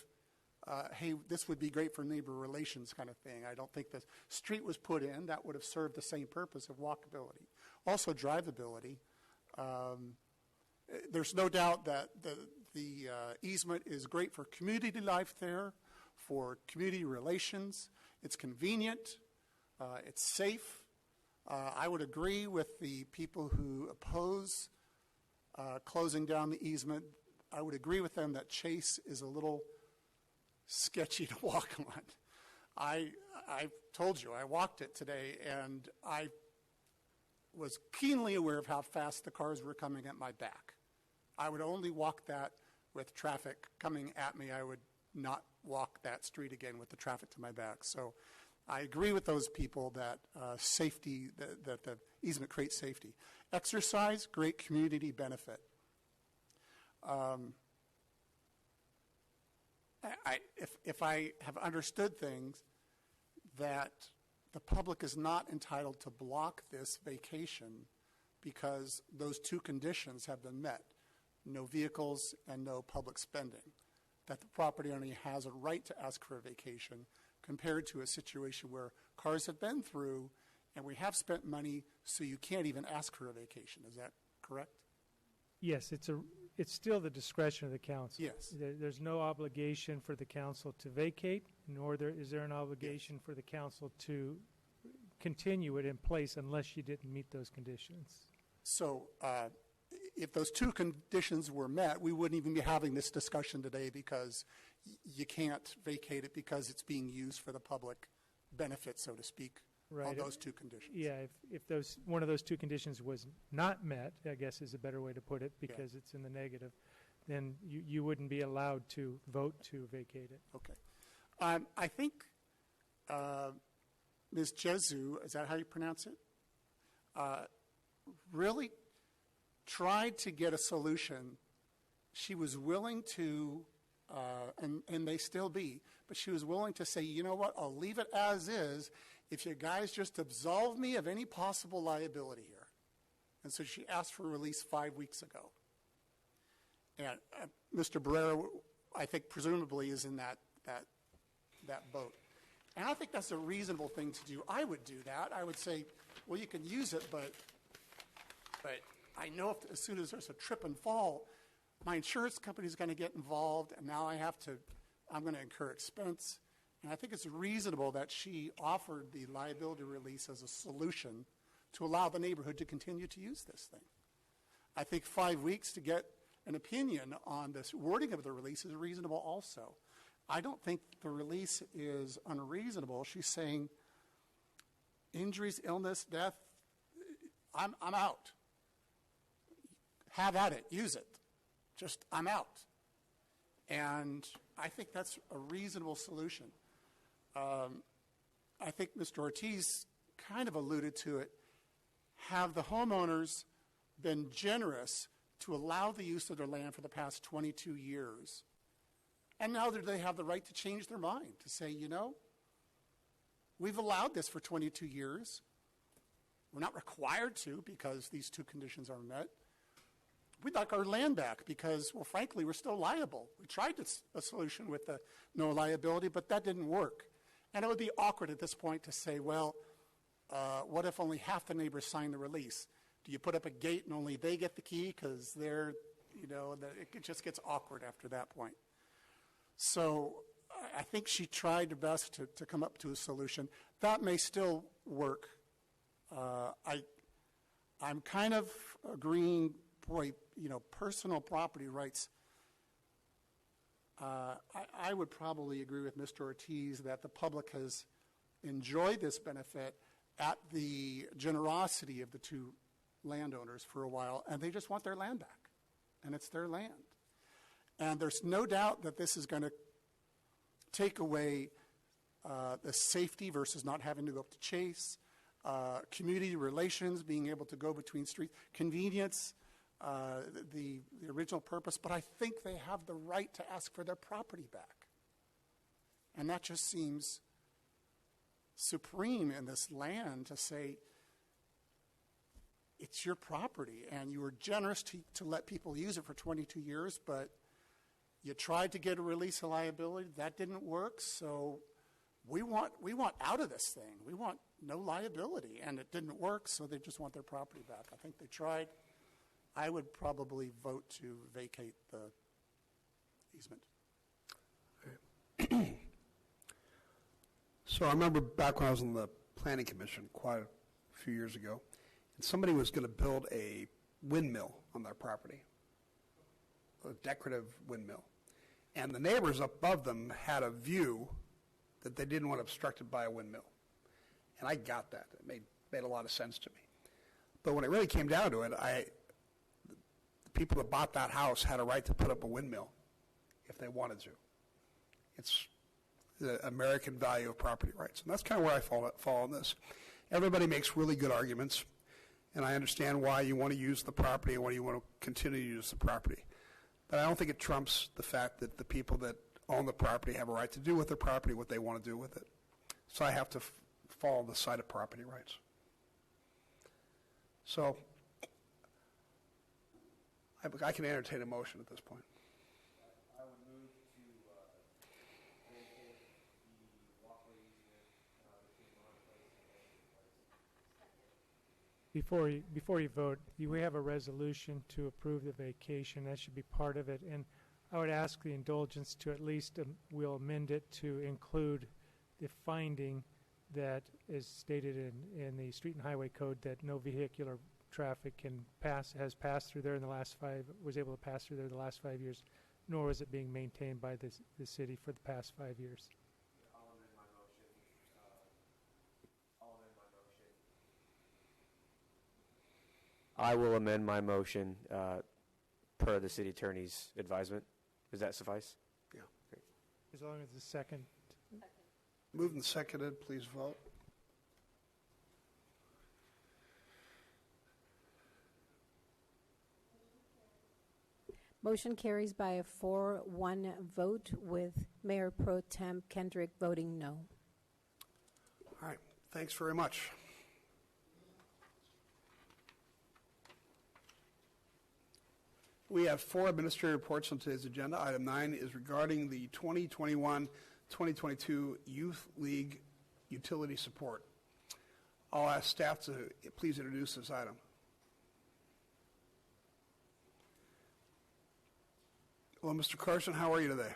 hey, this would be great for neighbor relations kind of thing. I don't think the street was put in. That would have served the same purpose of walkability. Also drivability. There's no doubt that The easement is great for community life there, for community relations. It's convenient. It's safe. I would agree with the people who oppose closing down the easement. I would agree with them that Chase is a little sketchy to walk on. I told you, I walked it today, and I was keenly aware of how fast the cars were coming at my back. I would only walk that with traffic coming at me. I would not walk that street again with the traffic to my back. So I agree with those people that safety, that the easement creates safety. Exercise, great community benefit. If I have understood things, that the public is not entitled to block this vacation because those two conditions have been met, no vehicles and no public spending, that the property owner has a right to ask for a vacation compared to a situation where cars have been through and we have spent money, so you can't even ask for a vacation. Is that correct? Yes, it's still the discretion of the council. Yes. There's no obligation for the council to vacate, nor is there an obligation for the council to continue it in place unless you didn't meet those conditions. So if those two conditions were met, we wouldn't even be having this discussion today because you can't vacate it because it's being used for the public benefit, so to speak, on those two conditions. Yeah, if one of those two conditions was not met, I guess is a better way to put it, because it's in the negative, then you wouldn't be allowed to vote to vacate it. Okay. I think Ms. Jesu, is that how you pronounce it? Really tried to get a solution. She was willing to, and may still be, but she was willing to say, you know what, I'll leave it as is if you guys just absolve me of any possible liability here. And so she asked for release 5 weeks ago. And Mr. Barrera, I think, presumably is in that boat. And I think that's a reasonable thing to do. I would do that. I would say, well, you can use it, but I know as soon as there's a trip and fall, my insurance company is going to get involved, and now I'm going to incur expense. And I think it's reasonable that she offered the liability release as a solution to allow the neighborhood to continue to use this thing. I think 5 weeks to get an opinion on this wording of the release is reasonable also. I don't think the release is unreasonable. She's saying injuries, illness, death, I'm out. Have at it. Use it. Just, I'm out. And I think that's a reasonable solution. I think Mr. Ortiz kind of alluded to it. Have the homeowners been generous to allow the use of their land for the past 22 years? And now do they have the right to change their mind, to say, you know, we've allowed this for 22 years. We're not required to because these two conditions are met. We'd like our land back because, well, frankly, we're still liable. We tried a solution with the no liability, but that didn't work. And it would be awkward at this point to say, well, what if only half the neighbors sign the release? Do you put up a gate and only they get the key because they're, you know, it just gets awkward after that point. So I think she tried her best to come up to a solution. That may still work. I'm kind of agreeing, boy, you know, personal property rights. I would probably agree with Mr. Ortiz that the public has enjoyed this benefit at the generosity of the two landowners for a while, and they just want their land back, and it's their land. And there's no doubt that this is going to take away the safety versus not having to go up to Chase, community relations, being able to go between streets, convenience, the original purpose, but I think they have the right to ask for their property back. And that just seems supreme in this land to say, it's your property, and you were generous to let people use it for 22 years, but you tried to get a release of liability. That didn't work, so we want out of this thing. We want no liability, and it didn't work, so they just want their property back. I think they tried. I would probably vote to vacate easement. So I remember back when I was on the Planning Commission quite a few years ago, and somebody was going to build a windmill on their property, a decorative windmill. And the neighbors above them had a view that they didn't want obstructed by a windmill. And I got that. It made a lot of sense to me. But when it really came down to it, the people that bought that house had a right to put up a windmill if they wanted to. It's the American value of property rights. And that's kind of where I fall on this. Everybody makes really good arguments, and I understand why you want to use the property and why you want to continue to use the property. But I don't think it trumps the fact that the people that own the property have a right to do with their property what they want to do with it. So I have to fall on the side of property rights. So I can entertain a motion at this point. I would move to vacate the walkway easement between Mona Place and Benjamin Place. Before you vote, we have a resolution to approve the vacation. That should be part of it. And I would ask the indulgence to at least, we'll amend it to include the finding that is stated in the Street and Highway Code that no vehicular traffic has passed through there in the last was able to pass through there the last 5 years, nor is it being maintained by the city for the past 5 years. I'll amend my motion. I will amend my motion per the city attorney's advisement. Does that suffice? Yeah. Great. As long as the second. Moved and seconded, please vote. Motion carries by a 4-1 vote with Mayor Pro Tem Kendrick voting no. All right, thanks very much. We have 4 administrative reports on today's agenda. Item 9 is regarding the 2021-2022 Youth League utility support. I'll ask staff to please introduce this item. Hello, Mr. Carson, how are you today?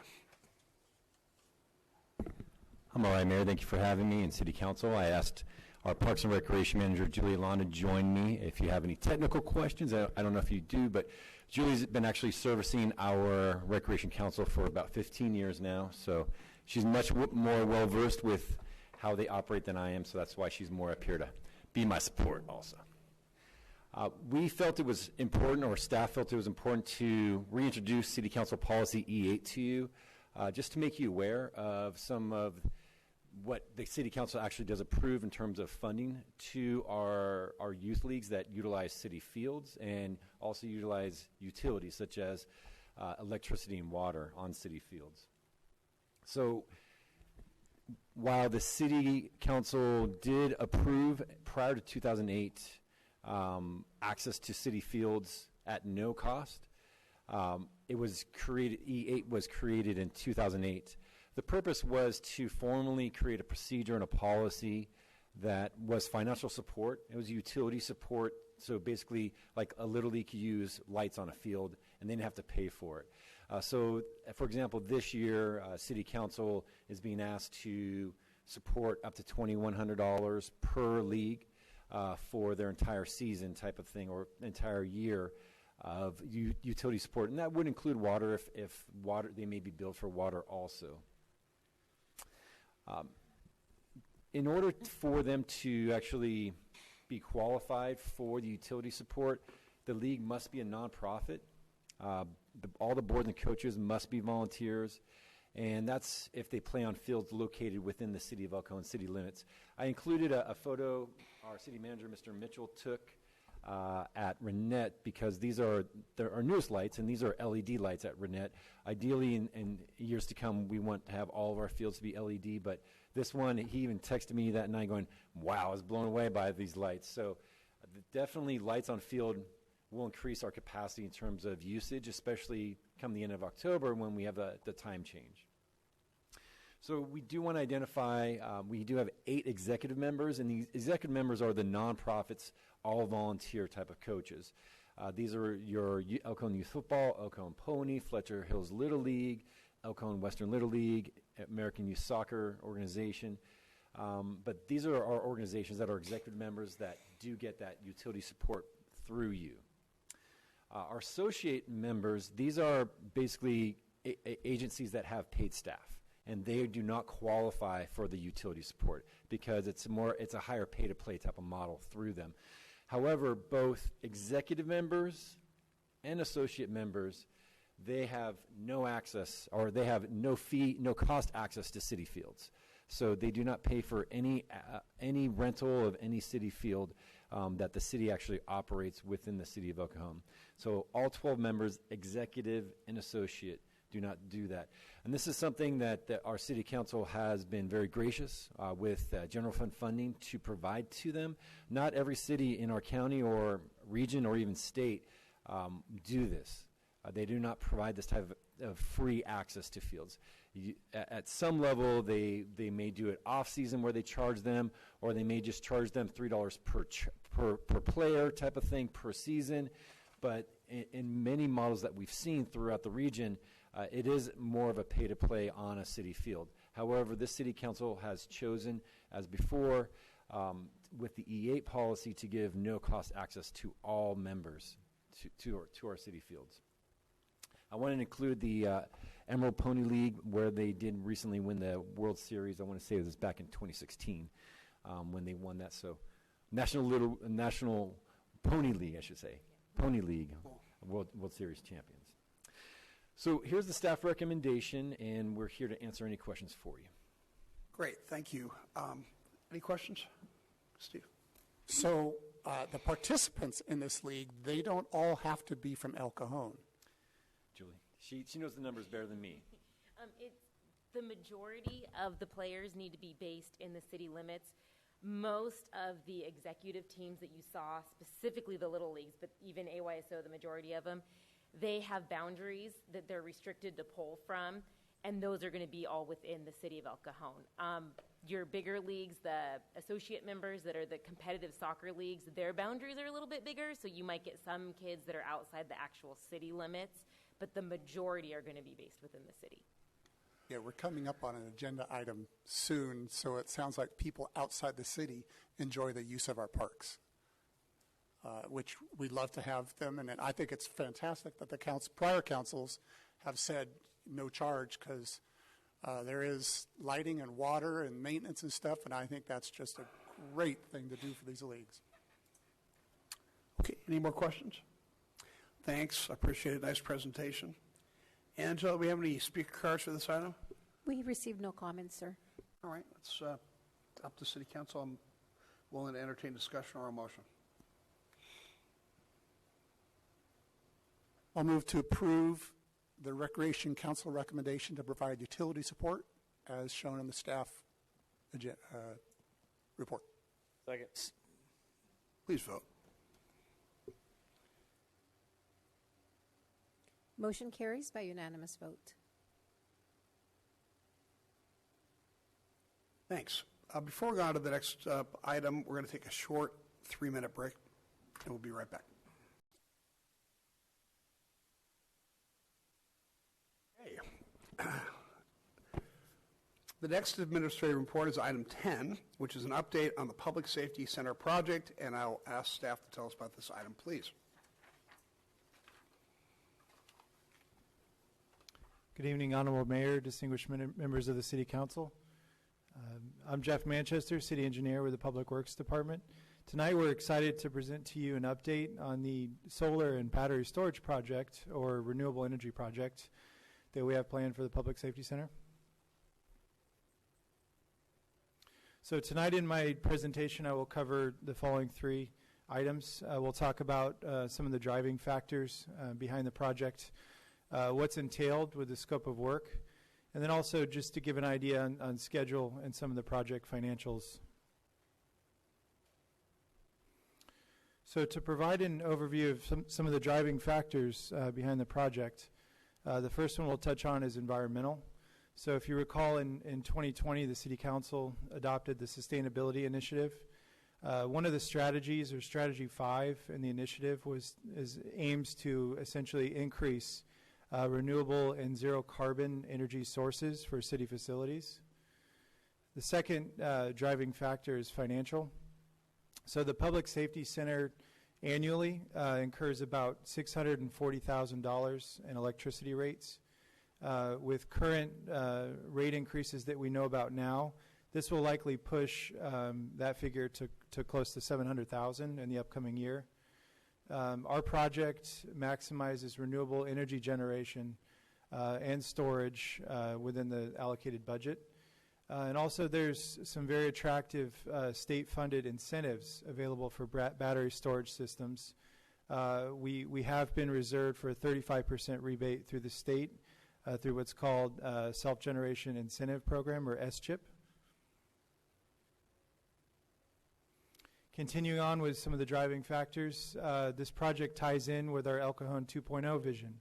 I'm all right, Mayor. Thank you for having me in City Council. I asked our Parks and Recreation Manager, Julie Alon, to join me if you have any technical questions. I don't know if you do, but Julie's been actually servicing our Recreation Council for about 15 years now, so she's much more well-versed with how they operate than I am, so that's why she's more up here to be my support also. We felt it was important, or staff felt it was important, to reintroduce City Council Policy E8 to you, just to make you aware of some of what the City Council actually does approve in terms of funding to our youth leagues that utilize city fields and also utilize utilities such as electricity and water on city fields. So while the City Council did approve prior to 2008 access to city fields at no cost, it was created, E8 was created in 2008. The purpose was to formally create a procedure and a policy that was financial support. It was utility support, so basically like a Little League could use lights on a field and they didn't have to pay for it. So, for example, this year, City Council is being asked to support up to $2,100 per league for their entire season type of thing, or entire year of utility support. And that would include water if water, they may be billed for water also. In order for them to actually be qualified for the utility support, the league must be a nonprofit. All the boards and coaches must be volunteers, and that's if they play on fields located within the city of El Cajon city limits. I included a photo our city manager, Mr. Mitchell, took at Renette, because these are our newest lights, and these are LED lights at Renette. Ideally, in years to come, we want to have all of our fields to be LED, but this one, he even texted me that night going, wow, I was blown away by these lights. So definitely lights on field will increase our capacity in terms of usage, especially come the end of October when we have the time change. So we do want to identify, we do have 8 executive members, and these executive members are the nonprofits, all volunteer type of coaches. These are your El Cajon Youth Football, El Cajon Pony, Fletcher Hills Little League, El Cajon Western Little League, American Youth Soccer Organization. But these are our organizations that are executive members that do get that utility support through you. Our associate members, these are basically agencies that have paid staff, and they do not qualify for the utility support because it's a higher pay-to-play type of model through them. However, both executive members and associate members, they have no access, or they have no fee, no cost access to city fields. So they do not pay for any rental of any city field that the city actually operates within the city of El Cajon. So all 12 members, executive and associate, do not do that. And this is something that our city council has been very gracious with general fund funding to provide to them. Not every city in our county or region or even state do this. They do not provide this type of free access to fields. At some level, they may do it off-season where they charge them, or they may just charge them $3 per player type of thing per season. But in many models that we've seen throughout the region, it is more of a pay-to-play on a city field. However, this city council has chosen, as before, with the E8 policy, to give no-cost access to all members to our city fields. I want to include the Emerald Pony League, where they did recently win the World Series. I want to say it was back in 2016 when they won that. So, National Pony League, I should say, Pony League, World Series champions. So here's the staff recommendation, and we're here to answer any questions for you. Great, thank you. Any questions, Steve? So the participants in this league, they don't all have to be from El Cajon. Julie, she knows the numbers better than me. The majority of the players need to be based in the city limits. Most of the executive teams that you saw, specifically the little leagues, but even AYSO, the majority of them, they have boundaries that they're restricted to pull from, and those are going to be all within the city of El Cajon. Your bigger leagues, the associate members that are the competitive soccer leagues, their boundaries are a little bit bigger, so you might get some kids that are outside the actual city limits, but the majority are going to be based within the city. Yeah, we're coming up on an agenda item soon, so it sounds like people outside the city enjoy the use of our parks, which we'd love to have them. And I think it's fantastic that the prior councils have said no charge, because there is lighting and water and maintenance and stuff, and I think that's just a great thing to do for these leagues. Okay, any more questions? Thanks, I appreciate it. Nice presentation. Angela, do we have any speaker cards for this item? We received no comments, sir. All right, it's up to City Council. I'm willing to entertain discussion or a motion. I'll move to approve the Recreation Council recommendation to provide utility support as shown in the staff report. Second. Please vote. Motion carries by unanimous vote. Thanks. Before we go on to the next item, we're going to take a short 3-minute break, and we'll be right back. Okay. The next administrative report is item 10, which is an update on the Public Safety Center project, and I'll ask staff to tell us about this item, please. Good evening, Honorable Mayor, distinguished members of the City Council. I'm Jeff Manchester, City Engineer with the Public Works Department. Tonight we're excited to present to you an update on the solar and battery storage project, or renewable energy project, that we have planned for the Public Safety Center. So tonight in my presentation I will cover the following 3 items. We'll talk about some of the driving factors behind the project, what's entailed with the scope of work, and then also just to give an idea on schedule and some of the project financials. So to provide an overview of some of the driving factors behind the project, the first one we'll touch on is environmental. So if you recall, in 2020, the City Council adopted the Sustainability Initiative. One of the strategies, or strategy 5 in the initiative, aims to essentially increase renewable and zero carbon energy sources for city facilities. The second driving factor is financial. So the Public Safety Center annually incurs about $640,000 in electricity rates. With current rate increases that we know about now, this will likely push that figure to close to $700,000 in the upcoming year. Our project maximizes renewable energy generation and storage within the allocated budget. And also there's some very attractive state-funded incentives available for battery storage systems. We have been reserved for a 35% rebate through the state through what's called Self-Generation Incentive Program, or SCHIP. Continuing on with some of the driving factors, this project ties in with our El Cajon 2.0 vision.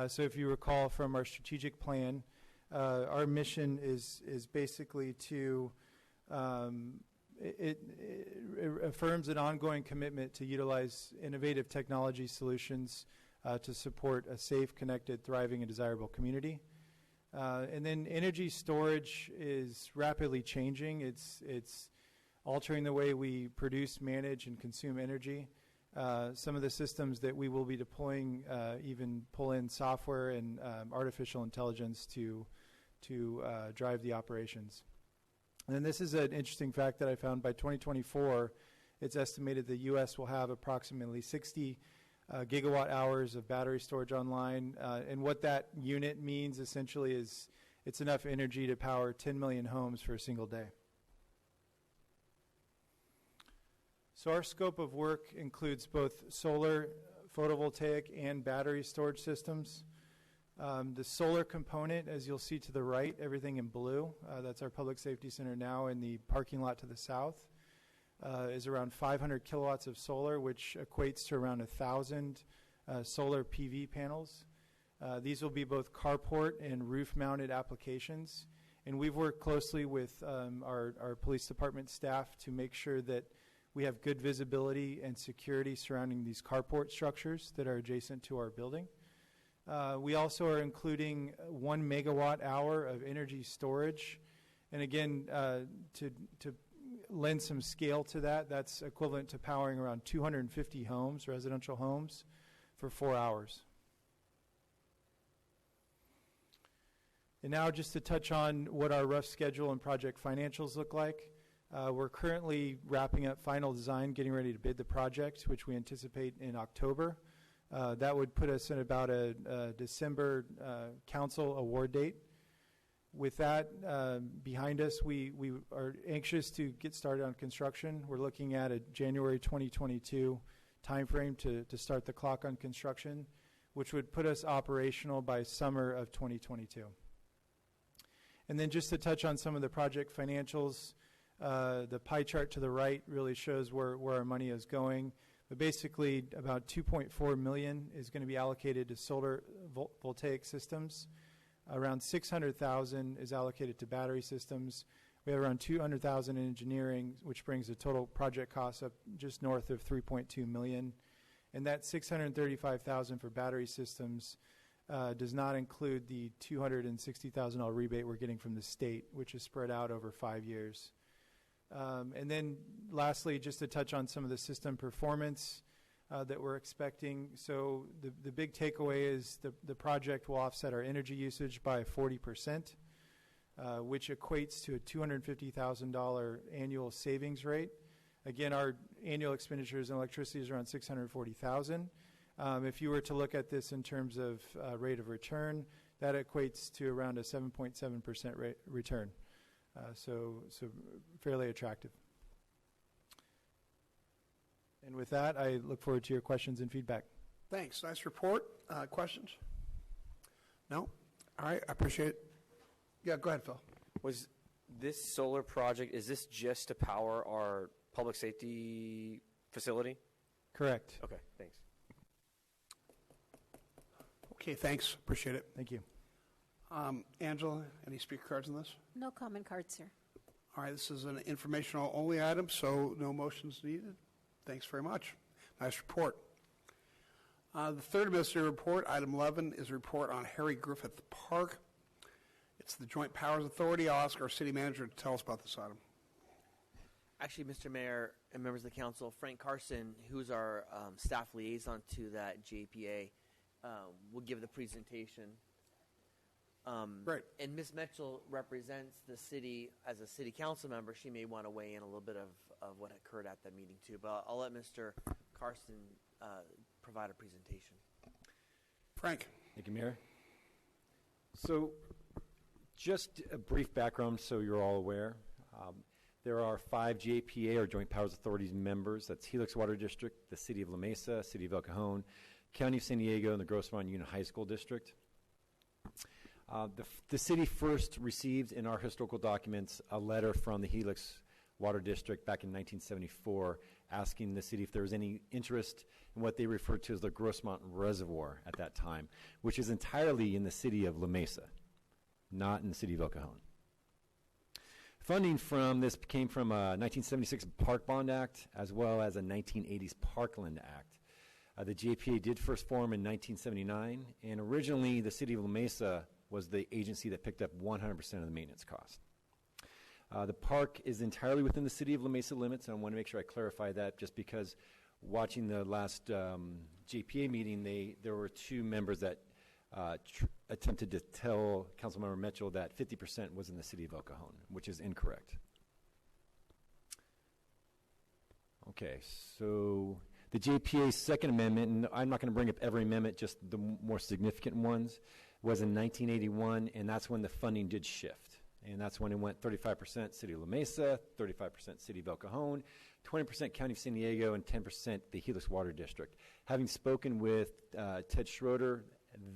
So if you recall from our strategic plan, our mission is basically to, it affirms an ongoing commitment to utilize innovative technology solutions to support a safe, connected, thriving, and desirable community. And then energy storage is rapidly changing. It's altering the way we produce, manage, and consume energy. Some of the systems that we will be deploying even pull in software and artificial intelligence to drive the operations. And then this is an interesting fact that I found. By 2024, it's estimated the U.S. will have approximately 60 gigawatt hours of battery storage online. And what that unit means essentially is it's enough energy to power 10 million homes for a single day. So our scope of work includes both solar, photovoltaic, and battery storage systems. The solar component, as you'll see to the right, everything in blue, that's our Public Safety Center now in the parking lot to the south, is around 500 kilowatts of solar, which equates to around 1,000 solar PV panels. These will be both carport and roof-mounted applications. And we've worked closely with our police department staff to make sure that we have good visibility and security surrounding these carport structures that are adjacent to our building. We also are including 1 megawatt hour of energy storage. And again, to lend some scale to that, that's equivalent to powering around 250 homes, residential homes, for 4 hours. And now just to touch on what our rough schedule and project financials look like. We're currently wrapping up final design, getting ready to bid the project, which we anticipate in October. That would put us in about a December council award date. With that behind us, we are anxious to get started on construction. We're looking at a January 2022 timeframe to start the clock on construction, which would put us operational by summer of 2022. And then just to touch on some of the project financials, the pie chart to the right really shows where our money is going. But basically, about $2.4 million is going to be allocated to solar voltaic systems. Around $600,000 is allocated to battery systems. We have around $200,000 in engineering, which brings the total project cost up just north of $3.2 million. And that $635,000 for battery systems does not include the $260,000 rebate we're getting from the state, which is spread out over 5 years. And then lastly, just to touch on some of the system performance that we're expecting. So the big takeaway is the project will offset our energy usage by 40%, which equates to a $250,000 annual savings rate. Again, our annual expenditures in electricity is around $640,000. If you were to look at this in terms of rate of return, that equates to around a 7.7% return. So fairly attractive. And with that, I look forward to your questions and feedback. Thanks. Nice report. Questions? No? All right. I appreciate it. Yeah, go ahead, Phil. Was this solar project, is this just to power our public safety facility? Correct. Okay, thanks. Okay, thanks. Appreciate it. Thank you. Angela, any speaker cards on this? No comment cards, sir. All right, this is an informational only item, so no motions needed. Thanks very much. Nice report. The third administrative report, item 11, is a report on Harry Griffith Park. It's the Joint Powers Authority. I'll ask our city manager to tell us about this item. Actually, Mr. Mayor and members of the council, Frank Carson, who's our staff liaison to that JPA, will give the presentation. Right. And Ms. Mitchell represents the city as a city council member. She may want to weigh in a little bit of what occurred at that meeting too. But I'll let Mr. Carson provide a presentation. Frank. Thank you, Mayor. So just a brief background so you're all aware. There are 5 JPA, or Joint Powers Authorities members. That's Helix Water District, the City of La Mesa, City of El Cajon, County of San Diego, and the Grossmont Union High School District. The city first received in our historical documents a letter from the Helix Water District back in 1974 asking the city if there was any interest in what they referred to as the Grossmont Reservoir at that time, which is entirely in the city of La Mesa, not in the city of El Cajon. Funding from this came from a 1976 Park Bond Act as well as a 1980s Parkland Act. The JPA did first form in 1979, and originally the city of La Mesa was the agency that picked up 100% of the maintenance cost. The park is entirely within the city of La Mesa limits, and I want to make sure I clarify that just because watching the last JPA meeting, there were 2 members that attempted to tell Councilmember Mitchell that 50% was in the city of El Cajon, which is incorrect. Okay, so the JPA's second amendment, and I'm not going to bring up every amendment, just the more significant ones, was in 1981, and that's when the funding did shift. And that's when it went 35% City of La Mesa, 35% City of El Cajon, 20% County of San Diego, and 10% the Helix Water District. Having spoken with Ted Schroeder,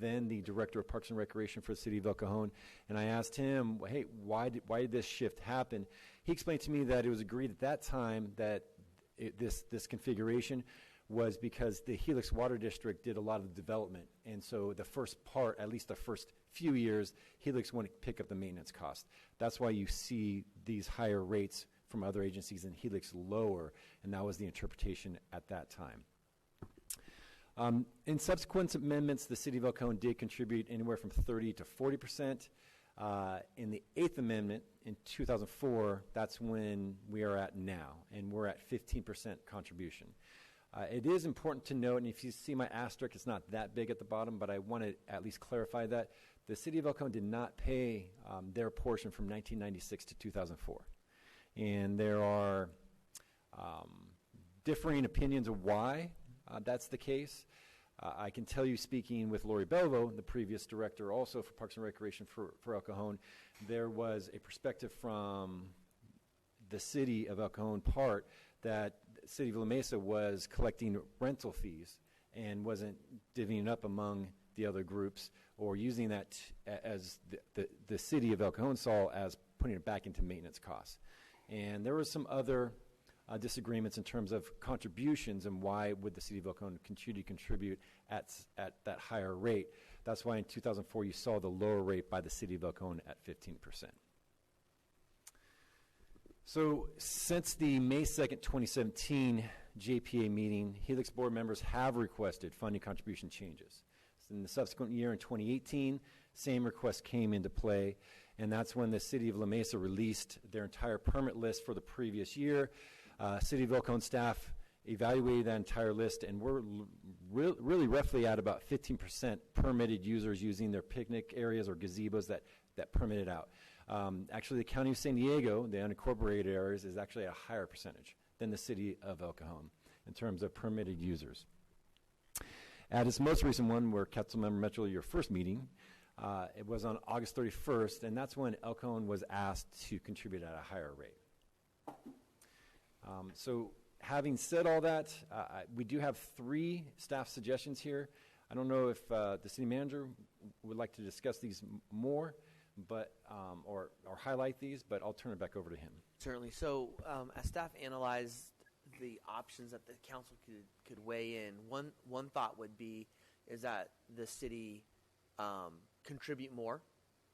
then the Director of Parks and Recreation for the City of El Cajon, and I asked him, hey, why did this shift happen? He explained to me that it was agreed at that time that this configuration was because the Helix Water District did a lot of development, and so the first part, at least the first few years, Helix wouldn't pick up the maintenance cost. That's why you see these higher rates from other agencies and Helix lower, and that was the interpretation at that time. In subsequent amendments, the City of El Cajon did contribute anywhere from 30 to 40%. In the 8th Amendment in 2004, that's when we are at now, and we're at 15% contribution. It is important to note, and if you see my asterisk, it's not that big at the bottom, but I want to at least clarify that the City of El Cajon did not pay their portion from 1996 to 2004. And there are differing opinions of why that's the case. I can tell you, speaking with Lori Belvo, the previous director also for Parks and Recreation for El Cajon, there was a perspective from the City of El Cajon part that the City of La Mesa was collecting rental fees and wasn't divvying up among the other groups or using that as the City of El Cajon saw as putting it back into maintenance costs. And there were some other disagreements in terms of contributions and why would the City of El Cajon continue to contribute at that higher rate. That's why in 2004 you saw the lower rate by the City of El Cajon at 15%. So since the May 2nd, 2017 JPA meeting, Helix board members have requested funding contribution changes. So in the subsequent year in 2018, same request came into play, and that's when the City of La Mesa released their entire permit list for the previous year. City of El Cajon staff evaluated that entire list, and we're really roughly at about 15% permitted users using their picnic areas or gazebos that permitted out. Actually, the County of San Diego, the unincorporated areas, is actually a higher percentage than the City of El Cajon in terms of permitted users. At its most recent one, where Councilmember Mitchell, your first meeting, it was on August 31st, and that's when El Cajon was asked to contribute at a higher rate. So having said all that, we do have 3 staff suggestions here. I don't know if the city manager would like to discuss these more, but or highlight these, but I'll turn it back over to him. Certainly. So as staff analyzed the options that the council could weigh in, one thought would be is that the city contribute more,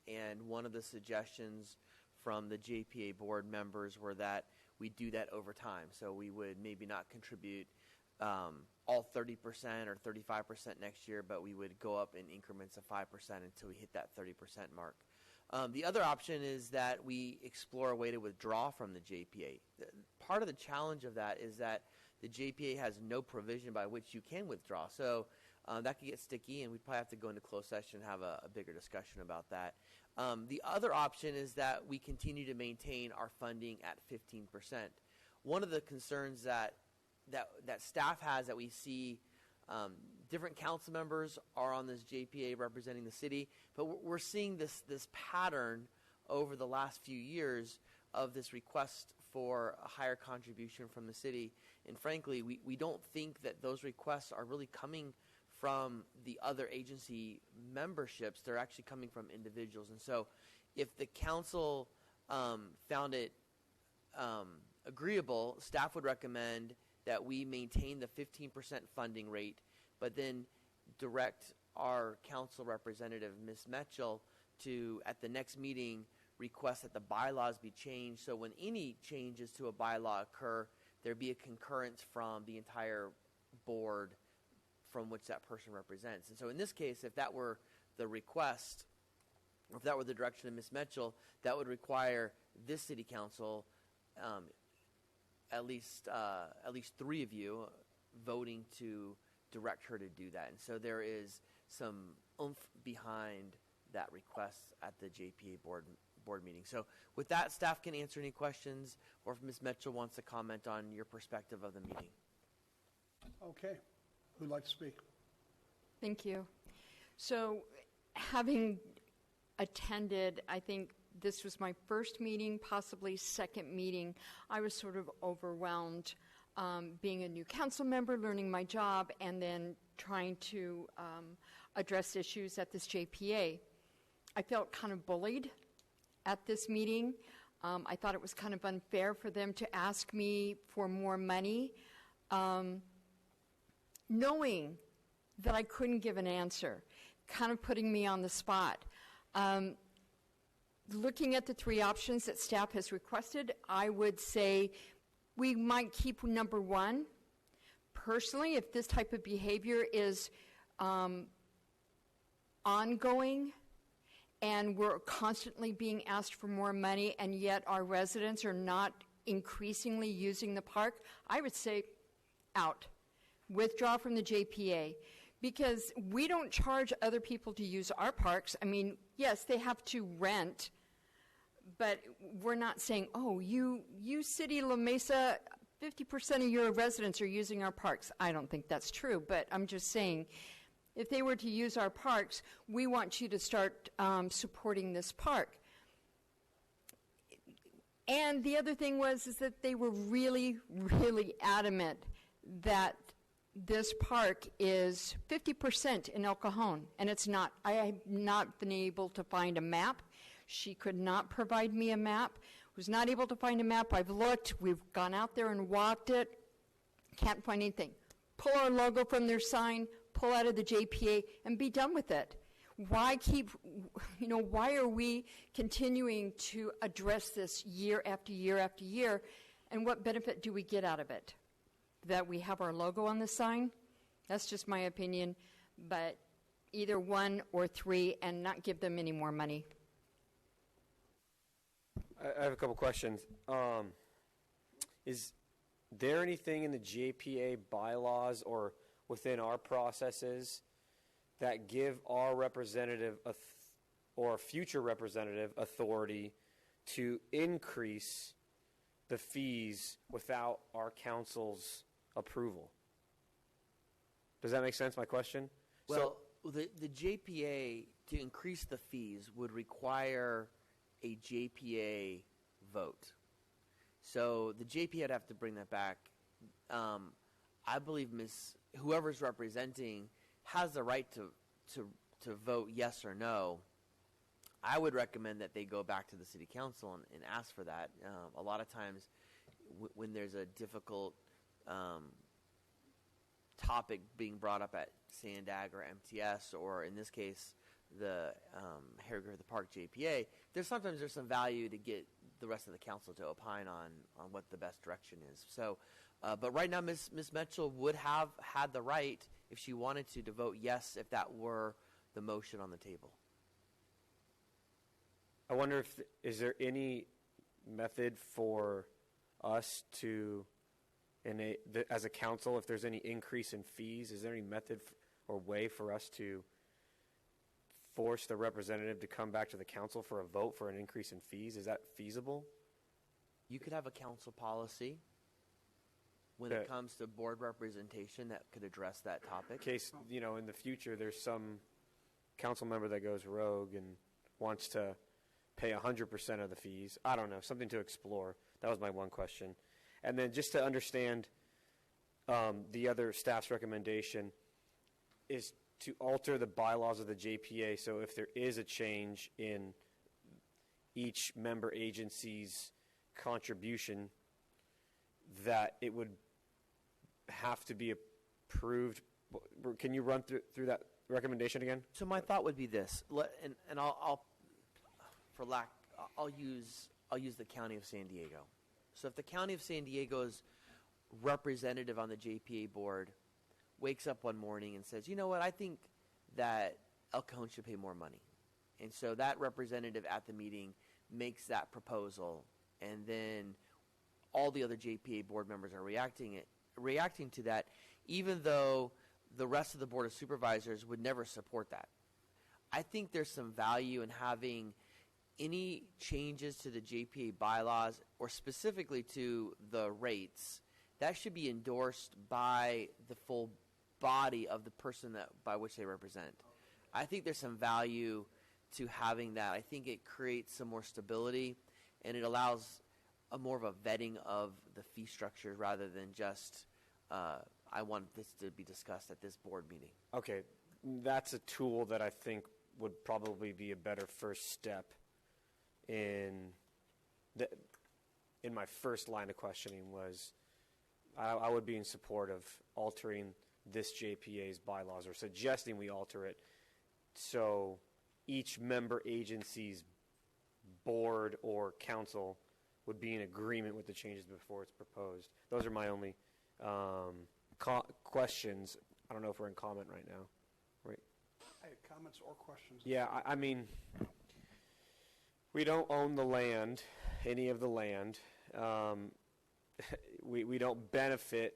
and one of the suggestions from the JPA board members were that we do that over time. So we would maybe not contribute all 30% or 35% next year, but we would go up in increments of 5% until we hit that 30% mark. The other option is that we explore a way to withdraw from the JPA. Part of the challenge of that is that the JPA has no provision by which you can withdraw. So that could get sticky, and we'd probably have to go into closed session and have a bigger discussion about that. The other option is that we continue to maintain our funding at 15%. One of the concerns that staff has that we see different council members are on this JPA representing the city, but we're seeing this pattern over the last few years of this request for a higher contribution from the city. And frankly, we don't think that those requests are really coming from the other agency memberships. They're actually coming from individuals. And so if the council found it agreeable, staff would recommend that we maintain the 15% funding rate, but then direct our council representative, Ms. Mitchell, to, at the next meeting, request that the bylaws be changed. So when any changes to a bylaw occur, there be a concurrence from the entire board from which that person represents. And so in this case, if that were the request, or if that were the direction of Ms. Mitchell, that would require this city council, at least 3 of you voting to direct her to do that. And so there is some oomph behind that request at the JPA board meeting. So with that, staff can answer any questions, or if Ms. Mitchell wants to comment on your perspective of the meeting. Okay. Who'd like to speak? Thank you. So having attended, I think this was my first meeting, possibly second meeting, I was sort of overwhelmed being a new council member, learning my job, and then trying to address issues at this JPA. I felt kind of bullied at this meeting. I thought it was kind of unfair for them to ask me for more money, knowing that I couldn't give an answer, kind of putting me on the spot. Looking at the 3 options that staff has requested, I would say we might keep number 1. Personally, if this type of behavior is ongoing and we're constantly being asked for more money and yet our residents are not increasingly using the park, I would say out. Withdraw from the JPA, because we don't charge other people to use our parks. I mean, yes, they have to rent, but we're not saying, oh, you City La Mesa, 50% of your residents are using our parks. I don't think that's true, but I'm just saying, if they were to use our parks, we want you to start supporting this park. And the other thing is that they were really, really adamant that this park is 50% in El Cajon, and it's not. I have not been able to find a map. She could not provide me a map. Was not able to find a map. I've looked. We've gone out there and walked it. Can't find anything. Pull our logo from their sign, pull out of the JPA, and be done with it. Why why are we continuing to address this year after year after year, and what benefit do we get out of it? That we have our logo on the sign? That's just my opinion, but either 1 or 3 and not give them any more money. I have a couple questions. Is there anything in the JPA bylaws or within our processes that give our representative or future representative authority to increase the fees without our council's approval? Does that make sense, my question? Well, the JPA, to increase the fees, would require a JPA vote. So the JPA would have to bring that back. I believe whoever's representing has the right to vote yes or no. I would recommend that they go back to the city council and ask for that. A lot of times when there's a difficult topic being brought up at Sandag or MTS, or in this case, the Harry Griffith Park JPA, there's some value to get the rest of the council to opine on what the best direction is. So, but right now, Ms. Mitchell would have had the right, if she wanted to vote yes if that were the motion on the table. I wonder if, is there any method for us to, as a council, if there's any increase in fees, is there any method or way for us to force the representative to come back to the council for a vote for an increase in fees? Is that feasible? You could have a council policy when it comes to board representation that could address that topic. In case, in the future, there's some council member that goes rogue and wants to pay 100% of the fees. I don't know, something to explore. That was my one question. And then just to understand the other staff's recommendation is to alter the bylaws of the JPA, so if there is a change in each member agency's contribution, that it would have to be approved. Can you run through that recommendation again? So my thought would be this, and I'll use the County of San Diego. So if the County of San Diego's representative on the JPA board wakes up one morning and says, you know what, I think that El Cajon should pay more money. And so that representative at the meeting makes that proposal, and then all the other JPA board members are reacting to that, even though the rest of the Board of Supervisors would never support that. I think there's some value in having any changes to the JPA bylaws, or specifically to the rates, that should be endorsed by the full body of the person by which they represent. I think there's some value to having that. I think it creates some more stability, and it allows more of a vetting of the fee structure rather than just, I want this to be discussed at this board meeting. Okay, that's a tool that I think would probably be a better first step in my first line of questioning was I would be in support of altering this JPA's bylaws, or suggesting we alter it so each member agency's board or council would be in agreement with the changes before it's proposed. Those are my only questions. I don't know if we're in comment right now. Right? I have comments or questions. Yeah, I mean, we don't own the land, any of the land. We don't benefit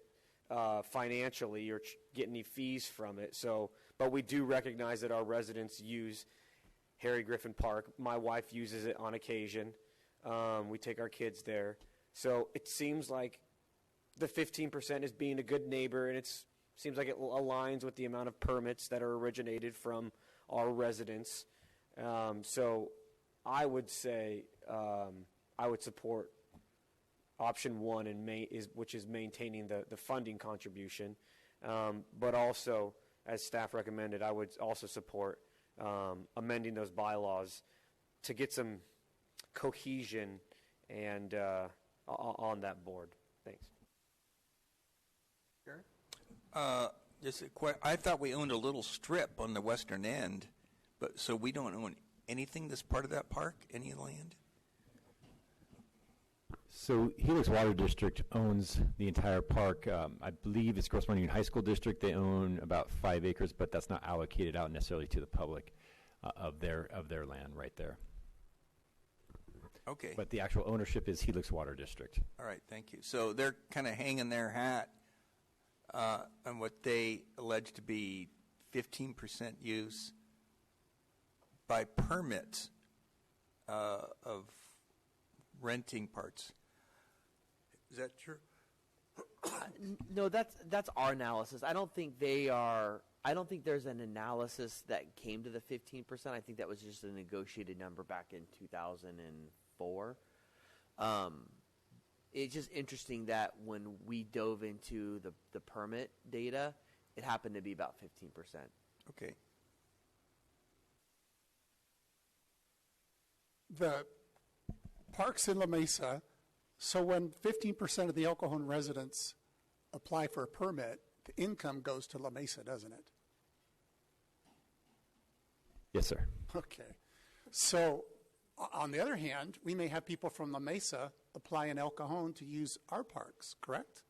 financially or get any fees from it. So, but we do recognize that our residents use Harry Griffin Park. My wife uses it on occasion. We take our kids there. So it seems like the 15% is being a good neighbor, and it seems like it aligns with the amount of permits that are originated from our residents. So I would say I would support option one, which is maintaining the funding contribution. But also, as staff recommended, I would also support amending those bylaws to get some cohesion and on that board. Thanks. Sure. I thought we owned a little strip on the western end, but so we don't own anything that's part of that park, any land? So Helix Water District owns the entire park. I believe it's Gross Mountain Union High School District. They own about 5 acres, but that's not allocated out necessarily to the public of their land right there. Okay. But the actual ownership is Helix Water District. All right, thank you. So they're kind of hanging their hat on what they allege to be 15% use by permit of renting parts. Is that true? No, that's our analysis. I don't think there's an analysis that came to the 15%. I think that was just a negotiated number back in 2004. It's just interesting that when we dove into the permit data, it happened to be about 15%. Okay. The parks in La Mesa, so when 15% of the El Cajon residents apply for a permit, the income goes to La Mesa, doesn't it? Yes, sir. Okay. So On the other hand, we may have people from La Mesa apply in El Cajon to use our parks, correct?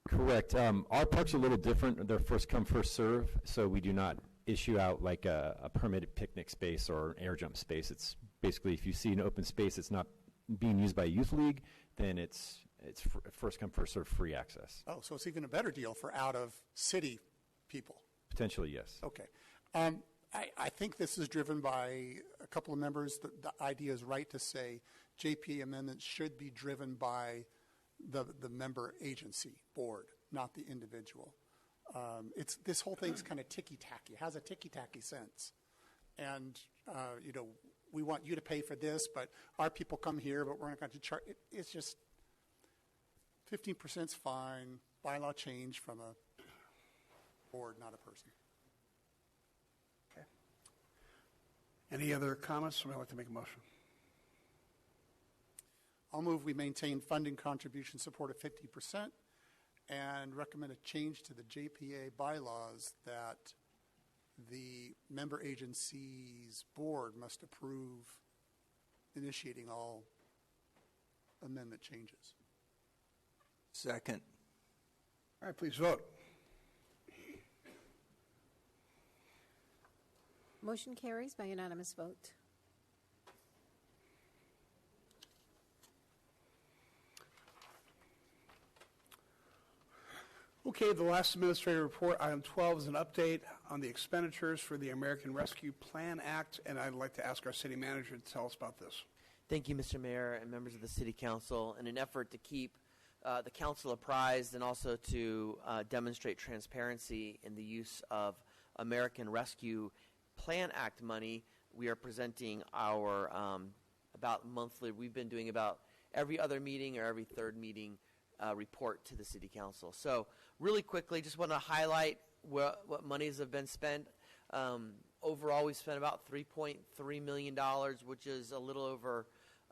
Correct. Our park's a little different. They're first come, first serve, so we do not issue out like a permitted picnic space or an air jump space. It's basically, if you see an open space that's not being used by a youth league, then it's first come, first serve, free access. Oh, so it's even a better deal for out-of-city people. Potentially, yes. Okay. I think this is driven by a couple of members. The idea is right to say JPA amendments should be driven by the member agency board, not the individual. This whole thing's kind of ticky-tacky. It has a ticky-tacky sense. And, we want you to pay for this, but our people come here, but we're not going to charge. It's just 15% is fine. Bylaw change from a board, not a person. Okay. Any other comments? Somebody like to make a motion? I'll move we maintain funding contribution support of 50% and recommend a change to the JPA bylaws that the member agency's board must approve initiating all amendment changes. Second. All right, please vote. Motion carries by unanimous vote. Okay, the last administrative report, item 12, is an update on the expenditures for the American Rescue Plan Act, and I'd like to ask our city manager to tell us about this. Thank you, Mr. Mayor and members of the City Council. In an effort to keep the council apprised and also to demonstrate transparency in the use of American Rescue Plan Act money, we are presenting our about monthly, we've been doing about every other meeting or every third meeting report to the City Council. So really quickly, just want to highlight what monies have been spent. Overall, we spent about $3.3 million, which is a little over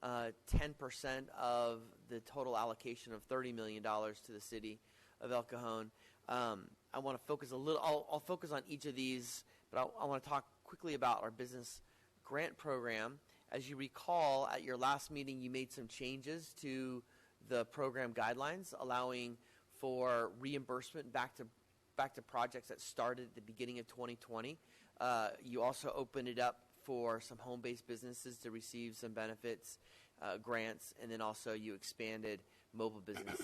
10% of the total allocation of $30 million to the city of El Cajon. I want to focus a little, I'll focus on each of these, but I want to talk quickly about our business grant program. As you recall, at your last meeting, you made some changes to the program guidelines, allowing for reimbursement back to projects that started at the beginning of 2020. You also opened it up for some home-based businesses to receive some benefits, grants, and then also you expanded mobile business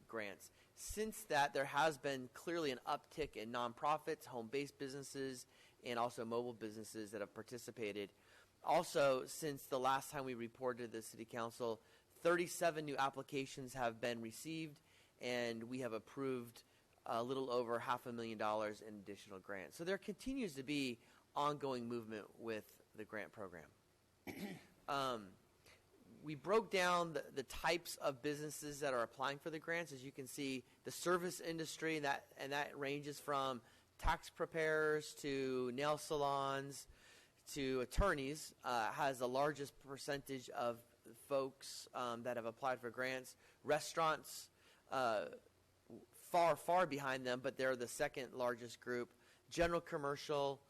grants. Since that, there has been clearly an uptick in nonprofits, home-based businesses, and also mobile businesses that have participated. Also, since the last time we reported to the City Council, 37 new applications have been received, and we have approved a little over $500,000 in additional grants. So there continues to be ongoing movement with the grant program. We broke down the types of businesses that are applying for the grants. As you can see, the service industry, and that ranges from tax preparers to nail salons to attorneys, has the largest percentage of folks that have applied for grants. Restaurants, far behind them, but they're the second largest group. General commercial,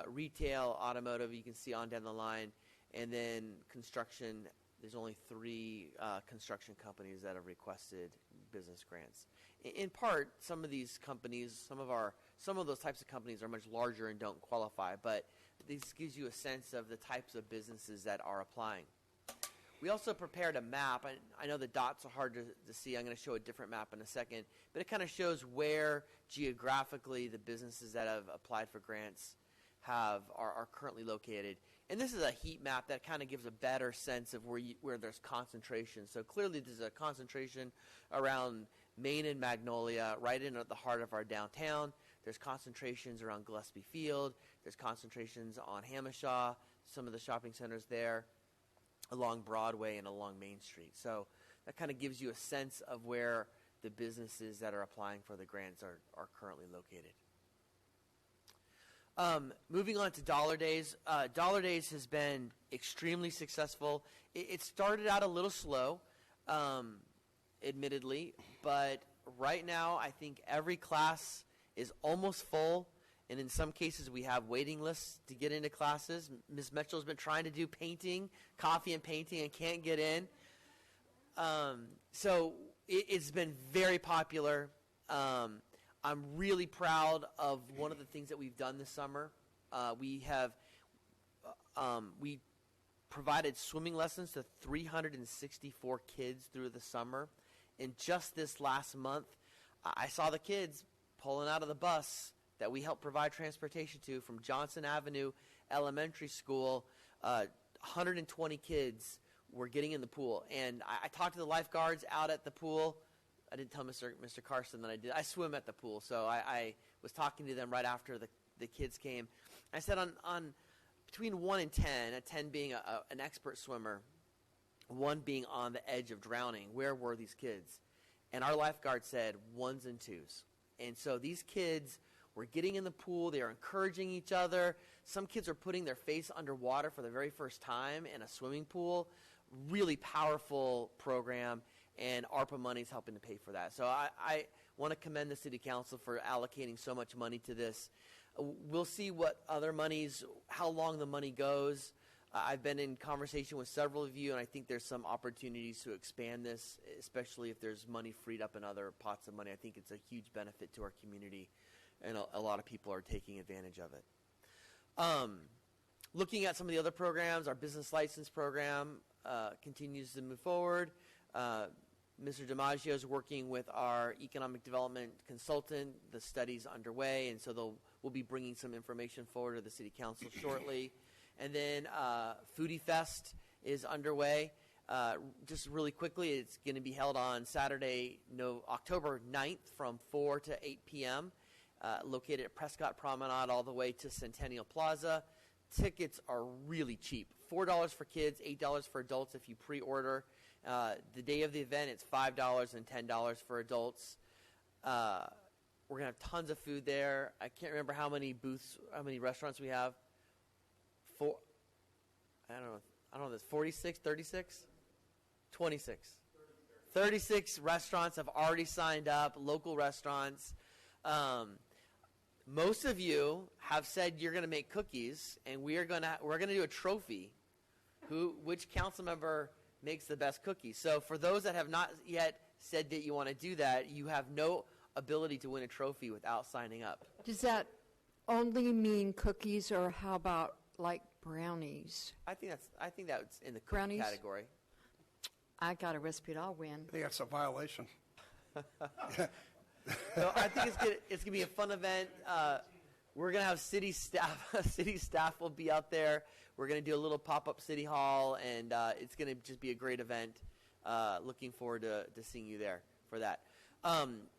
retail, automotive, you can see on down the line. And then construction, there's only 3 construction companies that have requested business grants. In part, some of these companies, some of those types of companies are much larger and don't qualify, but this gives you a sense of the types of businesses that are applying. We also prepared a map. I know the dots are hard to see. I'm going to show a different map in a second, but it kind of shows where geographically the businesses that have applied for grants are currently located. And this is a heat map that kind of gives a better sense of where there's concentration. So clearly there's a concentration around Main and Magnolia, right in at the heart of our downtown. There's concentrations around Gillespie Field. There's concentrations on Hamishaw, some of the shopping centers there, along Broadway and along Main Street. So that kind of gives you a sense of where the businesses that are applying for the grants are currently located. Moving on to Dollar Days. Dollar Days has been extremely successful. It started out a little slow, admittedly, but right now I think every class is almost full, and in some cases we have waiting lists to get into classes. Ms. Mitchell's been trying to do painting, coffee and painting, and can't get in. So it's been very popular. I'm really proud of one of the things that we've done this summer. We provided swimming lessons to 364 kids through the summer. And just this last month, I saw the kids pulling out of the bus that we helped provide transportation to from Johnson Avenue Elementary School. 120 kids were getting in the pool. And I talked to the lifeguards out at the pool. I didn't tell Mr. Carson that I did. I swim at the pool, so I was talking to them right after the kids came. I said on between 1 and 10, a 10 being an expert swimmer, 1 being on the edge of drowning, where were these kids? And our lifeguard said 1s and 2s. And so these kids were getting in the pool. They were encouraging each other. Some kids are putting their face underwater for the very first time in a swimming pool. Really powerful program, and ARPA money is helping to pay for that. So I want to commend the City Council for allocating so much money to this. We'll see what other monies, how long the money goes. I've been in conversation with several of you, and I think there's some opportunities to expand this, especially if there's money freed up in other pots of money. I think it's a huge benefit to our community, and a lot of people are taking advantage of it. Looking at some of the other programs, our business license program continues to move forward. Mr. DiMaggio is working with our economic development consultant. The study's underway, and so we'll be bringing some information forward to the City Council shortly. And then Foodie Fest is underway. Just really quickly, it's going to be held on Saturday, October 9th from 4 to 8 p.m., located at Prescott Promenade all the way to Centennial Plaza. Tickets are really cheap. $4 for kids, $8 for adults if you pre-order. The day of the event, it's $5 and $10 for adults. We're going to have tons of food there. I can't remember how many booths, how many restaurants we have. I don't know, there's 46, 36? 26. 36 restaurants have already signed up, local restaurants. Most of you have said you're going to make cookies, and we're going to do a trophy. Which council member makes the best cookies? So for those that have not yet said that you want to do that, you have no ability to win a trophy without signing up. Does that only mean cookies, or how about like brownies? I think that's in the cookie Brownies? category. I got a recipe, I'll win. I think that's a violation. So I think it's gonna be a fun event. We're gonna have city staff. City staff will be out there. We're gonna do a little pop-up city hall, and it's gonna just be a great event. Looking forward to seeing you there for that.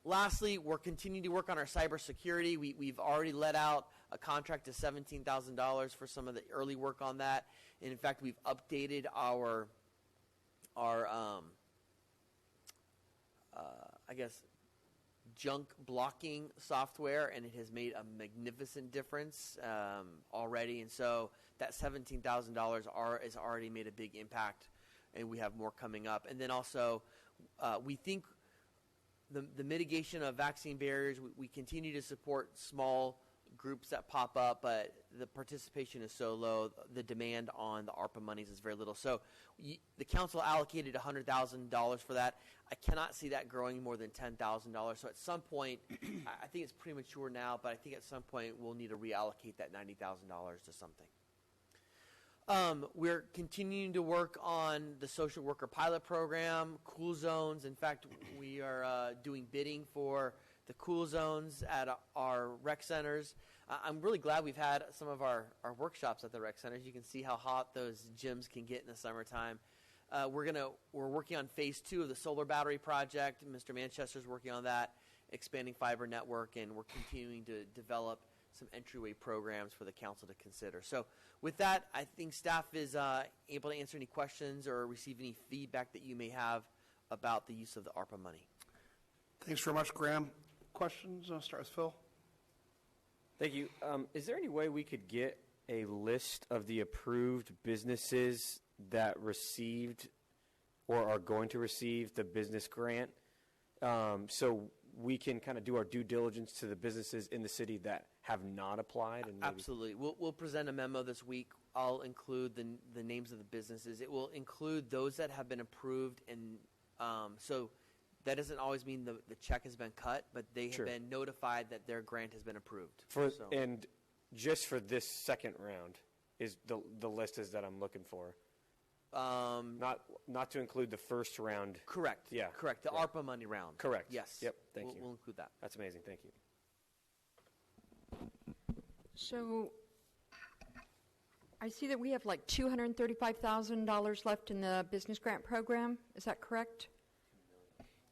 Lastly, we're continuing to work on our cybersecurity. We've already let out a contract to $17,000 for some of the early work on that. And in fact, we've updated our junk blocking software, and it has made a magnificent difference already. And so that $17,000 has already made a big impact, and we have more coming up. And then also, we think the mitigation of vaccine barriers, we continue to support small groups that pop up, but the participation is so low, the demand on the ARPA monies is very little. So the council allocated $100,000 for that. I cannot see that growing more than $10,000. So at some point, I think it's premature now, but I think at some point we'll need to reallocate that $90,000 to something. We're continuing to work on the social worker pilot program, cool zones. In fact, we are doing bidding for the cool zones at our rec centers. I'm really glad we've had some of our workshops at the rec centers. You can see how hot those gyms can get in the summertime. We're working on phase 2 of the solar battery project. Mr. Manchester's working on that, expanding fiber network, and we're continuing to develop some entryway programs for the council to consider. So with that, I think staff is able to answer any questions or receive any feedback that you may have about the use of the ARPA money. Thanks very much, Graham. Questions? I'll start with Phil. Thank you. Is there any way we could get a list of the approved businesses that received or are going to receive the business grant? So we can kind of do our due diligence to the businesses in the city that have not applied? And maybe Absolutely. We'll present a memo this week. I'll include the names of the businesses. It will include those that have been approved, and so that doesn't always mean the check has been cut, but they have Sure. been notified that their grant has been approved. So- And just for this second round is the list is that I'm looking for. Not to include the first round. Correct. Yeah. Correct. The Yeah. ARPA money round. Correct. Yes. Yep. Thank you. We'll include that. That's amazing. Thank you. So I see that we have like $235,000 left in the business grant program. Is that correct?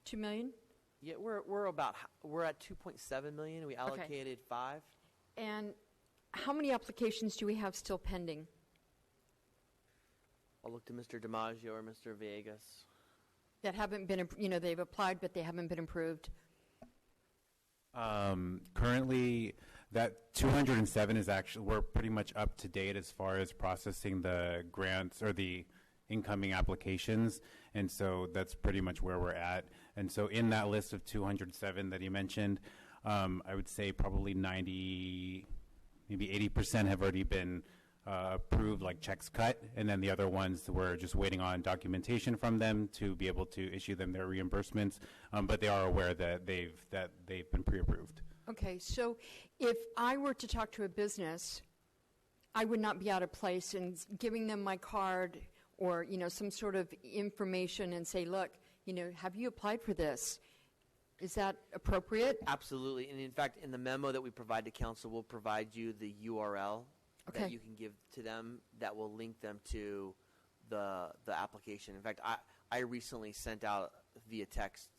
2 million? Yeah, we're at 2.7 million. We allocated 5. And how many applications do we have still pending? I'll look to Mr. DiMaggio or Mr. Villegas. That haven't been, they've applied, but they haven't been approved. Currently, that 207 is actually, we're pretty much up to date as far as processing the grants or the incoming applications, and so that's pretty much where we're at. And so in that list of 207 that you mentioned, I would say probably 90, maybe 80% have already been approved, like checks cut, and then the other ones we're just waiting on documentation from them to be able to issue them their reimbursements, but they are aware that they've been pre-approved. Okay, so if I were to talk to a business, I would not be out of place in giving them my card or, some sort of information and say, look, have you applied for this? Is that appropriate? Absolutely. And in fact, in the memo that we provide to council, we'll provide you the URL Okay. that you can give to them that will link them to the application. In fact, I recently sent out via text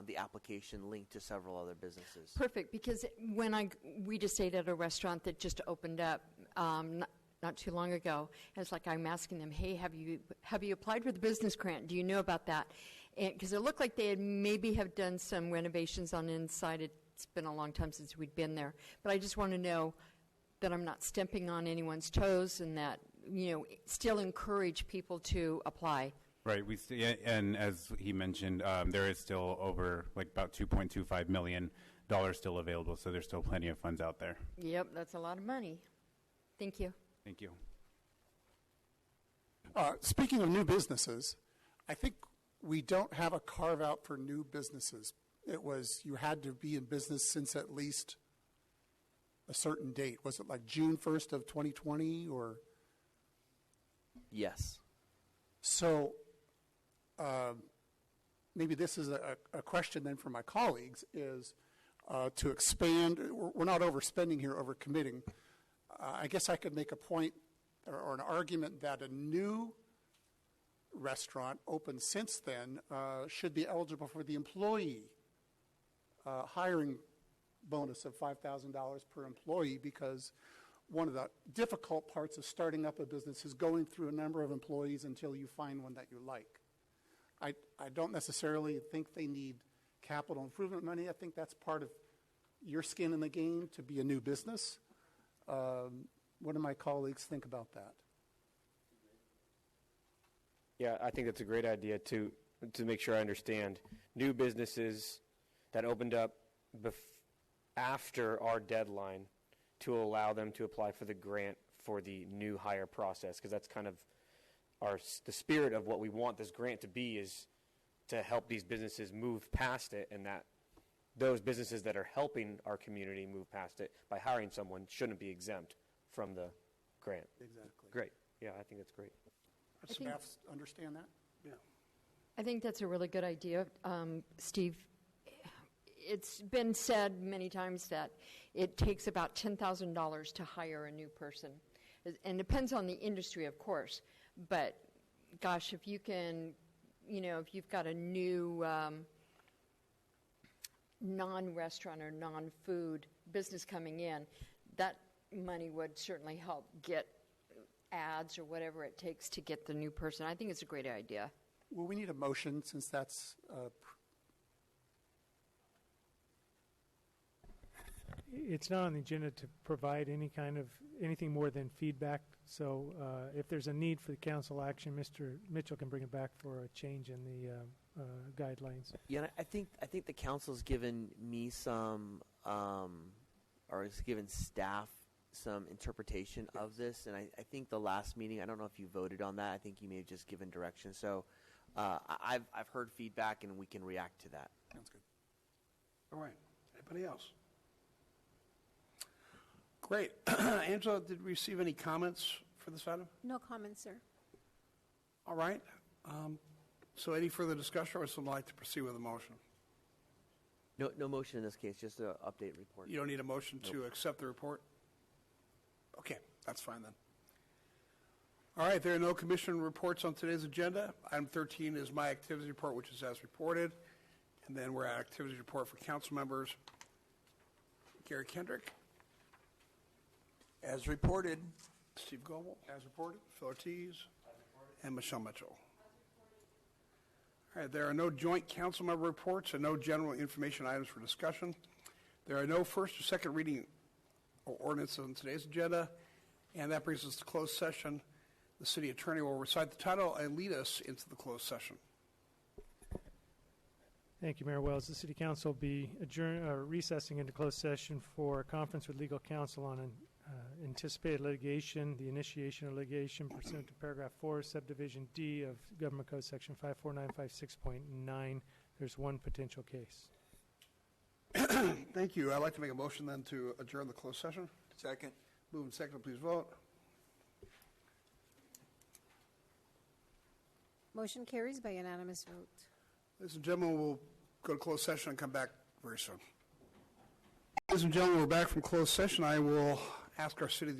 the application link to several other businesses. Perfect, because when we just ate at a restaurant that just opened up not too long ago, and it's like I'm asking them, hey, have you applied for the business grant? Do you know about that? Because it looked like they had maybe have done some renovations on the inside. It's been a long time since we'd been there, but I just want to know that I'm not stepping on anyone's toes and that still encourage people to apply. Right. And as he mentioned, there is still over about $2.25 million still available, so there's still plenty of funds out there. Yep, that's a lot of money. Thank you. Thank you. Speaking of new businesses, I think we don't have a carve-out for new businesses. It was you had to be in business since at least a certain date. Was it like June 1st of 2020 or? Yes. So maybe this is a question then for my colleagues is to expand. We're not overspending here, overcommitting. I guess I could make a point or an argument that a new restaurant opened since then should be eligible for the employee hiring bonus of $5,000 per employee, because one of the difficult parts of starting up a business is going through a number of employees until you find one that you like. I don't necessarily think they need capital improvement money. I think that's part of your skin in the game to be a new business. What do my colleagues think about that? Yeah, I think that's a great idea to make sure I understand. New businesses that opened up after our deadline to allow them to apply for the grant for the new hire process, because that's kind of the spirit of what we want this grant to be, is to help these businesses move past it, and that those businesses that are helping our community move past it by hiring someone shouldn't be exempt from the grant. Exactly. Great. Yeah, I think that's great. Does staff understand that? Yeah. I think that's a really good idea, Steve. It's been said many times that it takes about $10,000 to hire a new person. And it depends on the industry, of course. But, gosh, if you can, if you've got a new non-restaurant or non-food business coming in, that money would certainly help get ads or whatever it takes to get the new person. I think it's a great idea. Well, we need a motion since that's It's not on the agenda to provide anything more than feedback. So if there's a need for the council action, Mr. Mitchell can bring it back for a change in the guidelines. Yeah, and I think the council's given me some, or has given staff some interpretation of this, and I think the last meeting, I don't know if you voted on that. I think you may have just given direction. So I've heard feedback, and we can react to that. Sounds good. All right. Anybody else? Great. Angela, did we receive any comments for this item? No comments, sir. All right. So any further discussion, or would someone like to proceed with a motion? No motion in this case, just an update report. You don't need a motion to accept the report? Okay, that's fine then. All right, there are no commission reports on today's agenda. Item 13 is my activities report, which is as reported. And then we're at activities report for council members. Gary Kendrick. As reported. Steve Goebel. As reported. Phil Ortiz. And Michelle Mitchell. All right, there are no joint council member reports and no general information items for discussion. There are no first or second reading or ordinance on today's agenda, and that brings us to closed session. The city attorney will recite the title and lead us into the closed session. Thank you, Mayor Wells. The City Council will be recessing into closed session for a conference with legal counsel on anticipated litigation, the initiation of litigation pursuant to paragraph 4, subdivision D of Government Code section 54956.9. There's one potential case. Thank you. I'd like to make a motion then to adjourn the closed session. Second. Move and second, please vote. Motion carries by unanimous vote. Ladies and gentlemen, we'll go to closed session and come back very soon. Ladies and gentlemen, we're back from closed session. I will ask our city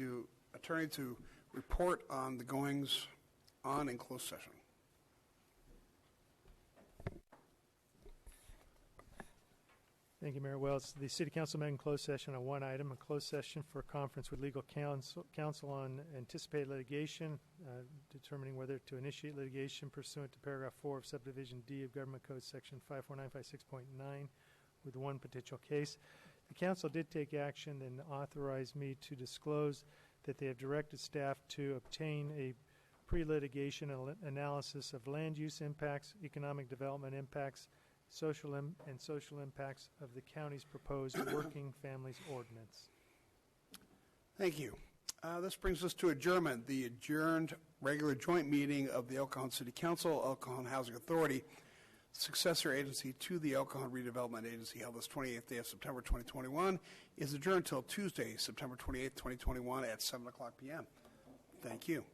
attorney to report on the goings on in closed session. Thank you, Mayor Wells. The City Council met in closed session on one item, a closed session for a conference with legal counsel on anticipated litigation, determining whether to initiate litigation pursuant to paragraph 4 of subdivision D of Government Code section 54956.9 with one potential case. The council did take action and authorized me to disclose that they have directed staff to obtain a pre-litigation analysis of land use impacts, economic development impacts, social impacts of the county's proposed working families ordinance. Thank you. This brings us to adjournment. The adjourned regular joint meeting of the El Cajon City Council, El Cajon Housing Authority, successor agency to the El Cajon Redevelopment Agency, held this 28th day of September 2021, is adjourned until Tuesday, September 28th, 2021 at 7 o'clock p.m. Thank you.